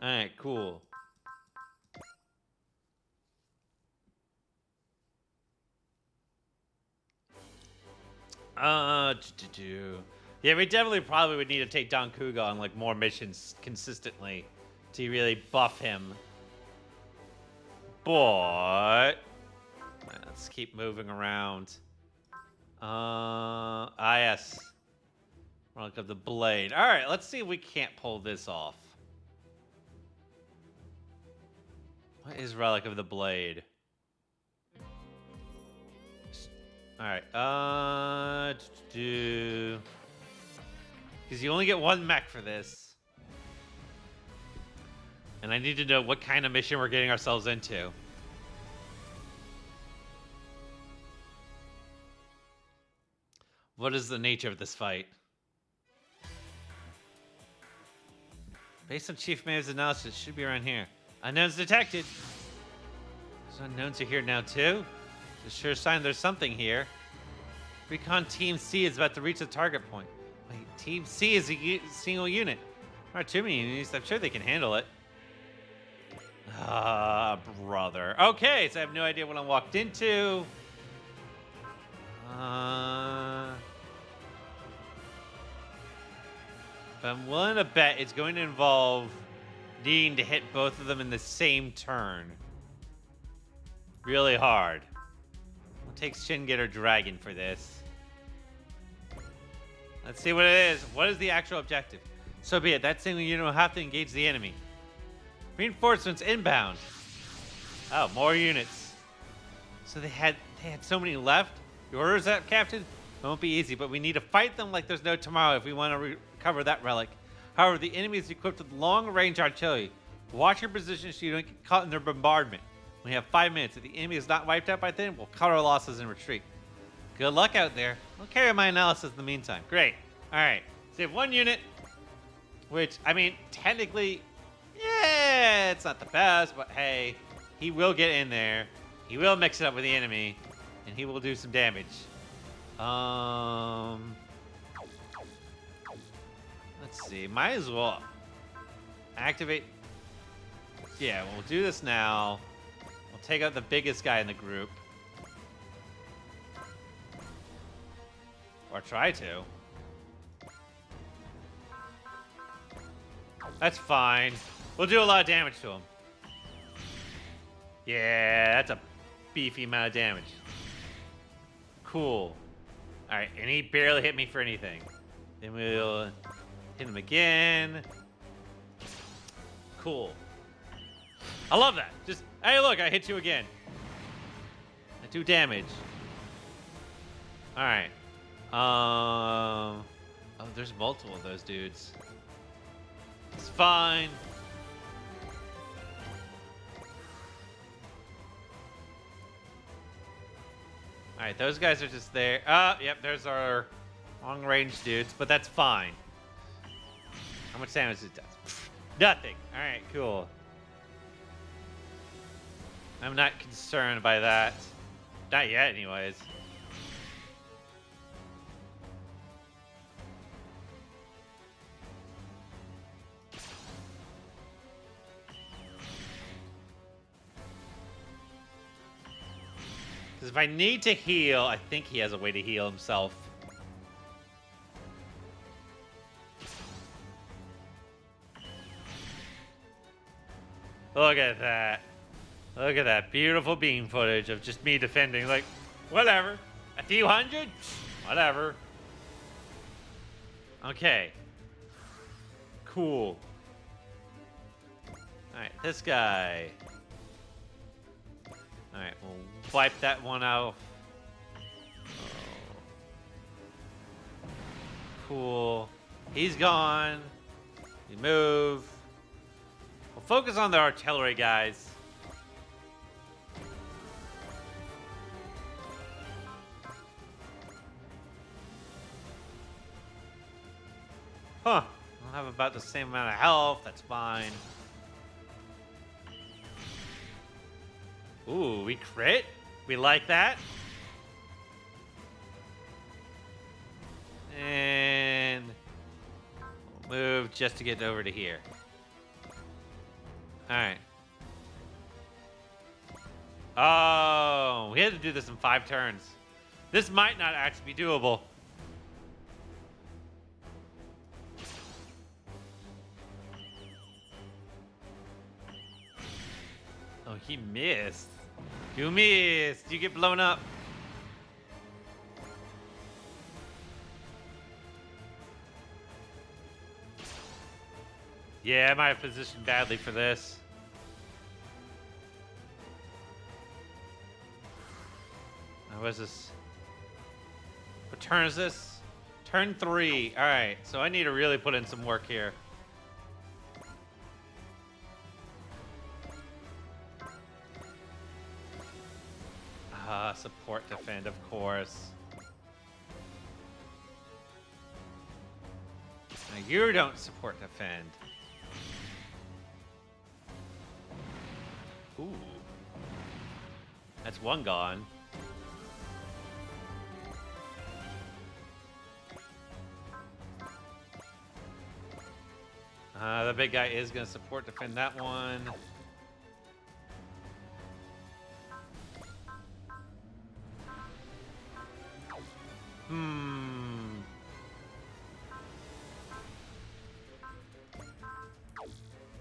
Alright, cool. Yeah, we definitely probably would need to take Don Kuga on like more missions consistently to really buff him. But let's keep moving around. Yes. Relic of the Blade. All right, let's see if we can't pull this off. What is Relic of the Blade? All right. Because you only get one mech for this. And I need to know what kind of mission we're getting ourselves into. What is the nature of this fight? Based on Chief May's analysis, it should be around here. Unknowns detected. There's unknowns are here now too. It's a sure sign there's something here. Recon Team C is about to reach the target point. Wait, Team C is a single unit. Not too many units. I'm sure they can handle it. Ah, brother. Okay, so I have no idea what I walked into. But I'm willing to bet it's going to involve needing to hit both of them in the same turn. Really hard. It takes Shingetter Dragon for this. Let's see what it is. What is the actual objective? So be it. That single unit will have to engage the enemy. Reinforcements inbound. Oh, more units. So they had so many left. Your orders, that Captain? It won't be easy, but we need to fight them like there's no tomorrow if we want to recover that relic. However, the enemy is equipped with long-range artillery. Watch your position so you don't get caught in their bombardment. We have 5 minutes. If the enemy is not wiped out by then, we'll cut our losses and retreat. Good luck out there. I'll carry my analysis in the meantime. Great. All right. Save 1 unit, which, I mean, technically, yeah, it's not the best, but hey, he will get in there. He will mix it up with the enemy, and he will do some damage. Let's see. Might as well activate. Yeah, we'll do this now. We'll take out the biggest guy in the group. Or try to. That's fine. We'll do a lot of damage to him. Yeah, that's a beefy amount of damage. Cool. Alright, and he barely hit me for anything. Then we'll hit him again. Cool. I love that. Just, hey, look, I hit you again. I do damage. Alright. Oh, there's multiple of those dudes. It's fine. Alright, those guys are just there. Yep, there's our long-range dudes, but that's fine. How much damage it does? Nothing. Alright, cool. I'm not concerned by that. Not yet, anyways. Because if I need to heal, I think he has a way to heal himself. Look at that. Look at that beautiful beam footage of just me defending. Like, whatever. A few hundred? Whatever. Okay. Cool. Alright, this guy. Alright, we'll wipe that one out. Oh. Cool. He's gone. We move. We'll focus on the artillery guys. Huh. I'll have about the same amount of health. That's fine. Ooh, we crit? We like that. And we'll move just to get over to here. Alright. Oh, we had to do this in 5 turns. This might not actually be doable. Oh, he missed. You missed. You get blown up. Yeah, I might have positioned badly for this. Now, what's this? What turn is this? Turn 3. All right, so I need to really put in some work here. Support defend, of course. Now you don't support defend. Ooh. That's one gone. The big guy is going to support defend that one.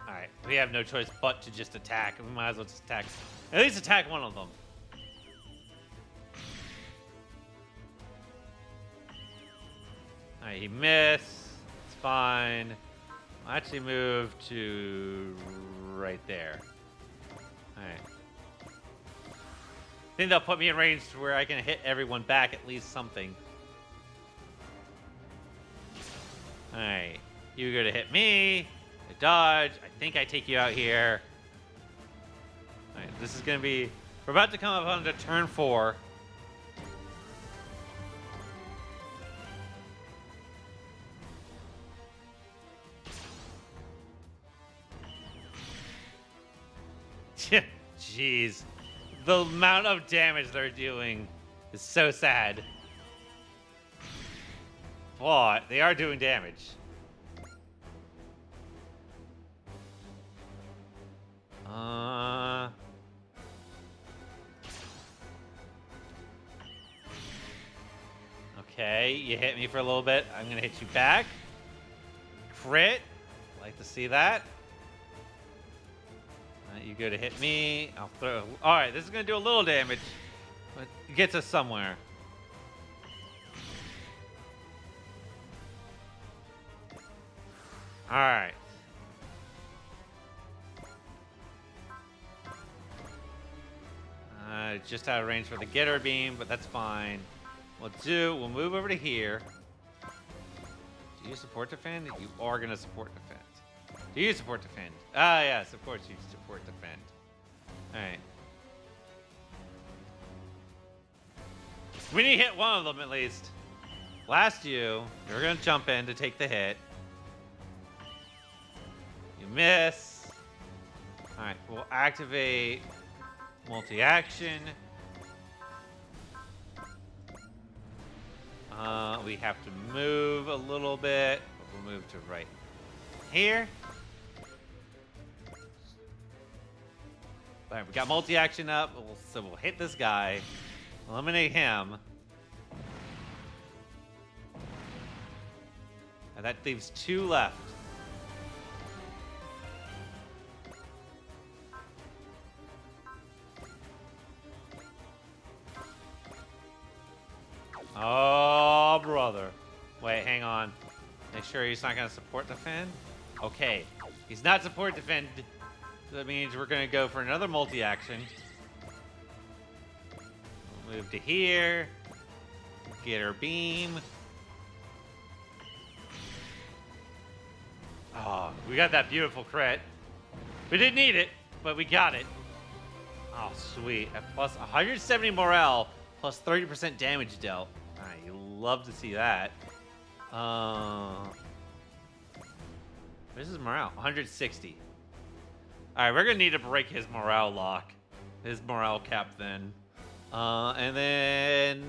Alright, we have no choice but to just attack. We might as well just attack. At least attack one of them. Alright, he missed. It's fine. I'll actually move to right there. Alright. think they'll put me in range to where I can hit everyone back at least something. Alright. You go to hit me. I dodge. I think I take you out here. Alright, this is gonna be... We're about to come up onto turn 4. Jeez. The amount of damage they're doing is so sad. But they are doing damage. Okay, you hit me for a little bit. I'm gonna hit you back. Crit. Like to see that. You go to hit me. I'll throw. All right, this is gonna do a little damage, but it gets us somewhere. All right. Just out of range for the getter beam, but that's fine. We'll move over to here. Do you support defend? You are gonna support defend. Do you support defend? Ah, yes, of course you support defend. All right. We need to hit one of them at least. Blast you. You're gonna jump in to take the hit. You miss. All right, we'll activate multi-action. We have to move a little bit. We'll move to right here. All right, we got multi-action up, so we'll hit this guy, eliminate him. And that leaves 2 left. Oh, brother. Wait, hang on. Make sure he's not going to support defend. Okay. He's not support defend. That means we're going to go for another multi-action. We'll move to here. Get our beam. Oh, we got that beautiful crit. We didn't need it, but we got it. Oh, sweet. At plus 170 morale, plus 30% damage dealt. All right, you love to see that. This is morale, 160. All right, we're gonna need to break his morale lock, his morale cap then. And then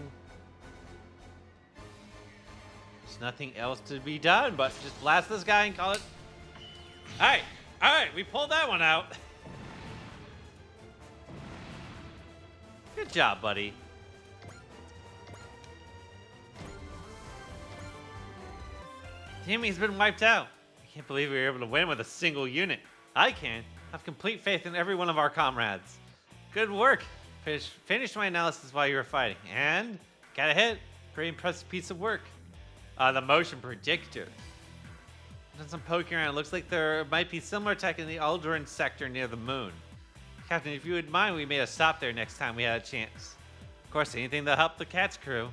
there's nothing else to be done but just blast this guy and call it. All right, we pulled that one out. Good job, buddy. Damn, he's been wiped out. I can't believe we were able to win with a single unit. I can. I have complete faith in every one of our comrades. Good work. Finished my analysis while you were fighting. And got a hit. Pretty impressive piece of work. The motion predictor. Done some poking around. It looks like there might be similar tech in the Alderaan sector near the moon. Captain, if you would mind, we made a stop there next time we had a chance. Of course, anything to help the Cat's crew.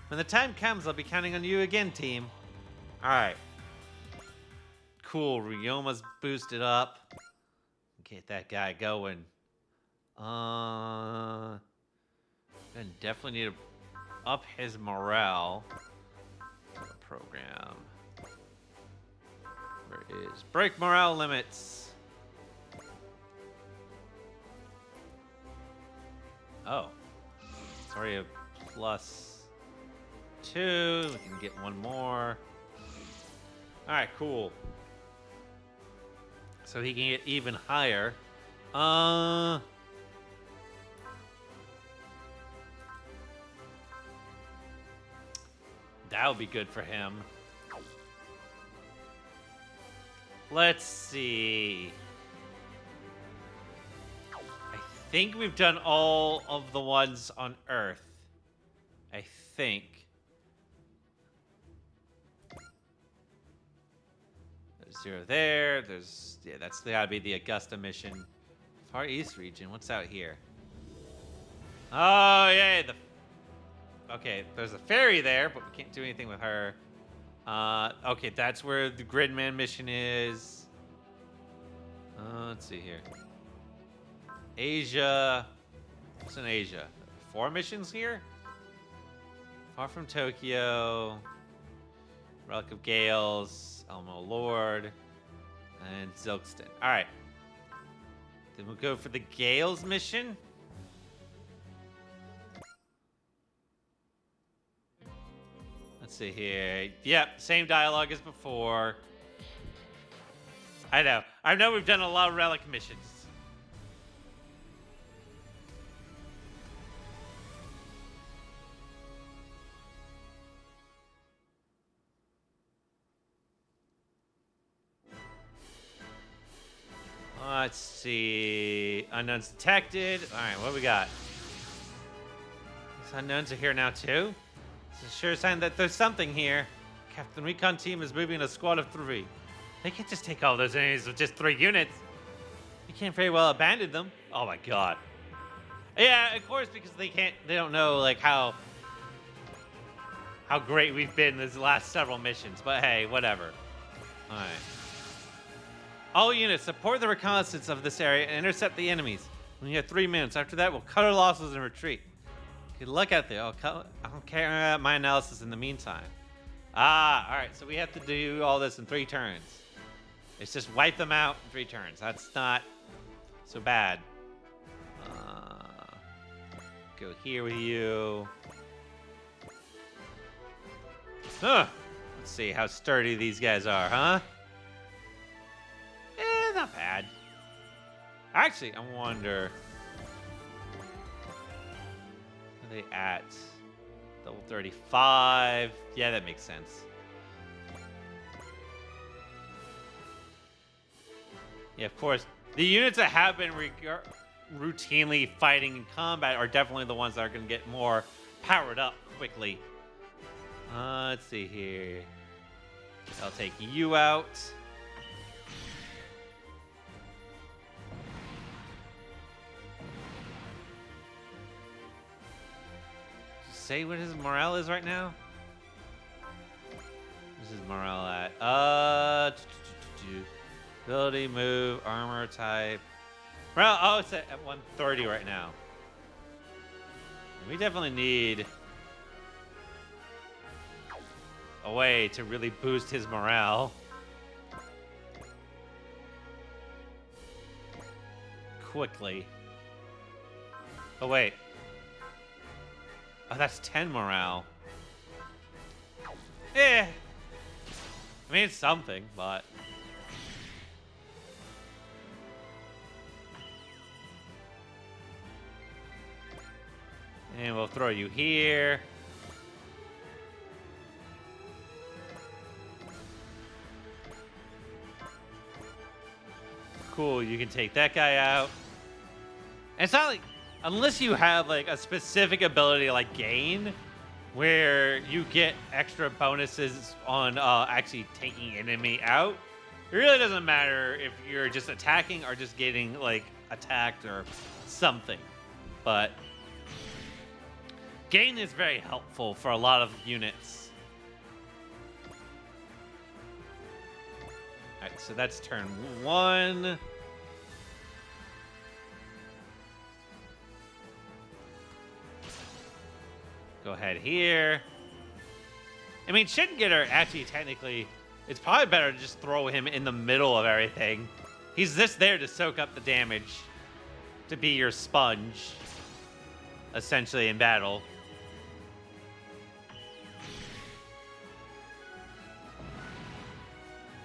When the time comes, I'll be counting on you again, team. All right. Cool. Ryoma's boosted up. Get that guy going. Then definitely need to up his morale. Program. Where is break morale limits? Oh, it's already a +2. We can get one more. All right, cool. So he can get even higher. That would be good for him. Let's see. I think we've done all of the ones on Earth. I think. There's 0 there. There's, yeah, that's gotta be the Augusta mission. Far East region. What's out here? Oh, yeah. Okay, there's a fairy there, but we can't do anything with her. Okay, that's where the Gridman mission is. Let's see here. Asia. What's in Asia? 4 missions here? Far from Tokyo. Relic of Gales. Elmo Lord. And Zilkston. Alright. Then we'll go for the Gales mission. Let's see here. Yep, same dialogue as before. I know we've done a lot of relic missions. Let's see. Unknowns detected. All right, what we got? These unknowns are here now too. It's a sure sign that there's something here. Captain Recon team is moving a squad of 3. They can't just take all those enemies with just 3 units. You can't very well abandon them. Oh my god. Yeah, of course, because they don't know like how great we've been these last several missions. But hey, whatever. All right. All units support the reconnaissance of this area and intercept the enemies. When you have 3 minutes. After that, we'll cut our losses and retreat. Good luck out there. I'll carry out my analysis in the meantime. All right. So we have to do all this in 3 turns. It's just wipe them out in 3 turns. That's not so bad. Go here with you. Let's see how sturdy these guys are, huh? Not bad. Actually, I wonder. Are they at level 35? Yeah, that makes sense. Yeah, of course. The units that have been routinely fighting in combat are definitely the ones that are going to get more powered up quickly. Let's see here. I'll take you out. Say what his morale is right now? Where's his morale at? Ability, move, armor type. Morale, oh, it's at 130 right now. We definitely need a way to really boost his morale. Quickly. Oh, wait. Oh, that's 10 morale. I mean, it's something, but... And we'll throw you here. Cool, you can take that guy out. And it's not like... Unless you have like a specific ability like Gain, where you get extra bonuses on actually taking an enemy out, it really doesn't matter if you're just attacking or just getting like attacked or something. But Gain is very helpful for a lot of units. All right, so that's turn 1. Go ahead here. I mean, Shingetter actually technically, it's probably better to just throw him in the middle of everything. He's just there to soak up the damage, to be your sponge, essentially, in battle.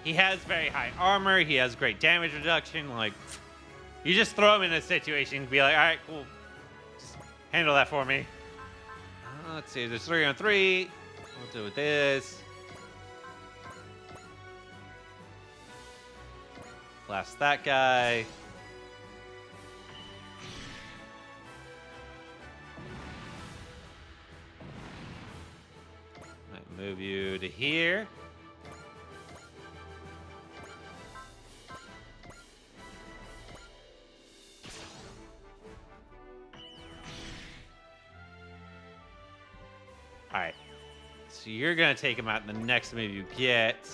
He has very high armor. He has great damage reduction. Like, you just throw him in a situation and be like, all right, cool. Just handle that for me. Let's see, there's 3 on 3. We'll do with this. Blast that guy. Might move you to here. So you're gonna take him out in the next move you get.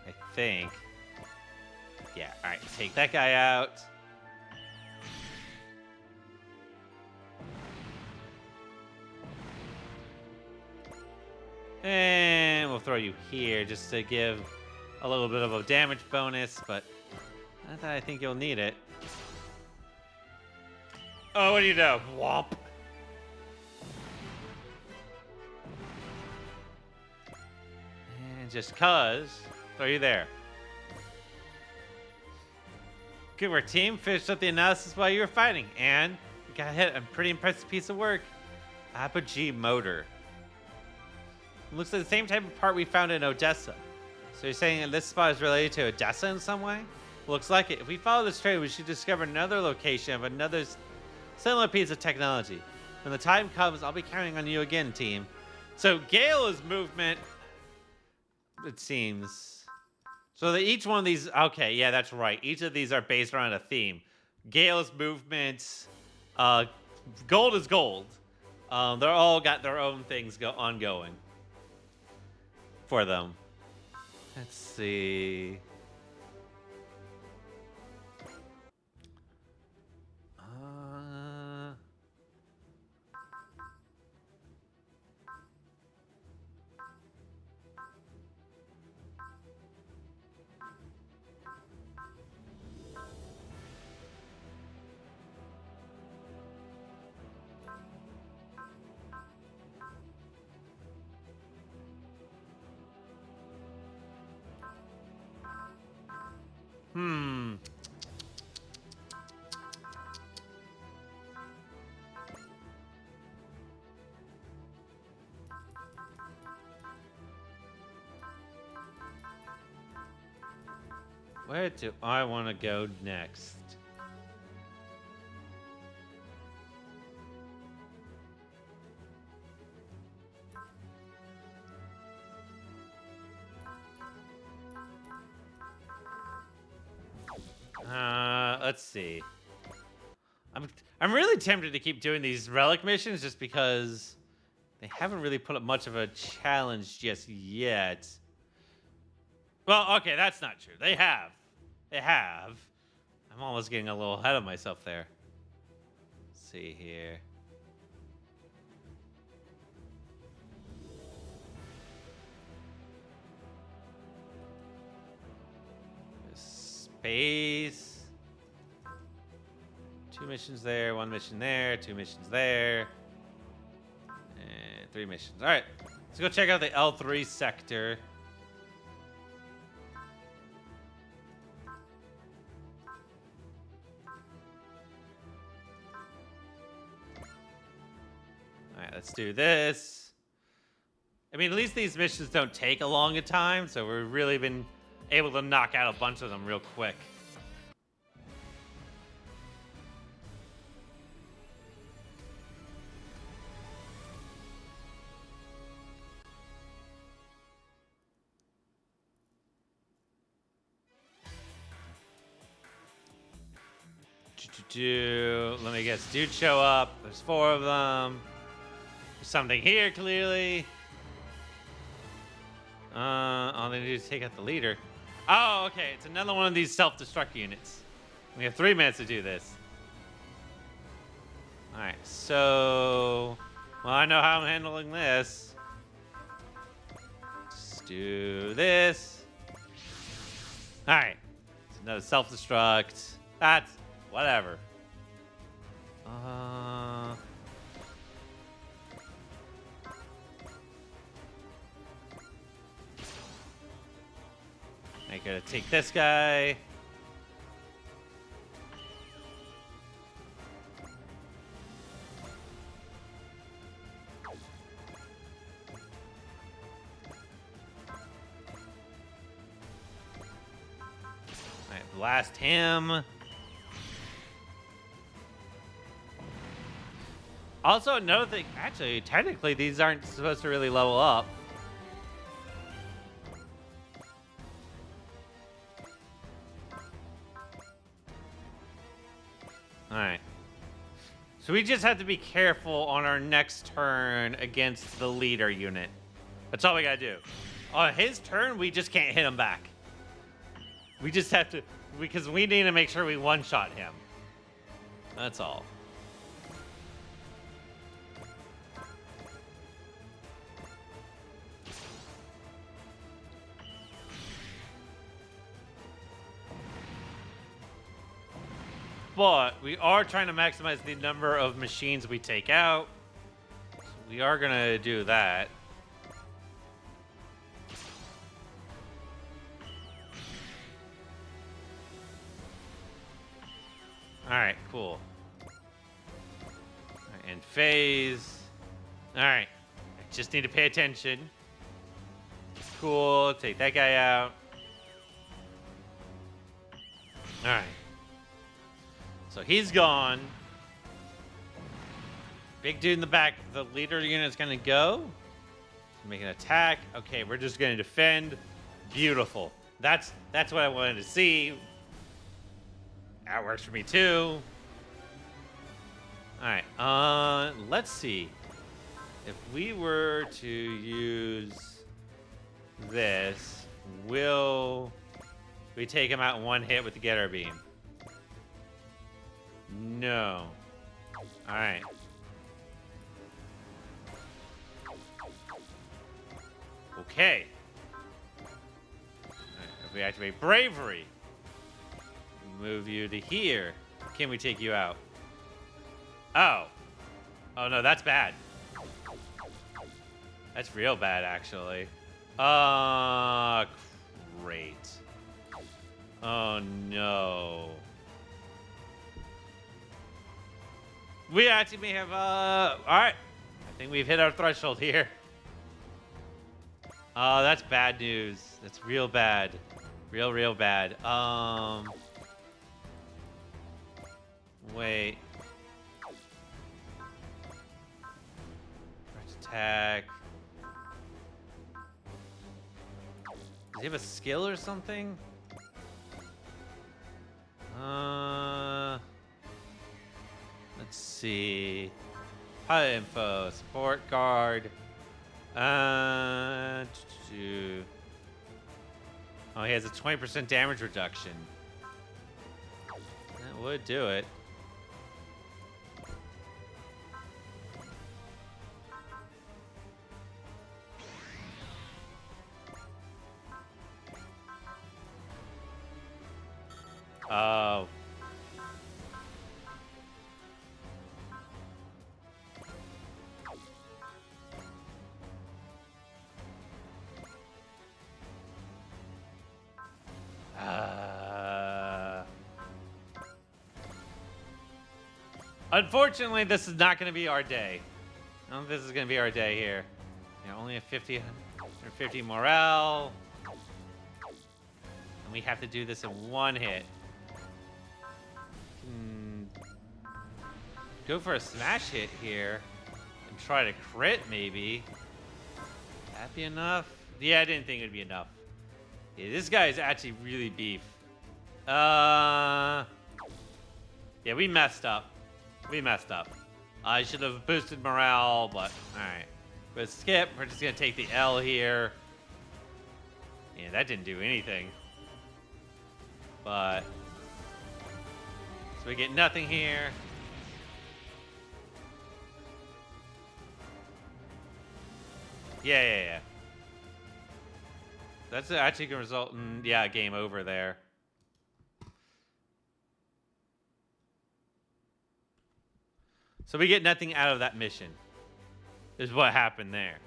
I think. Yeah, alright, take that guy out. And we'll throw you here just to give a little bit of a damage bonus, but I think you'll need it. Oh, what do you know? Womp. And just cuz, throw you there. Good work, team. Finished up the analysis while you were fighting, and you got hit a pretty impressive piece of work. Apogee motor. It looks like the same type of part we found in Odessa. So you're saying that this spot is related to Odessa in some way? Looks like it. If we follow this trade, we should discover another location of another similar piece of technology. When the time comes, I'll be counting on you again, team. So Gale is movement, it seems. So each one of these, okay, yeah, that's right. Each of these are based around a theme. Gale's movement, gold is gold. They're all got their own things ongoing for them. Let's see. Where do I want to go next? Let's see. I'm really tempted to keep doing these relic missions just because they haven't really put up much of a challenge just yet. Well, okay, that's not true. They have. They have. I'm almost getting a little ahead of myself there. Let's see here. Space. 2 missions there, 1 mission there, 2 missions there, and 3 missions. All right, let's go check out the L3 sector. All right, let's do this. I mean, at least these missions don't take a long time, so we've really been able to knock out a bunch of them real quick. Let me guess. Dude show up. There's 4 of them. There's something here, clearly. All they do is take out the leader. Oh, okay. It's another one of these self-destruct units. We have 3 minutes to do this. All right. So, well, I know how I'm handling this. Let's do this. All right. It's another self-destruct. That's whatever. I gotta take this guy. Alright, blast him. Also, another thing, actually, technically, these aren't supposed to really level up. So So we just have to be careful on our next turn against the leader unit. That's all we gotta do. On his turn, we just can't hit him back. We just have to, because we need to make sure we one-shot him. That's all. But we are trying to maximize the number of machines we take out. So we are going to do that. All right, cool. All right, and phase. All right, I just need to pay attention. Cool, take that guy out. All right. So he's gone. Big dude in the back. The leader unit's gonna go. Make an attack. Okay, we're just gonna defend. Beautiful. That's what I wanted to see. That works for me too. All right. Let's see. If we were to use this, will we take him out in one hit with the Getter Beam? No. All right. Okay. All right. If we activate Bravery, move you to here. Can we take you out? Oh. Oh no, that's bad. That's real bad, actually. Great. Oh no. We actually may have, all right. I think we've hit our threshold here. That's bad news. That's real bad. Real bad. Wait. First attack. Does he have a skill or something? Let's see. High info, support guard. Oh, he has a 20% damage reduction. That would do it. Oh. Unfortunately, this is not going to be our day. I don't think this is going to be our day here. You know, only a 150 morale. And we have to do this in one hit. Go for a smash hit here. And try to crit, maybe. That be enough? Yeah, I didn't think it would be enough. Yeah, this guy is actually really beef. Yeah, we messed up. We messed up. I should have boosted morale, but alright. But skip, we're just gonna take the L here. Yeah, that didn't do anything. But so we get nothing here. Yeah. That's actually gonna result in, yeah, game over there. So we get nothing out of that mission. Is what happened there.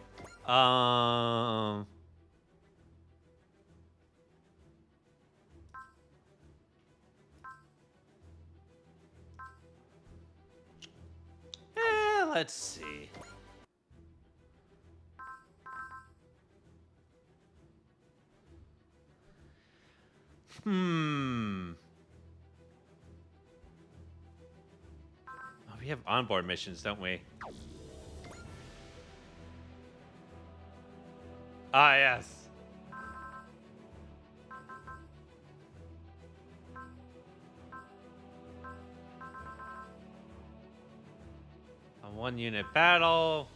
Let's see. We have onboard missions, don't we? Ah, yes. one unit battle.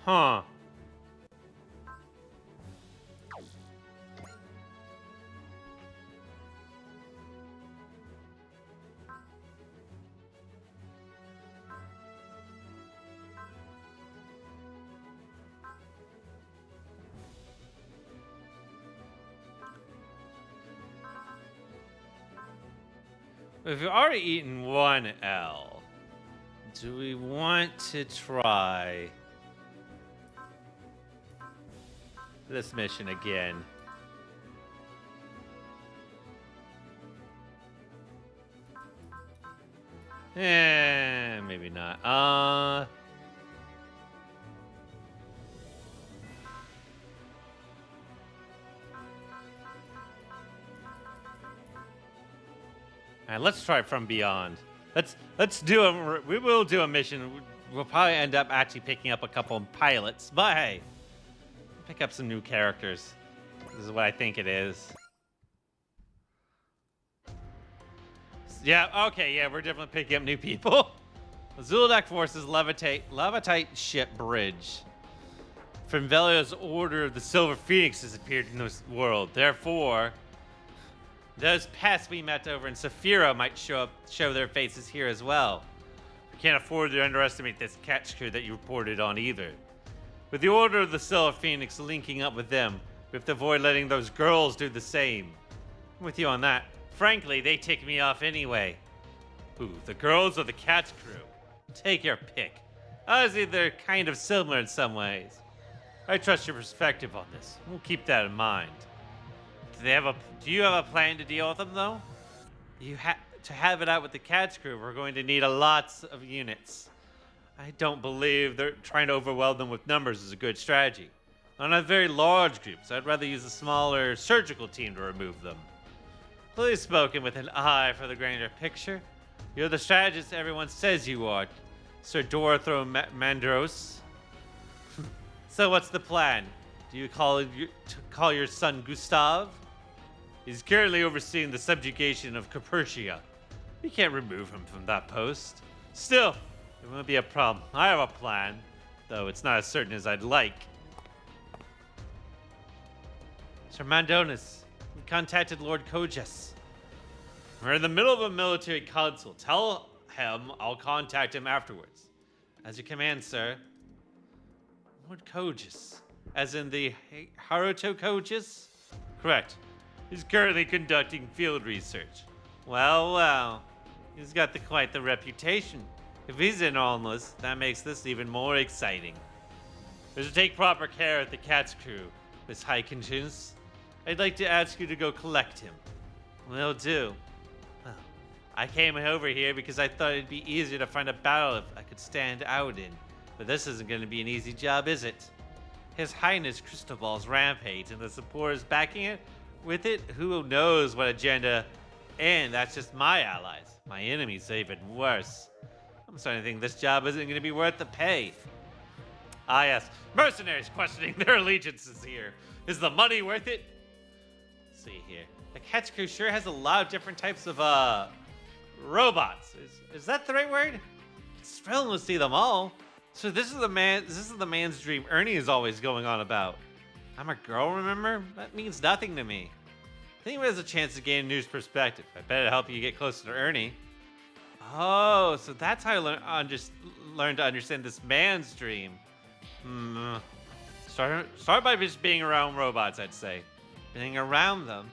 Huh. If you've already eaten one L, do we want to try this mission again? Maybe not. All right, let's try From Beyond. Let's do a. We will do a mission. We'll probably end up actually picking up a couple of pilots, but hey, pick up some new characters. This is what I think it is. Yeah. Okay. Yeah, we're definitely picking up new people. Zuldak forces levitate ship bridge. Fenvelia's Order of the Silver Phoenix has appeared in this world. Therefore, those pests we met over in Saphira might show their faces here as well. We can't afford to underestimate this catch crew that you reported on either. With the Order of the Silver Phoenix linking up with them, we have to avoid letting those girls do the same. I'm with you on that. Frankly, they tick me off anyway. Ooh, the girls or the catch crew? Take your pick. Honestly, they're kind of similar in some ways. I trust your perspective on this. We'll keep that in mind. Do you have a plan to deal with them, though? To have it out with the catch crew, we're going to need lots of units. I don't believe they're trying to overwhelm them with numbers is a good strategy. On a very large group, so I'd rather use a smaller surgical team to remove them. Please spoken with an eye for the grander picture. You're the strategist everyone says you are, Sir Dorothro Mandros. So what's the plan? Do you call your son Gustav? He's currently overseeing the subjugation of Capertia. We can't remove him from that post. Still, it won't be a problem. I have a plan, though it's not as certain as I'd like. Sir Mandonis, we contacted Lord Kojas. We're in the middle of a military council. Tell him I'll contact him afterwards. As you command, sir. Lord Kojas, as in the Haruto Kojas? Correct. He's currently conducting field research. Well, he's got quite the reputation. If he's in on this, that makes this even more exciting. There's to take proper care of the cat's crew, Miss Hykins. I'd like to ask you to go collect him. Will do. Well, I came over here because I thought it'd be easier to find a battle if I could stand out in. But this isn't going to be an easy job, is it? His Highness Cristobal's rampage and the supporters backing it with it, who knows what agenda, and that's just my allies. My enemies are even worse. I'm starting to think this job isn't going to be worth the pay. Ah yes, mercenaries questioning their allegiances here. Is the money worth it? Let's see here. The catch crew sure has a lot of different types of robots. Is that the right word? It's thrilling to see them all. So this is the man's dream Ernie is always going on about. I'm a girl, remember? That means nothing to me. I think there's a chance to gain a news perspective. I bet it'll help you get closer to Ernie. Oh, so that's how I learn to understand this man's dream. Start by just being around robots, I'd say. Being around them?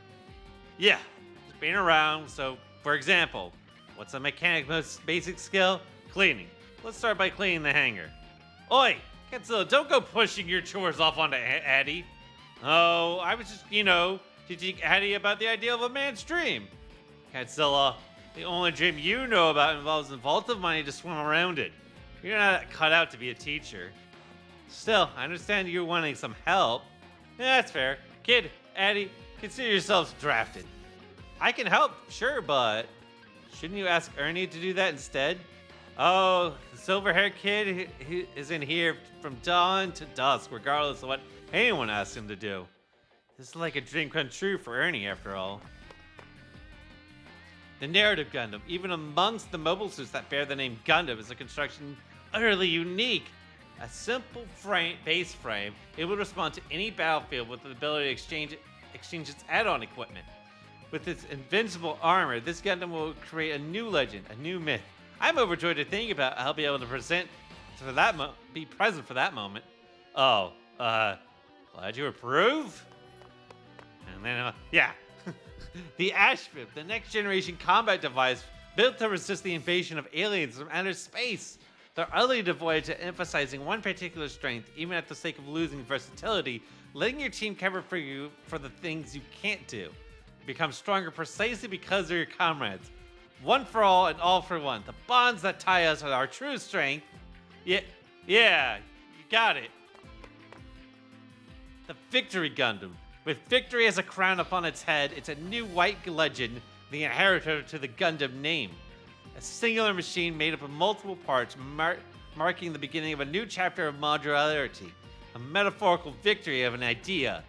Yeah, just being around. So, for example, what's a mechanic's most basic skill? Cleaning. Let's start by cleaning the hangar. Oi, Godzilla, don't go pushing your chores off onto Addie. Oh, I was just, teaching Addie about the idea of a man's dream. Godzilla, the only dream you know about involves a vault of money to swim around it. You're not cut out to be a teacher. Still, I understand you're wanting some help. Yeah, that's fair. Kid, Addie, consider yourselves drafted. I can help, sure, but shouldn't you ask Ernie to do that instead? Oh, the silver-haired kid who is in here from dawn to dusk, regardless of what anyone asks him to do. This is like a dream come true for Ernie, after all. The narrative Gundam, even amongst the mobile suits that bear the name Gundam, is a construction utterly unique. A simple base frame, it will respond to any battlefield with the ability to exchange its add-on equipment. With its invincible armor, this Gundam will create a new legend, a new myth. I'm overjoyed to think about how I'll be able to be present for that moment. Oh, glad you approve? And then, yeah. The Ashbib, the next generation combat device built to resist the invasion of aliens from outer space. They're utterly devoid to emphasizing one particular strength, even at the sake of losing versatility, letting your team cover for you for the things you can't do. You become stronger precisely because of your comrades. One for all and all for one. The bonds that tie us are our true strength. Yeah, you got it. The Victory Gundam. With victory as a crown upon its head, it's a new white legend, the inheritor to the Gundam name. A singular machine made up of multiple parts, marking the beginning of a new chapter of modularity. A metaphorical victory of an idea.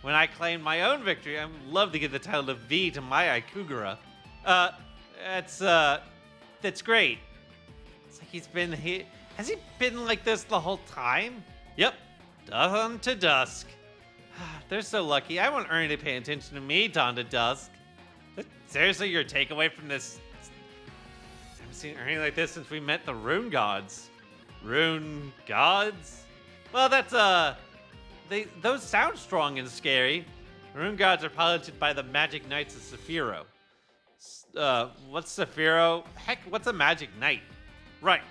When I claim my own victory, I would love to give the title of V to my Ikugura. That's great. It's like he's been here. Has he been like this the whole time? Yep. Dawn to dusk. They're so lucky. I want Ernie to pay attention to me, Dawn to dusk. Seriously, your takeaway from this? I haven't seen Ernie like this since we met the Rune Gods. Rune Gods? Well, that's, those sound strong and scary. Rune Gods are piloted by the Magic Knights of Sephiroth. What's Sephiroth? Heck, what's a Magic Knight? Right,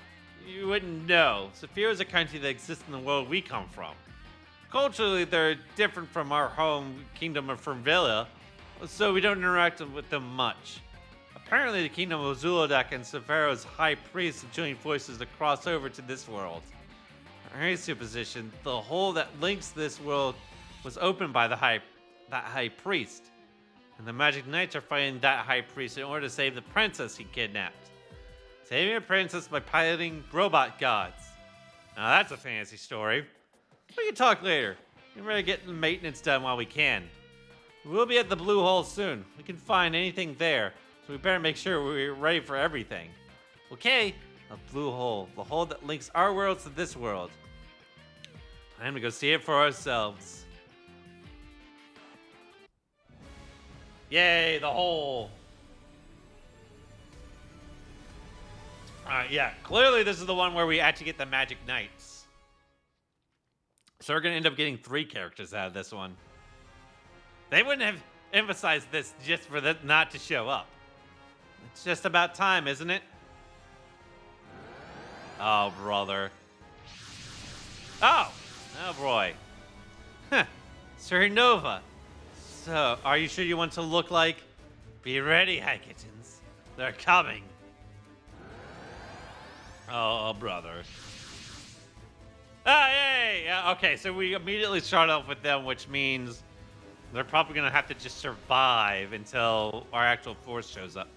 you wouldn't know. Sephiroth is a country that exists in the world we come from. Culturally, they're different from our home kingdom of Fernvilla, so we don't interact with them much. Apparently, the kingdom of Zulodek and Sephiroth's high priest have joined forces to cross over to this world. Ernie's supposition, the hole that links this world was opened by that high priest, and the Magic Knights are fighting that high priest in order to save the princess he kidnapped. Saving a princess by piloting robot gods. Now that's a fantasy story. We can talk later. We better get the maintenance done while we can. We'll be at the Blue Hole soon. We can find anything there, so we better make sure we're ready for everything. Okay, the Blue Hole, the hole that links our worlds to this world. Time to go see it for ourselves. Yay, the hole. Yeah, clearly this is the one where we actually get the Magic Knights. So we're going to end up getting 3 characters out of this one. They wouldn't have emphasized this just for that not to show up. It's just about time, isn't it? Oh, brother. Oh boy. Huh. Sir Nova. So, are you sure you want to look like? Be ready, High Kittens. They're coming. Oh, brother. Yay! Yeah, okay, so we immediately start off with them, which means they're probably going to have to just survive until our actual force shows up.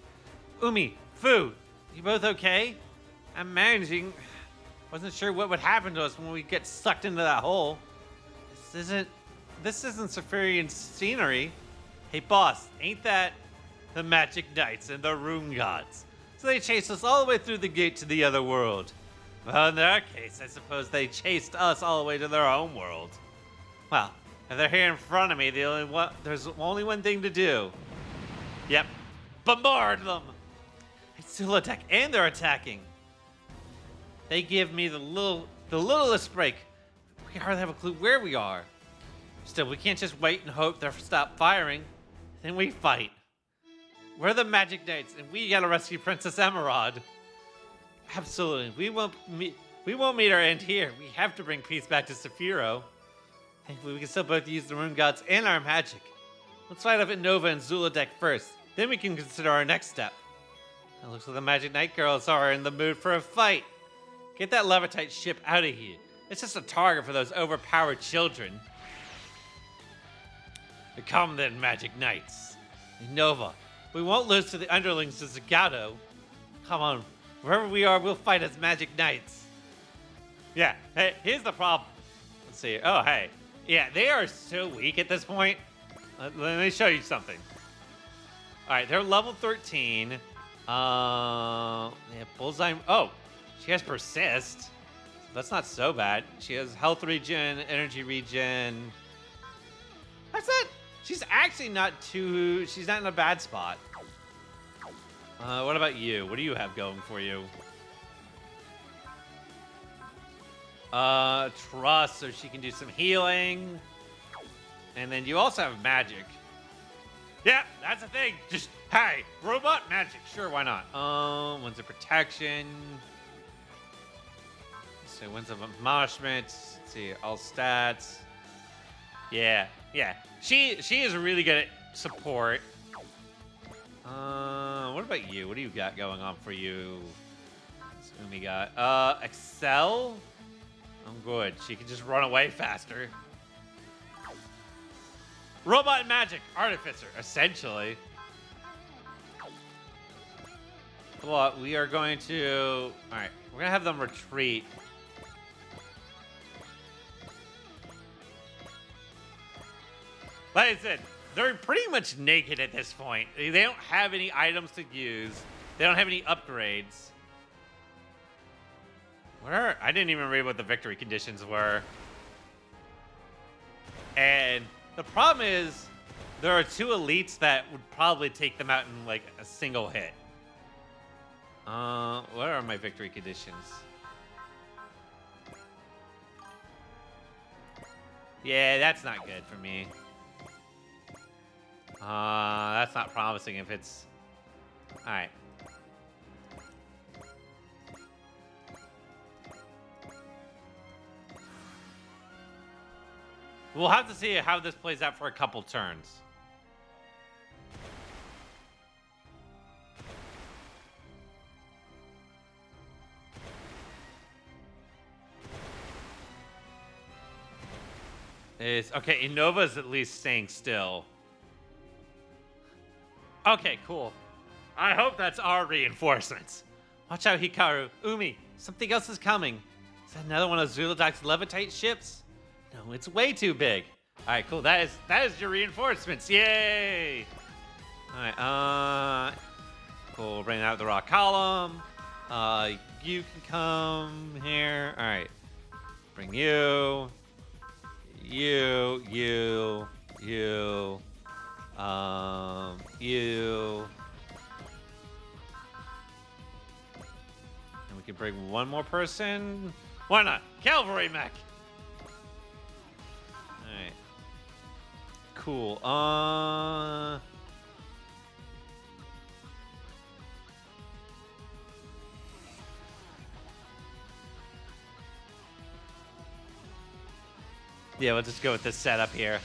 Umi, Fu, you both okay? I'm managing. Wasn't sure what would happen to us when we get sucked into that hole. This isn't Safarian scenery. Hey, boss, ain't that the Magic Knights and the Rune Gods? So they chased us all the way through the gate to the other world. Well, in their case, I suppose they chased us all the way to their own world. Well, if they're here in front of me, there's only one thing to do. Yep, bombard them! It's Zulodek, and they're attacking. They give me the littlest break. We hardly have a clue where we are. Still, we can't just wait and hope they'll stop firing. Then we fight. We're the Magic Knights, and we gotta rescue Princess Emerald. Absolutely. We won't meet our end here. We have to bring peace back to Sephiroth. Thankfully, we can still both use the Rune Gods and our magic. Let's fight off at Nova and Zulodek first. Then we can consider our next step. It looks like the Magic Knight girls are in the mood for a fight. Get that Levitite ship out of here. It's just a target for those overpowered children. Come then, Magic Knights. Nova, we won't lose to the underlings of Zagato. Come on, wherever we are, we'll fight as Magic Knights. Yeah, hey, here's the problem. Let's see. Oh, hey. Yeah, they are so weak at this point. Let me show you something. All right, they're level 13. They have Bullseye. Oh, she has Persist. That's not so bad. She has Health Regen, Energy Regen. That's it. She's actually not too... She's not in a bad spot. What about you? What do you have going for you? Trust, so she can do some healing. And then you also have magic. Yeah, that's the thing. Just, hey, robot magic. Sure, why not? One's a protection. So one's of admonishment. Let's see, all stats. Yeah. She is really good at support. What about you? What do you got going on for you? What's Umi got? Excel? I'm good. She can just run away faster. Robot magic, artificer, essentially. Well, we are going to... All right, we're going to have them retreat. Like I said, they're pretty much naked at this point. They don't have any items to use. They don't have any upgrades. I didn't even read what the victory conditions were. And the problem is, there are two elites that would probably take them out in like a single hit. What are my victory conditions? Yeah, that's not good for me. That's not promising if it's... Alright. We'll have to see how this plays out for a couple turns. Okay, Innova's at least staying still. Okay, cool. I hope that's our reinforcements. Watch out, Hikaru. Umi, something else is coming. Is that another one of Zul'Dak's Levitate ships? No, it's way too big. All right, cool. That is your reinforcements. Yay! All right, cool. Bring out the rock column. You can come here. All right. Bring you. You. You. And we can bring one more person. Why not? Cavalry mech. Alright. Cool. Yeah, we'll just go with this setup here.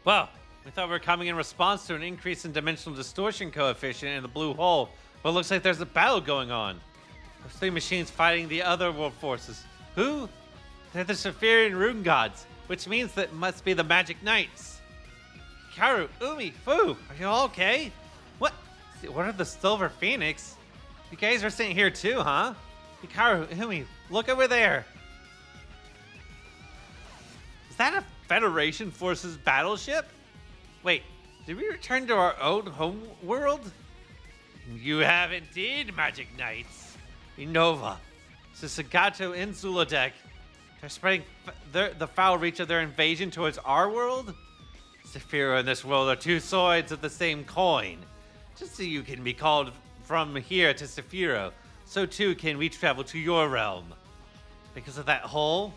Well, we thought we were coming in response to an increase in dimensional distortion coefficient in the blue hole, but it looks like there's a battle going on. Those three machines fighting the other world forces. Who? They're the Saphirian rune gods, which means that it must be the Magic Knights. Hikaru, Umi, Fu, are you all okay? What? What are the Silver Phoenix? You guys are sitting here too, huh? Hikaru, Umi, look over there. Is that a Federation Forces battleship? Wait, did we return to our own home world? You have indeed, Magic Knights. Innova, Sasagato, and Zul'Dak. They're spreading the foul reach of their invasion towards our world? Saphira and this world are two sides of the same coin. Just so you can be called from here to Saphira, so too can we travel to your realm. Because of that hole,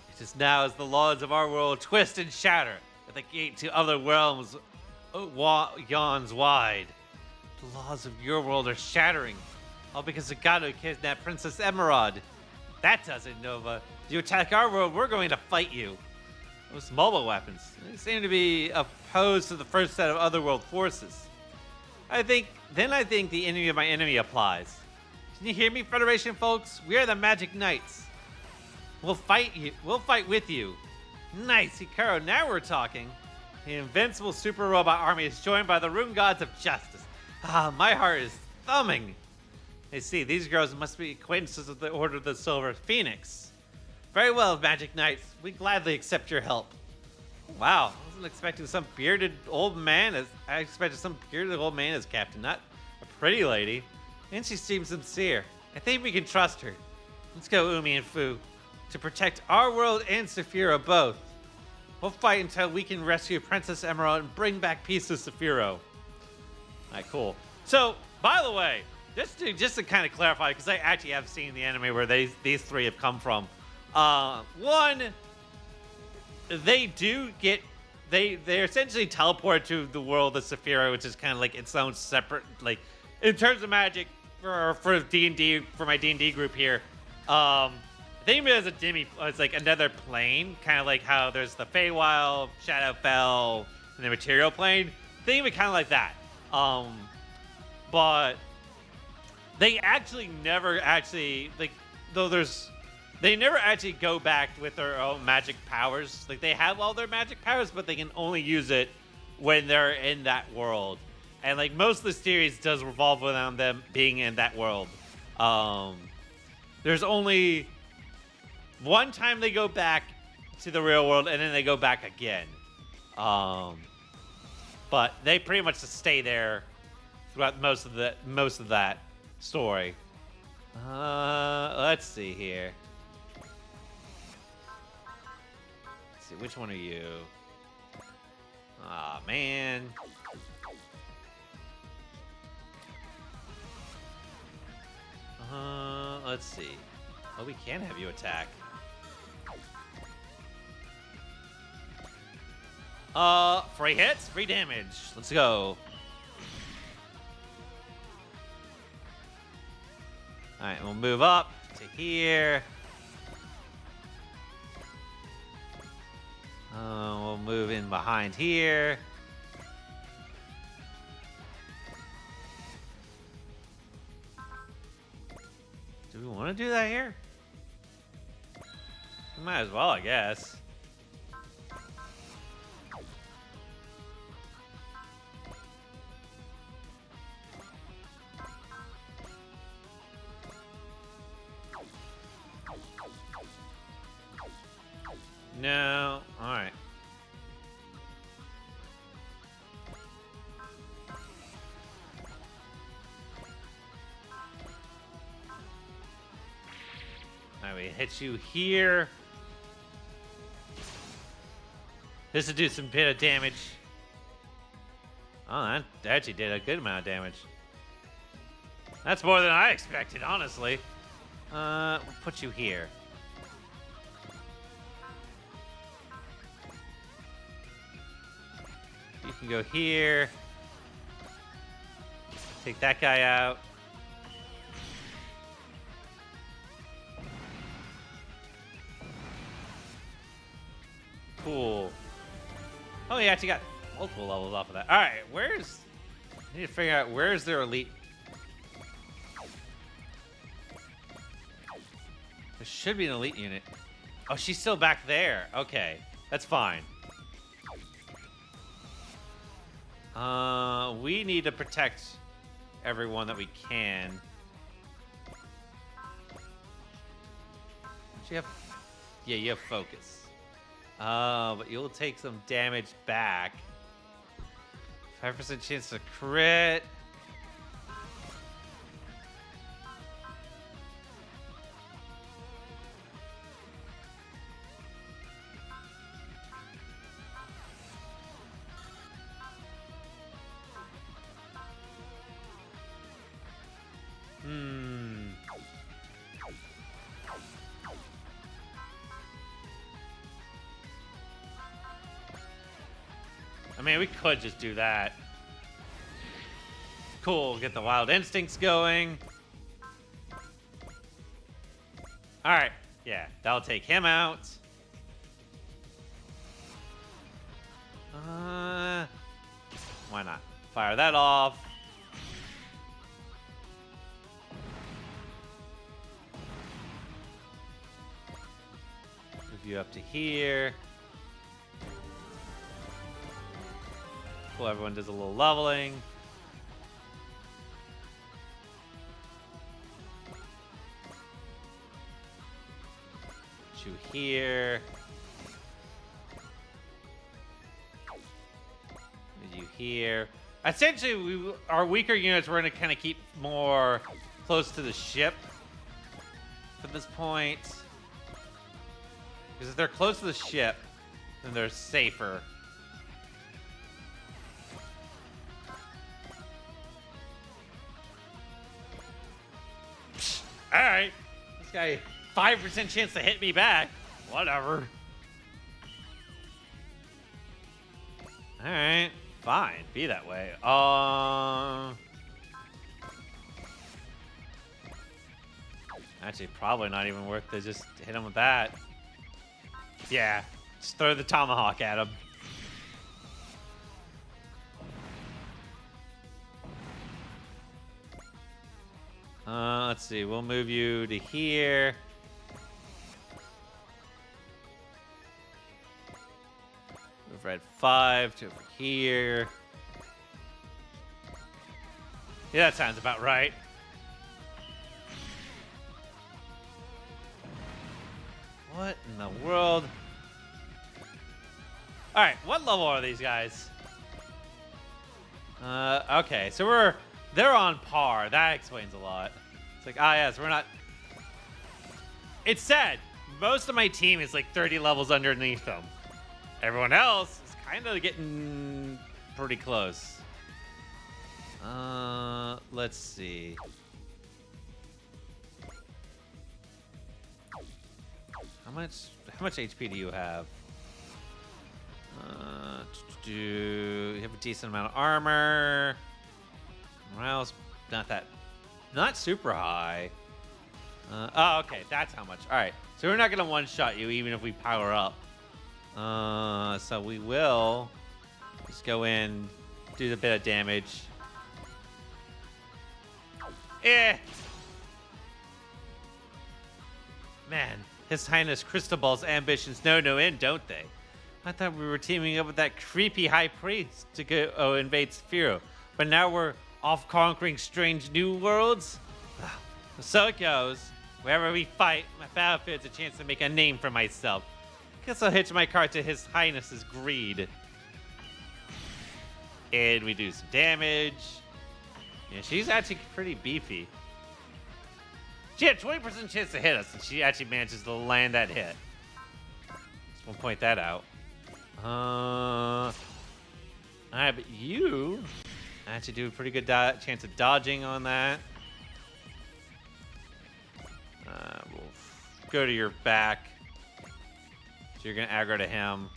it is now as the laws of our world twist and shatter, that the gate to other realms yawns wide. The laws of your world are shattering, all because Zagato kidnapped Princess Emerald. That does it, Nova. If you attack our world, we're going to fight you. Those mobile weapons, they seem to be opposed to the first set of otherworld forces. I think the enemy of my enemy applies. Can you hear me, Federation folks? We are the Magic Knights. We'll fight you. We'll fight with you. Nice, Hikaru. Now we're talking. The invincible super robot army is joined by the rune gods of justice. Ah, my heart is thumbing. I see. These girls must be acquaintances of the Order of the Silver Phoenix. Very well, Magic Knights. We gladly accept your help. Wow, I wasn't expecting some bearded old man as I expected some bearded old man as Captain, not a pretty lady. And she seems sincere. I think we can trust her. Let's go, Umi and Fu, to protect our world and Saphiro both. We'll fight until we can rescue Princess Emerald and bring back peace to Saphiro. Alright, cool. So, by the way, just to kind of clarify, because I actually have seen the anime where these three have come from. One, they do get they're essentially teleported to the world of Saphiro, which is kind of like its own separate, like, in terms of magic for D&D, for my D&D group here. Think of it as it's like another plane, kind of like how there's the Feywild, Shadowfell, and the Material Plane. Think of it kind of like that. But they actually never actually, like, they never actually go back with their own magic powers. Like, they have all their magic powers, but they can only use it when they're in that world. And, like, most of the series does revolve around them being in that world. There's only one time they go back to the real world, and then they go back again. But they pretty much just stay there throughout most of that story. Let's see here. Let's see, which one are you? Aw, man. Let's see. Oh, we can have you attack. Free hits, free damage. Let's go. Alright, we'll move up to here. We'll move in behind here. Do we want to do that here? We might as well, I guess. No. All right. All right, we hit you here. This will do some bit of damage. Oh, that actually did a good amount of damage. That's more than I expected, honestly. We'll put you here. You can go here. Take that guy out. Cool. Oh, you actually got multiple levels off of that. All right, I need to figure out where's their elite. There should be an elite unit. Oh, she's still back there. Okay, that's fine. We need to protect everyone that we can. Do you have? Yeah, you have focus. But you'll take some damage back. 5% chance to crit. I mean, we could just do that. Cool, get the wild instincts going. Alright, yeah, that'll take him out. Why not? Fire that off. Move you up to here. Cool, everyone does a little leveling. you here. Move you here. Essentially, our weaker units we're going to kind of keep more close to the ship for this point. Because if they're close to the ship, then they're safer. Alright. This guy, 5% chance to hit me back. Whatever. Alright. Fine. Be that way. Actually, probably not even worth to just hit him with that. Yeah. Just throw the tomahawk at him. Let's see. We'll move you to here. Move red 5 to over here. Yeah, that sounds about right. What in the world? All right, what level are these guys? Okay, so they're on par. That explains a lot. It's like, yes, we're not. It's sad. Most of my team is like 30 levels underneath them. Everyone else is kind of getting pretty close. Let's see. How much HP do you have? You have a decent amount of armor. Morale's not super high. Oh, okay, that's how much. All right, so we're not gonna one-shot you even if we power up. So we will just go in, do the bit of damage. Man, His Highness Cristobal's ambitions know no end, don't they? I thought we were teaming up with that creepy high priest to go invade Sphero, but now we're off conquering strange new worlds? So it goes. Wherever we fight, my battlefield's a chance to make a name for myself. Guess I'll hitch my cart to His Highness's greed. And we do some damage. Yeah, she's actually pretty beefy. She had 20% chance to hit us, and she actually manages to land that hit. Just want to point that out. Alright, but you actually do a pretty good chance of dodging on that. We'll go to your back. So you're going to aggro to him.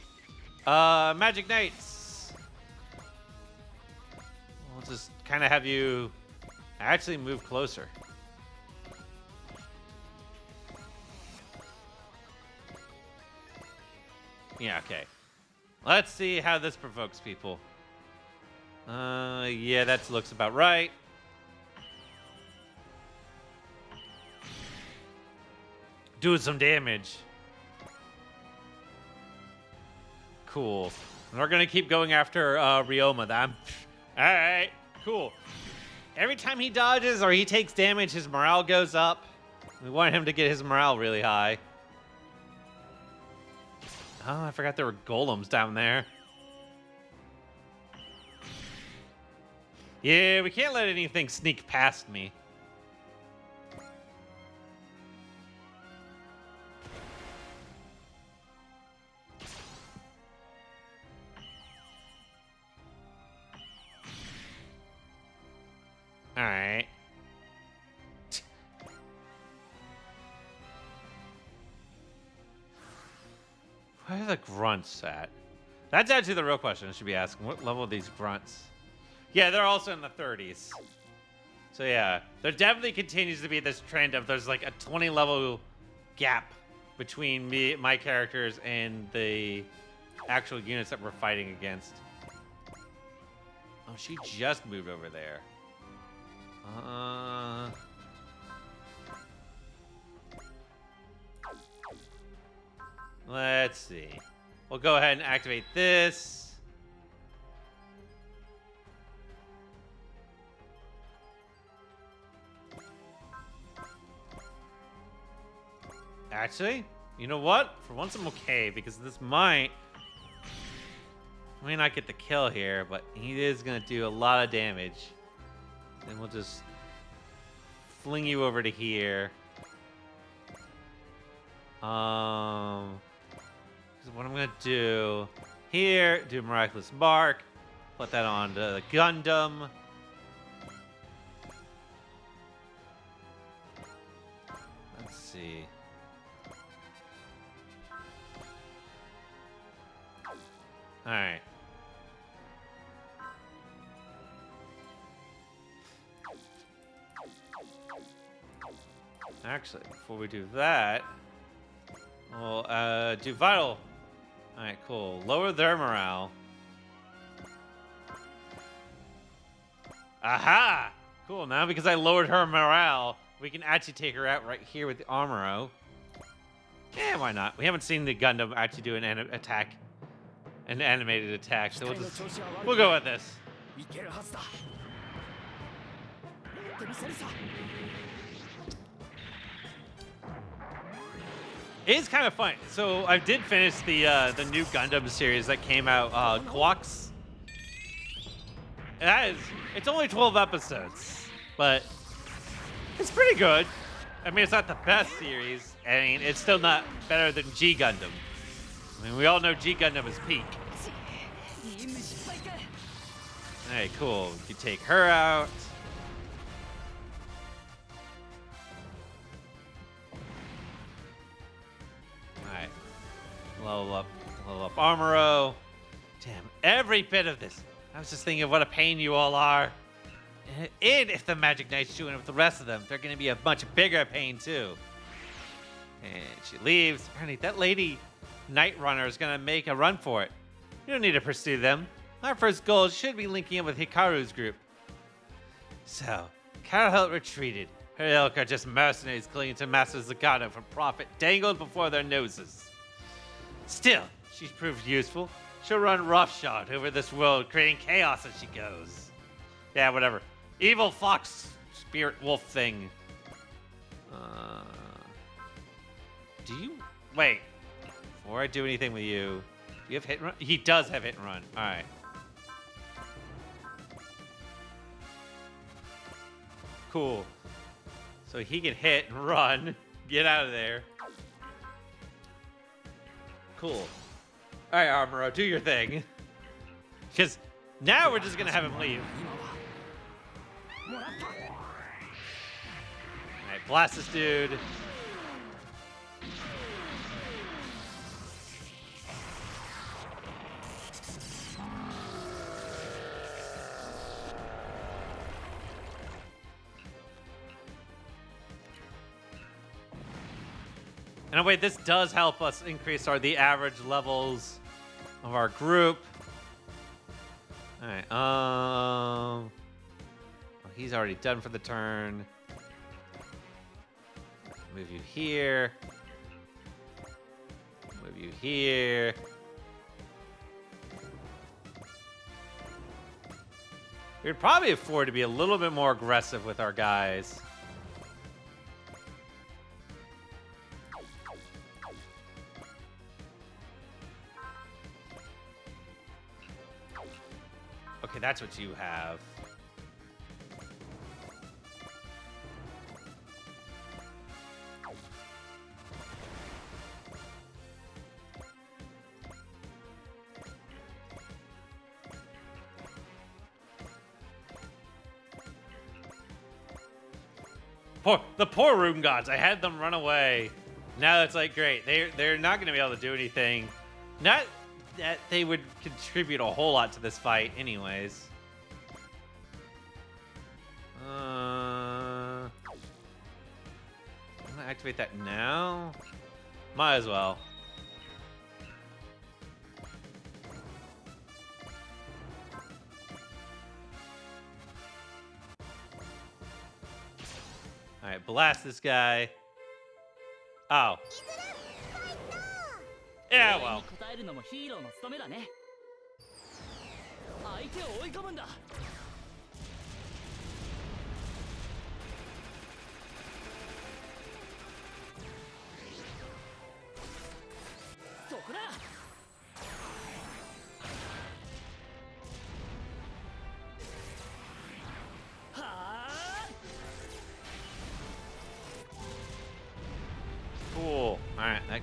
Magic Knights. We'll just kind of have you actually move closer. Yeah, okay. Let's see how this provokes people. Yeah, that looks about right. Doing some damage. Cool. And we're gonna keep going after Ryoma. Alright, cool. Every time he dodges or he takes damage, his morale goes up. We want him to get his morale really high. Oh, I forgot there were golems down there. Yeah, we can't let anything sneak past me. All right. Where are the grunts at? That's actually the real question I should be asking. What level are these grunts? Yeah, they're also in the 30s. So yeah, there definitely continues to be this trend of there's like a 20 level gap between my characters and the actual units that we're fighting against. Oh, she just moved over there. Let's see. We'll go ahead and activate this. Actually, You know what? For once I'm okay, because this might not get the kill here, but he is gonna do a lot of damage. And we'll just fling you over to here. So what I'm gonna do here, do Miraculous Mark, put that on the Gundam. Let's see. All right. Actually, before we do that, we'll do Vital. All right, cool. Lower their morale. Aha! Cool. Now because I lowered her morale, we can actually take her out right here with the Armoro. Yeah, why not? We haven't seen the Gundam actually do an attack. An animated attack, so we'll go with this. It is kind of fun. So I did finish the new Gundam series that came out, Quox. It's only 12 episodes, but it's pretty good. I mean, it's not the best series. I mean, it's still not better than G Gundam. I mean, we all know G Gundam is peak. Alright, cool. You can take her out. Alright. Level up Armoro. Damn, every bit of this. I was just thinking of what a pain you all are. And if the Magic Knight's doing it with the rest of them, they're going to be a much bigger pain too. And she leaves. Ernie, that lady Night Runner is going to make a run for it. You don't need to pursue them. Our first goal should be linking in with Hikaru's group. So, Carahelt retreated. Her ilk are just mercenaries clinging to Master Zagato for profit dangled before their noses. Still, she's proved useful. She'll run roughshod over this world, creating chaos as she goes. Yeah, whatever. Evil fox spirit wolf thing. Do you... Wait. Before I do anything with you... Do you have hit and run? He does have hit and run. Alright. Cool. So he can hit and run. Get out of there. Cool. Alright, Armoro, do your thing. Because now we're just going to have him leave. Alright, blast this dude. And wait, this does help us increase the average levels of our group. All right. Well, he's already done for the turn. Move you here. Move you here. We would probably afford to be a little bit more aggressive with our guys. Okay, that's what you have. The poor Rune Gods. I had them run away. Now it's like, great. They're not going to be able to do anything. Not that they would contribute a whole lot to this fight anyways. I'm gonna activate that now. Might as well. Alright, blast this guy. Oh. Yeah, well.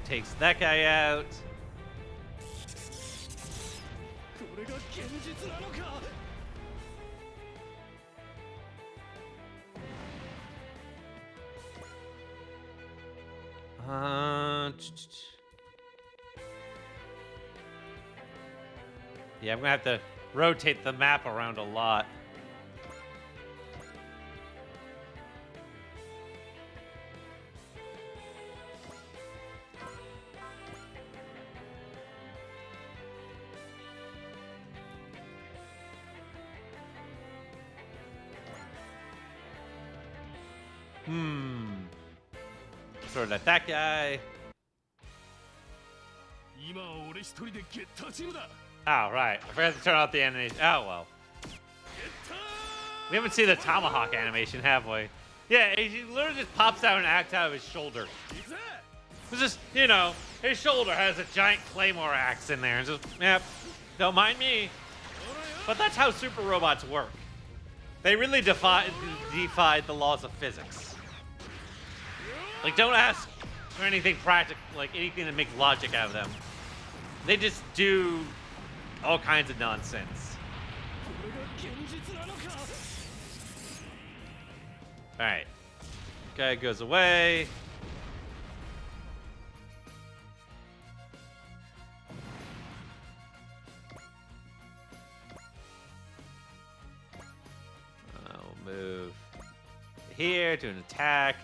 takes that guy out. Yeah, I'm gonna have to rotate the map around a lot. Sort of that guy. Oh, right. I forgot to turn off the animation. Oh, well. We haven't seen the tomahawk animation, have we? Yeah, he literally just pops out and acts out of his shoulder. It's just, you know, his shoulder has a giant claymore axe in there. And just, yep, don't mind me. But that's how super robots work. They really defied the laws of physics. Like, don't ask for anything practical, like anything that makes logic out of them. They just do all kinds of nonsense. Alright. Guy goes away. We'll move here to an attack.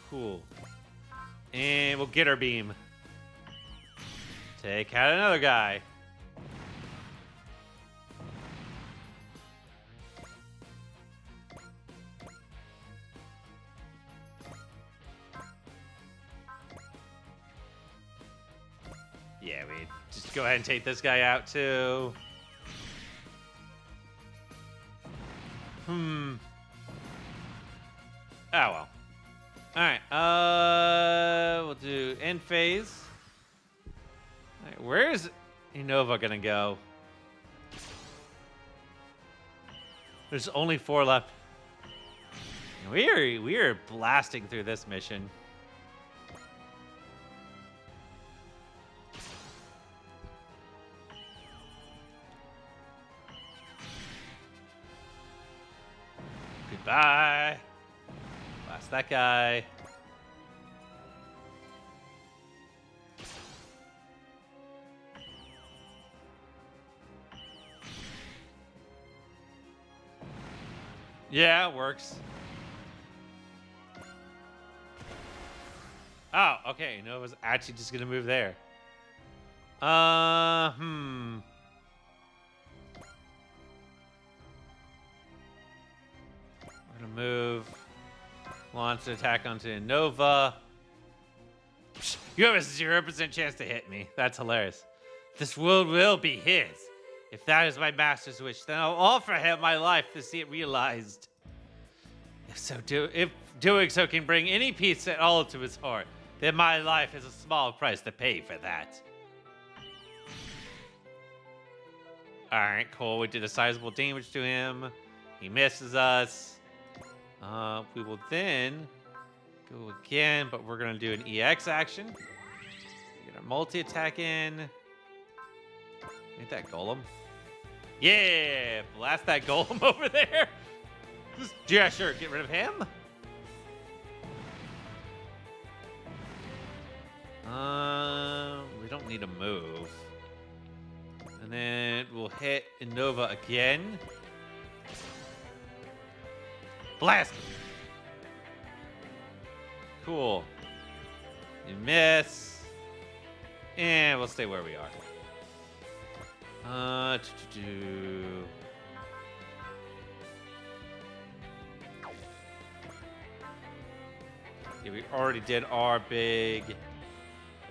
Cool. And we'll get our beam. Take out another guy. Yeah, we just go ahead and take this guy out too. Oh well. Alright, we'll do end phase. Alright, where is Unova gonna go? There's only 4 left. We are blasting through this mission. Goodbye. Blast that guy. Yeah, it works. Oh, okay. No, it was actually just gonna move there. We're gonna move. Launch an attack onto Nova. You have a 0% chance to hit me. That's hilarious. This world will be his. If that is my master's wish, then I'll offer him my life to see it realized. If doing so can bring any peace at all to his heart, then my life is a small price to pay for that. Alright, cool. We did a sizable damage to him. He misses us. We will then go again, but we're going to do an EX action. Get our multi-attack in. Hit that golem. Yeah! Blast that golem over there. Yeah, sure. Get rid of him. We don't need to move. And then we'll hit Unova again. Blast! Cool. You miss. And we'll stay where we are. Yeah, we already did our big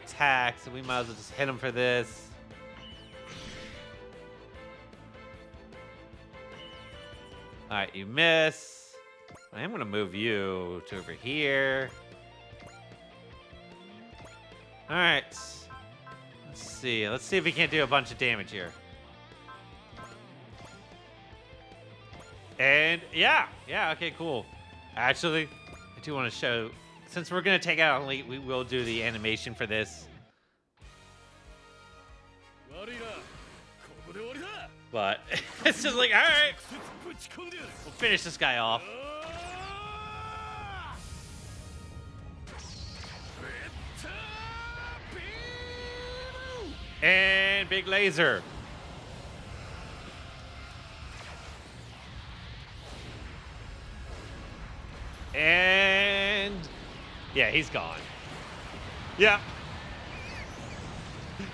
attack, so we might as well just hit him for this. Alright, you miss. I am going to move you to over here. Alright. Let's see. Let's see if we can't do a bunch of damage here. And yeah, okay, cool. Actually, I do want to show, since we're going to take out Elite, we will do the animation for this. But it's just like, all right, we'll finish this guy off. And big laser. And yeah, he's gone. Yeah.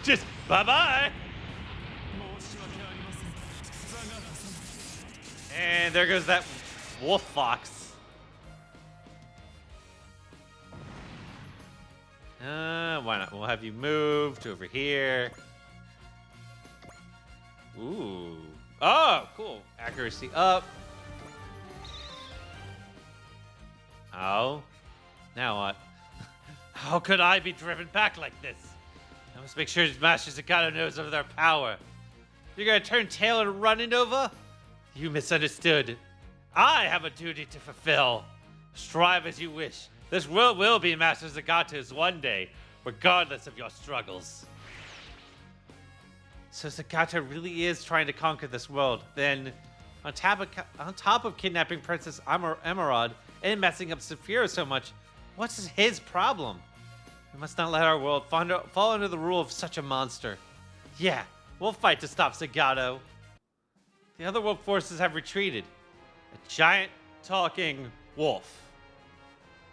Just bye-bye. And there goes that wolf fox. Why not? We'll have you move to over here. Ooh. Oh, cool. Accuracy up. Oh. Now what? How could I be driven back like this? I must make sure Master Zagato knows of their power. You're gonna turn tail and run, Nova? You misunderstood. I have a duty to fulfill. Strive as you wish. This world will be Master Zagato's one day, regardless of your struggles. So Zagato really is trying to conquer this world. Then, on top of kidnapping Princess Emerald and messing up Saphira so much, what's his problem? We must not let our world fall under the rule of such a monster. Yeah, we'll fight to stop Zagato. The other wolf forces have retreated. A giant talking wolf.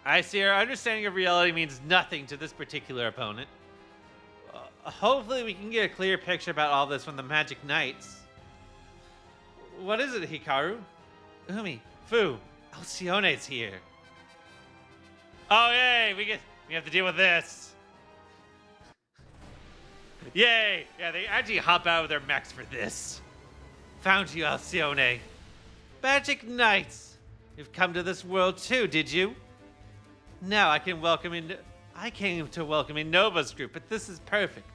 I see our understanding of reality means nothing to this particular opponent. Hopefully we can get a clear picture about all this from the Magic Knights. What is it, Hikaru? Umi, Fu, Alcione's here. Oh yay, we have to deal with this. Yay! Yeah, they actually hop out of their mechs for this. Found you, Alcione. Magic Knights! You've come to this world too, did you? Now I came to welcome in Nova's group, but this is perfect.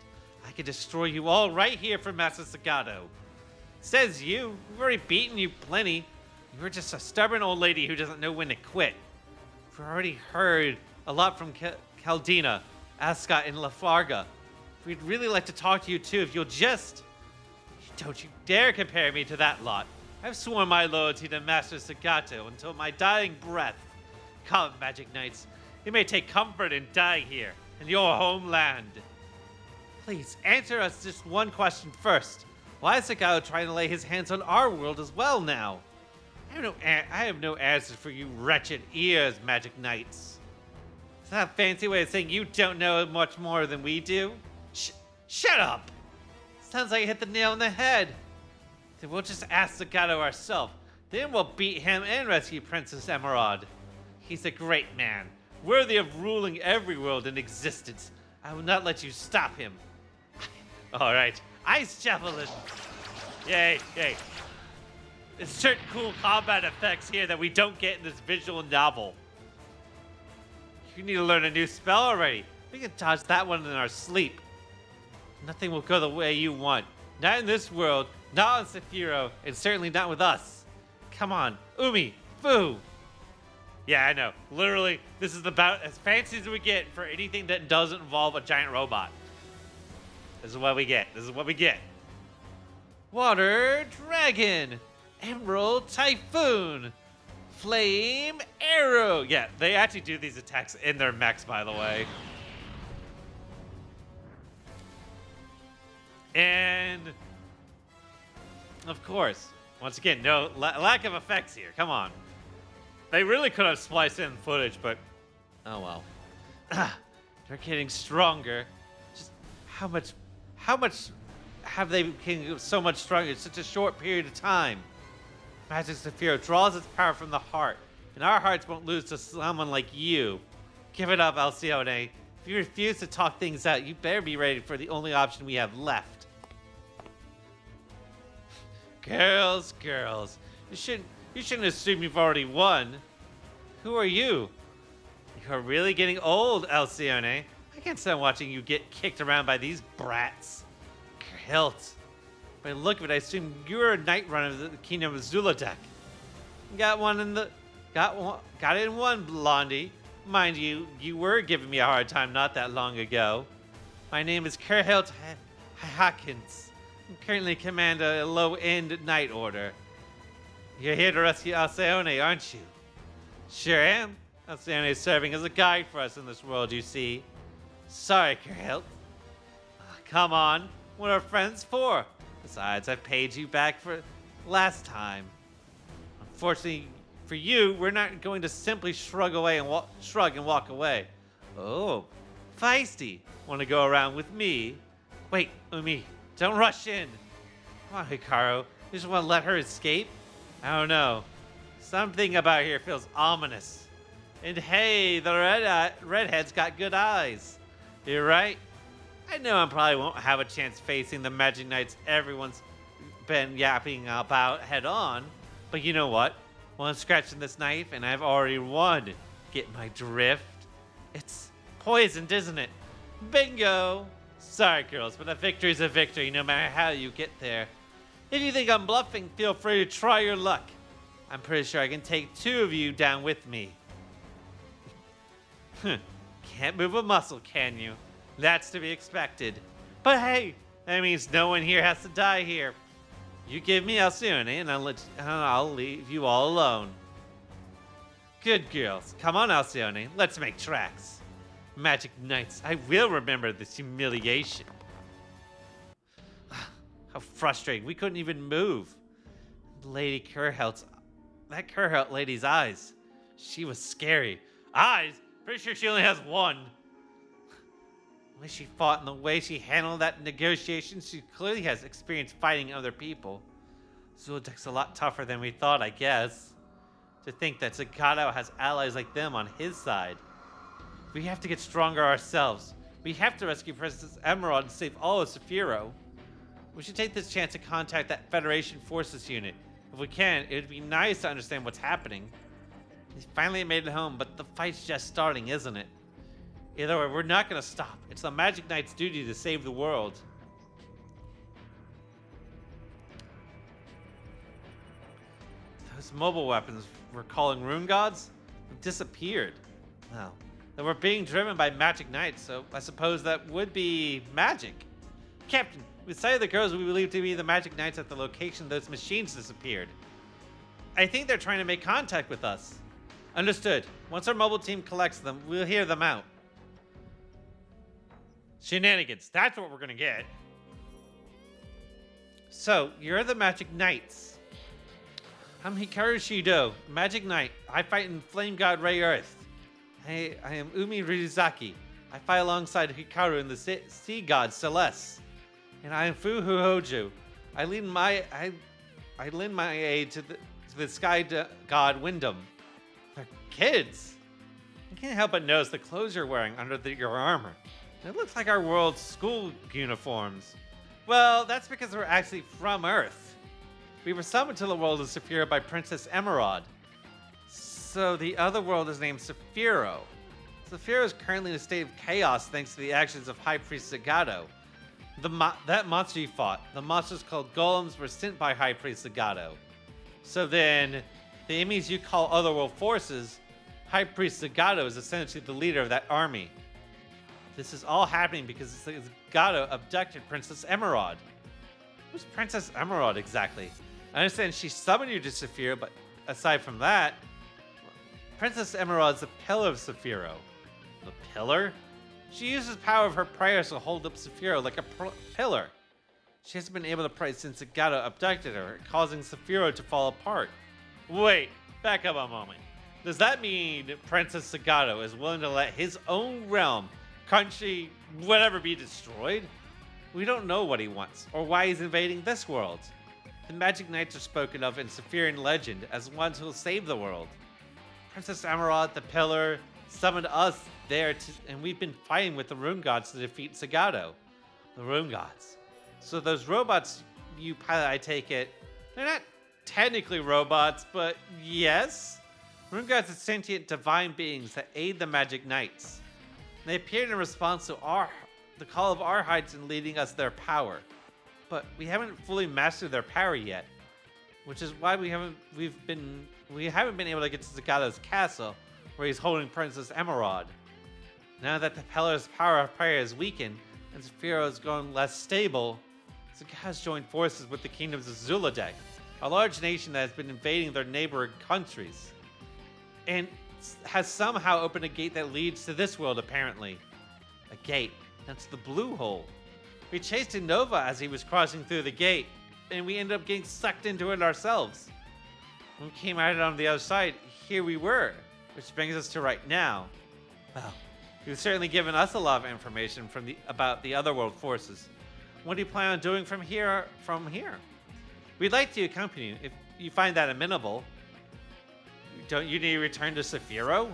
I can destroy you all right here from Master Zagato. Says you. We've already beaten you plenty. You're just a stubborn old lady who doesn't know when to quit. We've already heard a lot from Caldina, Ascot, and Lafarga. We'd really like to talk to you too if you'll just... Don't you dare compare me to that lot. I've sworn my loyalty to Master Zagato until my dying breath. Come, Magic Knights. You may take comfort in dying here, in your homeland. Please, answer us just one question first. Why is Zagato trying to lay his hands on our world as well now? I have no answers for you wretched ears, Magic Knights. Is that a fancy way of saying you don't know much more than we do? Shut up! Sounds like you hit the nail on the head. Then we'll just ask Zagato ourselves. Then we'll beat him and rescue Princess Emerald. He's a great man, worthy of ruling every world in existence. I will not let you stop him. All right, Ice Javelin. Yay, yay. There's certain cool combat effects here that we don't get in this visual novel. You need to learn a new spell already. We can dodge that one in our sleep. Nothing will go the way you want. Not in this world, not on Saphiro, and certainly not with us. Come on, Umi, Fu. Yeah, I know. Literally, this is about as fancy as we get for anything that doesn't involve a giant robot. This is what we get. This is what we get. Water Dragon. Emerald Typhoon. Flame Arrow. Yeah, they actually do these attacks in their mechs, by the way. And, of course, once again, no lack of effects here. Come on. They really could have spliced in footage, but oh well. They're getting stronger. Just how much have they become so much stronger in such a short period of time? Magic Saphiro draws its power from the heart, and our hearts won't lose to someone like you. Give it up, Alcione. If you refuse to talk things out, you better be ready for the only option we have left. Girls. You shouldn't assume you've already won. Who are you? You're really getting old, Alcione. I can't stand watching you get kicked around by these brats. Hilt. By the look of it, I assume you're a knight runner of the Kingdom of Zulodek. Got Got it in one, Blondie. Mind you, you were giving me a hard time not that long ago. My name is Kerhilt Hawkins. I'm currently command a low-end night order. You're here to rescue Alcyone, aren't you? Sure am. Alcyone is serving as a guide for us in this world, you see. Sorry, Kerhilt. Come on, what are friends for? Besides, I paid you back for last time. Unfortunately for you, we're not going to simply shrug and walk away. Oh, feisty. Want to go around with me? Wait, Umi, don't rush in. Come on, Hikaru. You just want to let her escape? I don't know. Something about here feels ominous. And hey, the redhead's got good eyes. You're right. I know I probably won't have a chance facing the Magic Knights everyone's been yapping about head on. But you know what? One scratch in this knife and I've already won. Get my drift? It's poisoned, isn't it? Bingo! Sorry, girls, but a victory's a victory no matter how you get there. If you think I'm bluffing, feel free to try your luck. I'm pretty sure I can take two of you down with me. Can't move a muscle, can you? That's to be expected. But hey, that means no one here has to die here. You give me Alcyone and I'll leave you all alone. Good girls. Come on, Alcyone. Let's make tracks. Magic Knights, I will remember this humiliation. How frustrating. We couldn't even move. Lady that Kerhilt lady's eyes. She was scary. Eyes? Pretty sure she only has one. The way she fought and the way she handled that negotiation, she clearly has experience fighting other people. Zultek's a lot tougher than we thought, I guess. To think that Zagato has allies like them on his side. We have to get stronger ourselves. We have to rescue Princess Emerald and save all of Saphiro. We should take this chance to contact that Federation Forces unit. If we can, it would be nice to understand what's happening. We finally made it home, but the fight's just starting, isn't it? Either way, we're not going to stop. It's the Magic Knight's duty to save the world. Those mobile weapons we're calling Rune Gods have disappeared. Well, they were being driven by Magic Knights, so I suppose that would be magic. Captain, we sighted the girls we believe to be the Magic Knights at the location those machines disappeared. I think they're trying to make contact with us. Understood. Once our mobile team collects them, we'll hear them out. Shenanigans. That's what we're gonna get. So, you're the Magic Knights. I'm Hikaru Shido, Magic Knight. I fight in Flame God Ray Earth. I am Umi Rizaki. I fight alongside Hikaru in the Sea God Celeste. And I am Fuhu Hojo. I lend my aid to the Sky God Wyndham. They're kids. I can't help but notice the clothes you're wearing under your armor. It looks like our world's school uniforms. Well, that's because we're actually from Earth. We were summoned to the world of Saphiro by Princess Emerald. So the other world is named Saphiro. Saphiro is currently in a state of chaos thanks to the actions of High Priest Zagato. That monster you fought, the monsters called Golems, were sent by High Priest Zagato. So then, the enemies you call Otherworld forces, High Priest Zagato is essentially the leader of that army. This is all happening because Zagato abducted Princess Emerald. Who's Princess Emerald exactly? I understand she summoned you to Saphiro, but aside from that, Princess Emerald is the pillar of Saphiro. The pillar? She uses power of her prayers to hold up Saphiro like a pillar. She hasn't been able to pray since Zagato abducted her, causing Saphiro to fall apart. Wait, back up a moment. Does that mean Princess Zagato is willing to let his own realm, country, whatever be destroyed? We don't know what he wants, or why he's invading this world. The Magic Knights are spoken of in Saphiran legend as ones who will save the world. Princess Emerald, the Pillar, summoned us there, and we've been fighting with the Rune Gods to defeat Zagato. The Rune Gods. So those robots you pilot, I take it, they're not technically robots, but yes? Rune Gods are sentient divine beings that aid the Magic Knights. They appeared in response to the call of our heights in leading us their power. But we haven't fully mastered their power yet, which is why we've been we haven't been able to get to Zagado's castle, where he's holding Princess Emerald. Now that the Pillar's power of prayer is weakened, and Sephiroth is growing less stable, Zagado's joined forces with the kingdoms of Zul'Adek, a large nation that has been invading their neighboring countries, and has somehow opened a gate that leads to this world, apparently. A gate. That's the blue hole. We chased Unova as he was crossing through the gate, and we ended up getting sucked into it ourselves. When we came out on the other side, here we were, which brings us to right now. Well, you've certainly given us a lot of information about the Otherworld forces. What do you plan on doing from here? We'd like to accompany you if you find that amenable. Don't you need to return to Sephiroth?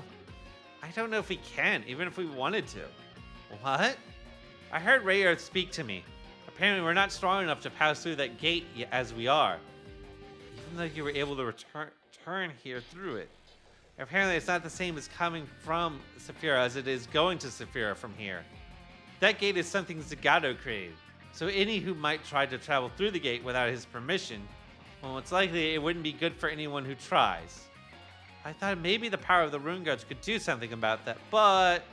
I don't know if we can, even if we wanted to. What? I heard Rayearth speak to me. Apparently we're not strong enough to pass through that gate as we are. Even though you were able to return here through it. Apparently it's not the same as coming from Sephiroth as it is going to Sephiroth from here. That gate is something Zagado created. So any who might try to travel through the gate without his permission, well, it's likely it wouldn't be good for anyone who tries. I thought maybe the power of the Rune Gods could do something about that, but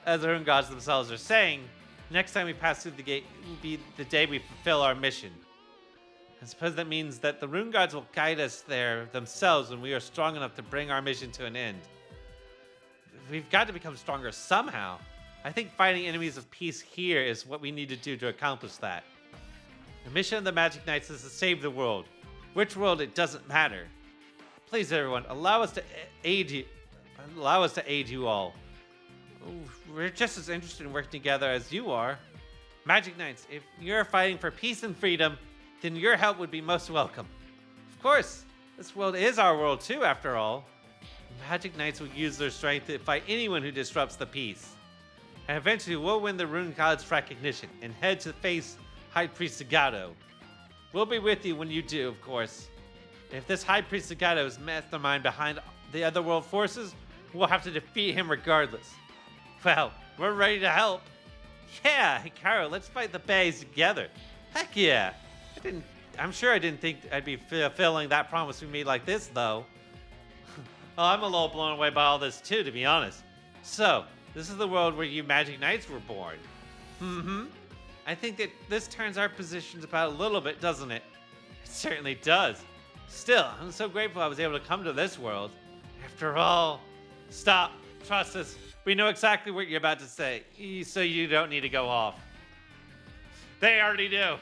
as the Rune Gods themselves are saying, next time we pass through the gate will be the day we fulfill our mission. I suppose that means that the Rune Gods will guide us there themselves when we are strong enough to bring our mission to an end. We've got to become stronger somehow. I think fighting enemies of peace here is what we need to do to accomplish that. The mission of the Magic Knights is to save the world. Which world, it doesn't matter. Please, everyone, allow us to aid you. Allow us to aid you all. We're just as interested in working together as you are. Magic Knights, if you're fighting for peace and freedom, then your help would be most welcome. Of course, this world is our world too, after all. Magic Knights will use their strength to fight anyone who disrupts the peace. And eventually we'll win the Rune Gods' recognition and head to face High Priest Zagado. We'll be with you when you do, of course. If this High Priest Zagado is mastermind behind the Otherworld forces, we'll have to defeat him regardless. Well, we're ready to help. Yeah, Hikaru, let's fight the baddies together. Heck yeah. I'm sure I didn't think I'd be fulfilling that promise we made like this, though. Oh, I'm a little blown away by all this, too, to be honest. So, this is the world where you Magic Knights were born. I think that this turns our positions about a little bit, doesn't it? It certainly does. Still, I'm so grateful I was able to come to this world. After all, stop. Trust us. We know exactly what you're about to say, so you don't need to go off. They already do.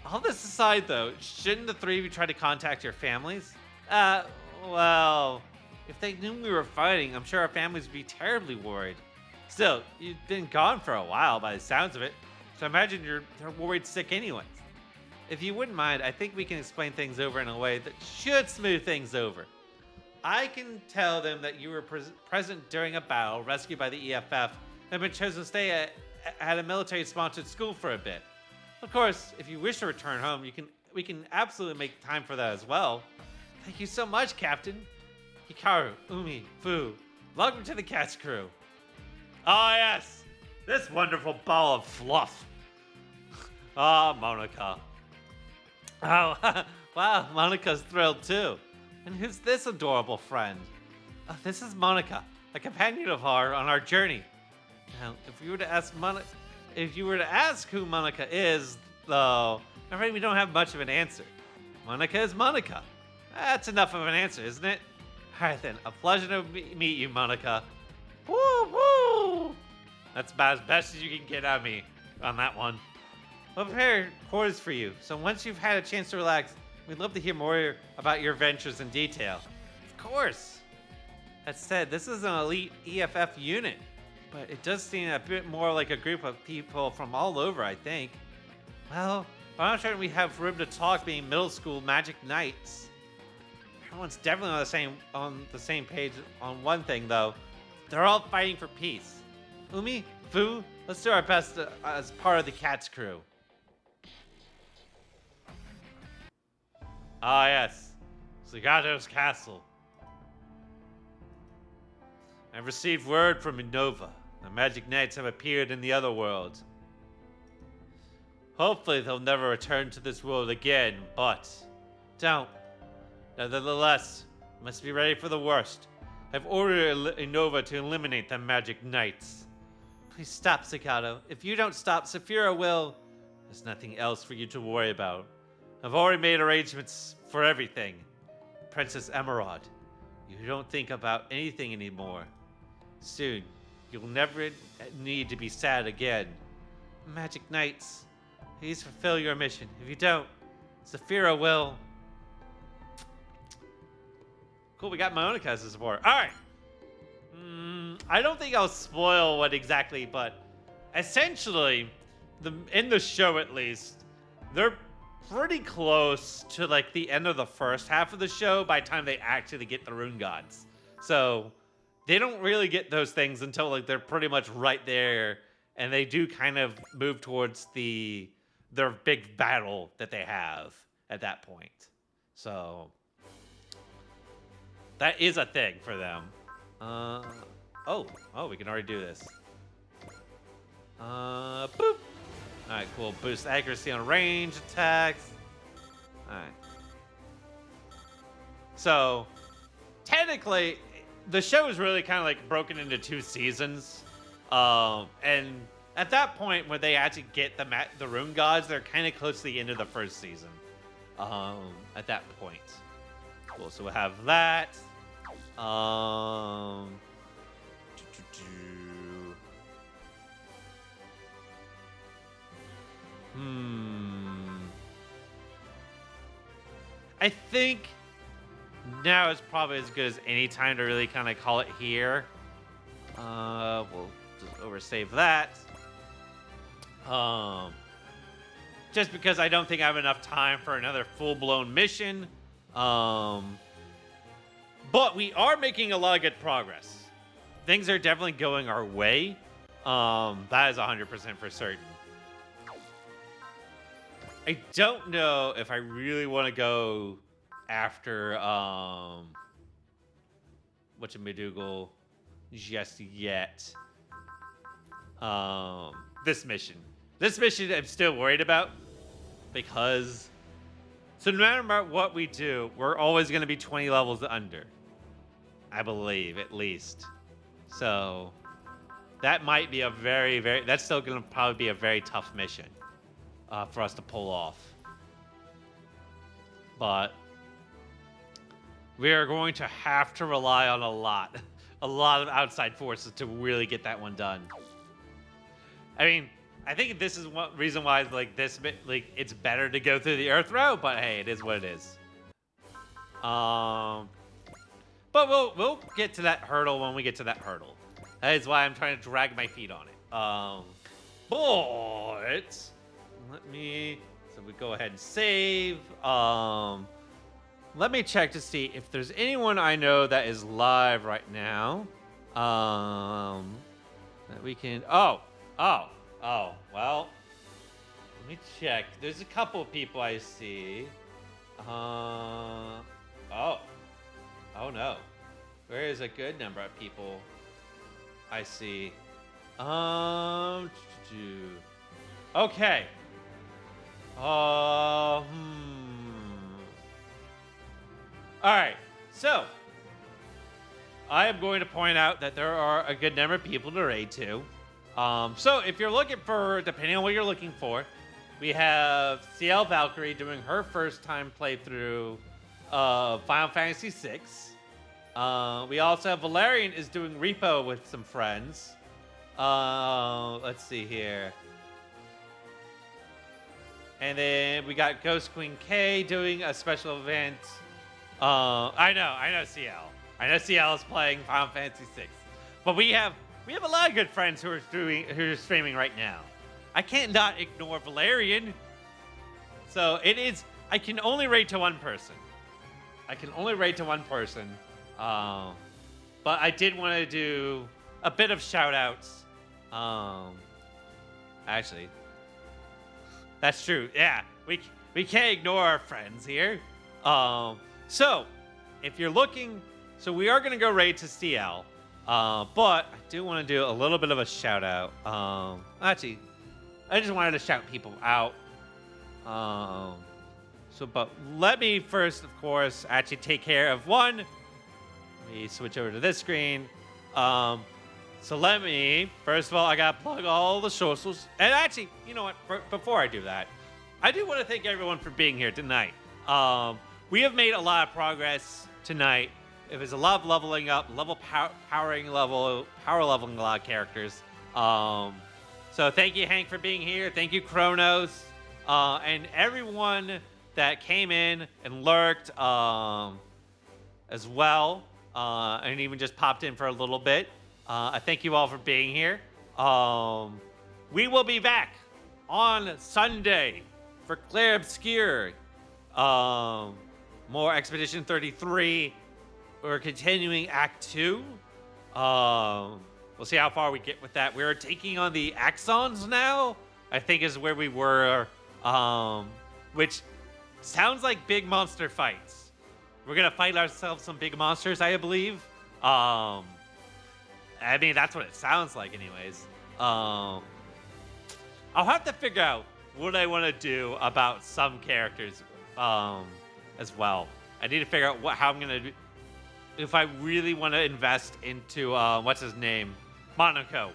All this aside, though, shouldn't the three of you try to contact your families? Well, if they knew we were fighting, I'm sure our families would be terribly worried. Still, you've been gone for a while by the sounds of it, so I imagine they're worried sick anyways. If you wouldn't mind, I think we can explain things over in a way that should smooth things over. I can tell them that you were present during a battle rescued by the EFF and have been chosen to stay at a military-sponsored school for a bit. Of course, if you wish to return home, we can absolutely make time for that as well. Thank you so much, Captain. Hikaru, Umi, Fu, welcome to the Cat's crew. Ah, yes, this wonderful ball of fluff. Ah, Monica. Oh, wow, Monica's thrilled too. And who's this adorable friend? Oh, this is Monica, a companion of ours on our journey. Now, if you were to ask who Monica is, though, I'm afraid we don't have much of an answer. Monica is Monica. That's enough of an answer, isn't it? All right then, a pleasure to meet you, Monica. Woo woo! That's about as best as you can get out of me on that one. We'll prepare quarters for you, so once you've had a chance to relax, we'd love to hear more about your adventures in detail. Of course. That said, this is an elite EFF unit, but it does seem a bit more like a group of people from all over, I think. Well, I'm not sure we have room to talk being middle school Magic Knights. Everyone's definitely on the same page on one thing, though. They're all fighting for peace. Umi, Fu, let's do our best as part of the Cat's crew. Ah, yes. Zagado's castle. I've received word from Unova. The Magic Knights have appeared in the other world. Hopefully they'll never return to this world again, but don't Nevertheless, you must be ready for the worst. I've ordered Innova to eliminate the Magic Knights. Please stop, Zagato. If you don't stop, Saphira will. There's nothing else for you to worry about. I've already made arrangements for everything. Princess Emerald, you don't think about anything anymore. Soon, you'll never need to be sad again. Magic Knights, please fulfill your mission. If you don't, Saphira will. Cool, we got Monica as a support. All right. I don't think I'll spoil what exactly, but essentially, in the show at least, they're pretty close to like the end of the first half of the show by the time they actually get the Rune Gods. So they don't really get those things until like they're pretty much right there, and they do kind of move towards their big battle that they have at that point. So that is a thing for them. Oh, we can already do this. Boop. Alright, cool. Boost accuracy on range attacks. Alright. So, technically, the show is really kind of like broken into 2 seasons. And at that point, when they actually get the Rune Gods, they're kind of close to the end of the first season. At that point. Cool, so we'll have that. I think now is probably as good as any time to really kind of call it here. We'll just oversave that. Just because I don't think I have enough time for another full-blown mission. But we are making a lot of good progress. Things are definitely going our way. That is 100% for certain. I don't know if I really want to go after whatchamajiggle just yet. This mission I'm still worried about because so no matter what we do, we're always going to be 20 levels under, I believe, at least. So that might be a that's still going to probably be a very tough mission for us to pull off. But we are going to have to rely on a lot of outside forces to really get that one done. I mean, I think this is one reason why it's better to go through the Earth route, but hey, it is what it is. But we'll get to that hurdle when we get to that hurdle. That is why I'm trying to drag my feet on it. But so we go ahead and save. Let me check to see if there's anyone I know that is live right now. That we can. Oh. Well, let me check. There's a couple of people I see. Oh no. Where is a good number of people I see? Okay. All right. So, I am going to point out that there are a good number of people to raid to. So if you're looking for, depending on what you're looking for, we have CL Valkyrie doing her first time playthrough of Final Fantasy VI. We also have Valerian is doing Repo with some friends. Let's see here. And then we got Ghost Queen K doing a special event. I know CL. I know CL is playing Final Fantasy VI. But we have a lot of good friends who are streaming right now. I can't not ignore Valerian. So it is. I can only rate to one person. But I did want to do a bit of shout outs. Actually, that's true. Yeah, we can't ignore our friends here. So if you're looking, so we are gonna go raid to CL. But I do want to do a little bit of a shout out. Actually, I just wanted to shout people out. So, but let me first, of course, actually take care of one. Let me switch over to this screen. So let me, first of all, I gotta plug all the socials. And actually, you know what? Before I do that, I do want to thank everyone for being here tonight. We have made a lot of progress tonight. It was a lot of leveling up, power leveling a lot of characters. So thank you, Hank, for being here. Thank you, Kronos, and everyone that came in and lurked as well, and even just popped in for a little bit. I thank you all for being here. We will be back on Sunday for Clair Obscure. More Expedition 33. We're continuing Act 2. We'll see how far we get with that. We're taking on the Axons now, I think is where we were, which sounds like big monster fights. We're going to fight ourselves some big monsters, I believe. I mean, that's what it sounds like anyways. I'll have to figure out what I want to do about some characters as well. I need to figure out how I'm going to do, if I really want to invest into, what's his name? Monaco.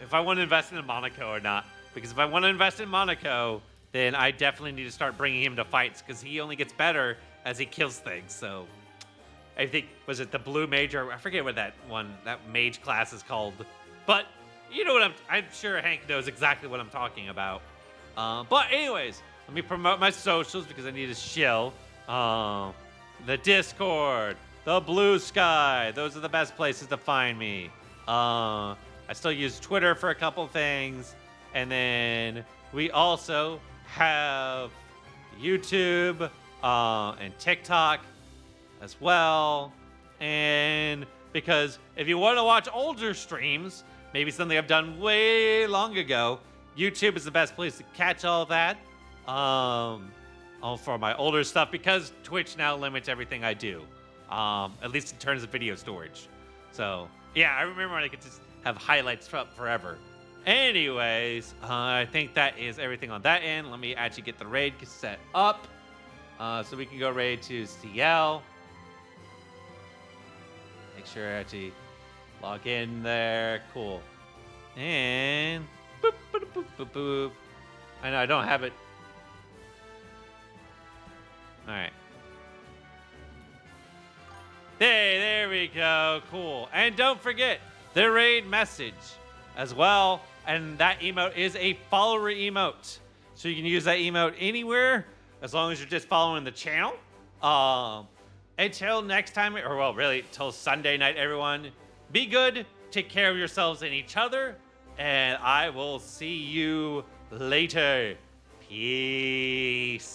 If I want to invest in Monaco or not. Because if I want to invest in Monaco, then I definitely need to start bringing him to fights because he only gets better as he kills things. So I think, was it the blue mage, or I forget what that mage class is called. But you know what I'm sure Hank knows exactly what I'm talking about. But anyways, let me promote my socials because I need to shill. The Discord, the Blue Sky, those are the best places to find me. I still use Twitter for a couple things. And then we also have YouTube and TikTok as well. And because if you want to watch older streams, maybe something I've done way long ago, YouTube is the best place to catch all of that. For my older stuff, because Twitch now limits everything I do, at least in terms of video storage. So yeah, I remember when I could just have highlights up forever. Anyways, I think that is everything on that end. Let me actually get the raid set up, so we can go raid to CL. Make sure I actually log in there. Cool. And boop, boop, boop, boop, boop. I know I don't have it. All right. Hey, there we go. Cool. And don't forget the raid message as well. And that emote is a follower emote. So you can use that emote anywhere as long as you're just following the channel. Until next time, or well, really, till Sunday night, everyone. Be good. Take care of yourselves and each other. And I will see you later. Peace.